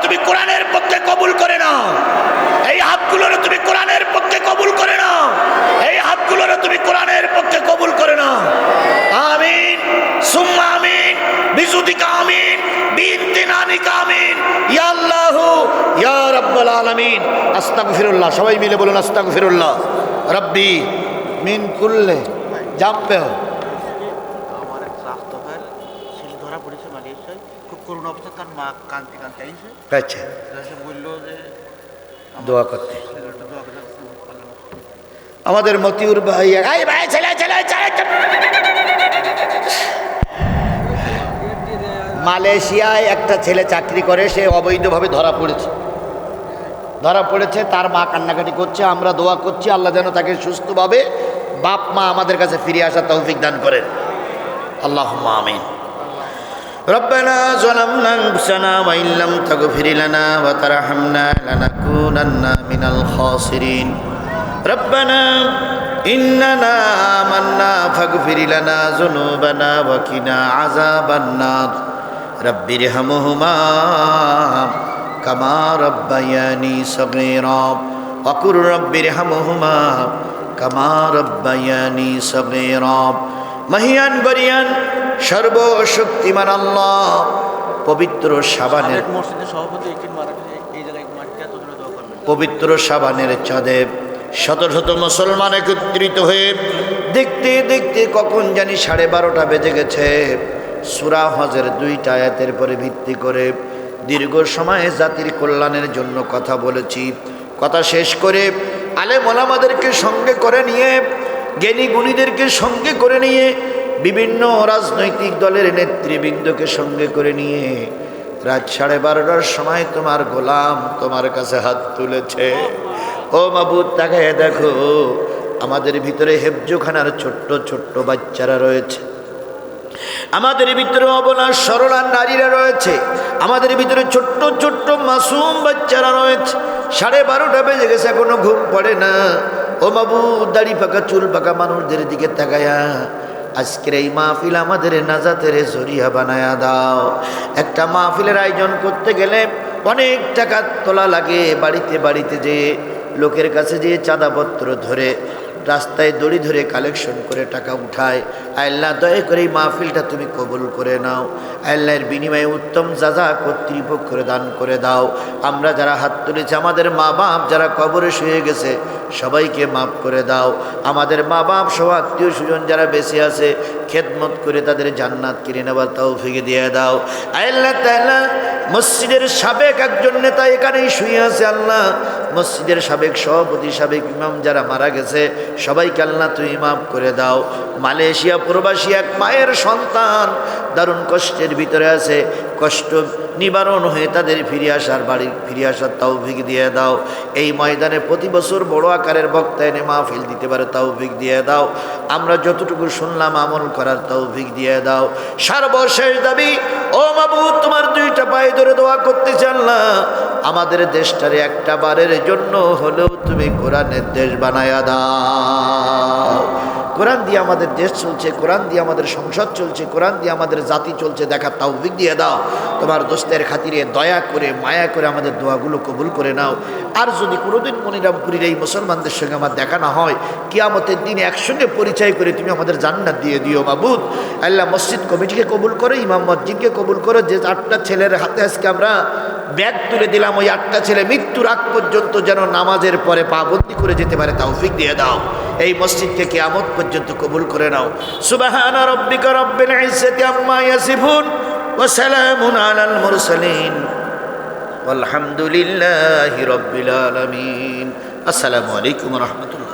A: তুমি কোরআনের পক্ষে কবুল করে নাও। এই হাতগুলোরে তুমি কোরআনের পক্ষে কবুল করে নাও। এই হাতগুলোরে তুমি কোরআনের পক্ষে কবুল করে নাও। আমিন সুম্মা আমিন বিজুদিকা আমিন বিনতিনানিকা আমিন ইয়া আল্লাহু ইয়া রাব্বাল আলামিন।
B: আস্তাগফিরুল্লাহ, সবাই মিলে বলুন আস্তাগফিরুল্লাহ। রব্বি মিন কুল্লে জাম্পে
D: আমার এক স্বাস্থ্য ভাই ছেলে ধরা পড়েছে মালয়েশিয়ায়, খুব করুণ অবস্থা। তার মা কাঁদতে কাঁদতে আইসে,
B: আচ্ছা
D: সে বললো যে
B: দোয়া করতে।
D: ছেলেটা দোয়া করে
B: আমাদের মতিউর ভাই
A: এই ভাই ছেলে ছেলে ছেলে
B: মালয়েশিয়ায় একটা ছেলে চাকরি করে, সে অবৈধভাবে ধরা পড়েছে। তার মা কান্নাকাটি করছে, আমরা দোয়া করছি আল্লাহ যেন তাকে সুস্থভাবে বাপ মা আমাদের কাছে ফিরে আসার তৌফিক দান করেন। আল্লাহুম্মা আমিন। রব্বানা যালামনা আনফুসানা ওয়া ইল্লাম তাগফির লানা ওয়া তারহামনা লানাকুনান্না মিনাল খাসিরিন। রব্বানা ইন্নানা আমান্না ফাগফির লানা যুনুবানা ওয়া কিনা আযাবান নার। রব্বিরহামহুমা কামা রব্বায়ানি সগীরা ওয়া কুর রব্বিরহামহুমা কামা রব্বায়ানি সগীরা। মহিয়ান বরিয়ান সর্বশক্তিমান আল্লাহ, পবিত্র শাবানের
D: মসজিদের সভাপতি একদিন মারা গেছে, এই জায়গায় মাটিটা তুলে দোয়া করবেন।
B: পবিত্র শাবানের চাঁদে শত শত মুসলমান একত্রিত হয়ে দেখতে দেখতে কখন জানি 12:30 বেজে গেছে। সূরা হজের 2টা আয়াতের পরে ভিত্তি করে দীর্ঘ সময়ে জাতির কল্যাণের জন্য কথা বলেছি। কথা শেষ করে আলেম ওলামাদেরকে সঙ্গে করে নিয়ে, জ্ঞানী গুণীদেরকে সঙ্গে করে নিয়ে, বিভিন্ন রাজনৈতিক দলের নেতৃবৃন্দকে সঙ্গে করে নিয়ে রাত 12:30টার সময় তোমার গোলাম তোমার কাছে হাত তুলেছে। ও মাবুদ, তাকায় দেখো, আমাদের ভিতরে হেফজোখানার ছোট্ট ছোট্ট বাচ্চারা রয়েছে, আমাদের ভিতরে অবলা সরলা নারীরা রয়েছে, আমাদের ভিতরে ছোট্ট ছোট্ট মাসুম বাচ্চারা রয়েছে। 12:30 বেজে গেছে, এখনো ঘুম পড়ে না। ও মাবুদ, দাড়ি পাকা চুল পাকা মানুষদের দিকে তাকায়া আজকের এই মাহফিল আমাদের নাজাতের জরিয়া বানায়া দাও। একটা মাহফিলের আয়োজন করতে গেলে অনেক টাকা তোলা লাগে, বাড়িতে বাড়িতে যে
C: লোকের কাছে যেয়ে চাঁদাপত্র ধরে রাস্তায় দড়ি ধরে কালেকশন করে টাকা উঠায়। আল্লাহ দয়া করে এই মাহফিলটা তুমি কবুল করে নাও। আল্লাহর বিনিময়ে উত্তম যাজা কর্তৃপক্ষের দান করে দাও। আমরা যারা হাত তুলেছি, আমাদের মা বাপ যারা কবরে শুয়ে গেছে, সবাইকে মাফ করে দাও। আমাদের মা বাপ সব আত্মীয় স্বজন যারা বেঁচে আছে, খেদমত করে তাদের জান্নাত কিনে নেওয়ার তৌফিক দিয়ে দাও। আল্লাহ তাআলা মসজিদের সাবেক একজন নেতা এখানেই শুয়ে আছে। আল্লাহ মসজিদের সাবেক সভাপতি, সাবেক ইমাম যারা মারা গেছে, সবাইকে আল্লাহ তুমি মাফ করে দাও। মালয়েশিয়া প্রবাসী এক মায়ের সন্তান দারুণ কষ্টের ভিতরে আছে, কষ্ট নিবারণ হয়ে তাদের ফিরে আসার তৌফিক দিয়ে দাও। এই ময়দানে প্রতি বছর বড় আকারের বক্তা এনে মাহফিল দিতে পারে তৌফিক দিয়ে দাও। আমরা যতটুকু শুনলাম আমল করার তৌফিক দিয়ে দাও। সর্বশেষ দাবি, ও মাবুদ, তোমার দুইটা পায়ে ধরে দোয়া করতে আল্লাহ, আমাদের দেশটারে একটা বারের জন্য হলেও তুমি কোরআনের দেশ বানায়া দাও। কোরআন দিয়ে আমাদের দেশ চলছে, কোরআন দিয়ে আমাদের সংসদ চলছে, কোরআন দিয়ে আমাদের জাতি চলছে, দেখার তৌফিক দিয়ে দাও। তোমার দোস্তের খাতিরে দয়া করে মায়া করে আমাদের দোয়াগুলো কবুল করে নাও। আর যদি কোনোদিন মনিরামপুরীর এই মুসলমানদের সঙ্গে আমার দেখা না হয়, কিয়ামতের দিনে একসঙ্গে পরিচয় করে তুমি আমাদের জান্নাত দিয়ে দিও মাবুদ। আল্লাহ মসজিদ কমিটিকে কবুল করো, ইমাম মসজিদকে কবুল করো। যে 8টা ছেলের হাতে আজকে আমরা ব্যাগ তুলে দিলাম, ওই 8টা ছেলে মৃত্যুর আগ পর্যন্ত যেন নামাজের পরে পাবন্দি করে যেতে পারে তৌফিক দিয়ে দাও। এই মসজিদকে কিয়ামত পর্যন্ত কবুল করে নাও। সুবহানা রাব্বিকা রাব্বিল ইজ্জাতি আম্মা ইয়াসিফুন ওয়া সালামুন আলাল মুরসালিন ওয়ালহামদুলিল্লাহি রাব্বিল আলামিন। আসসালামু আলাইকুম ওয়া রাহমাতুল্লাহ।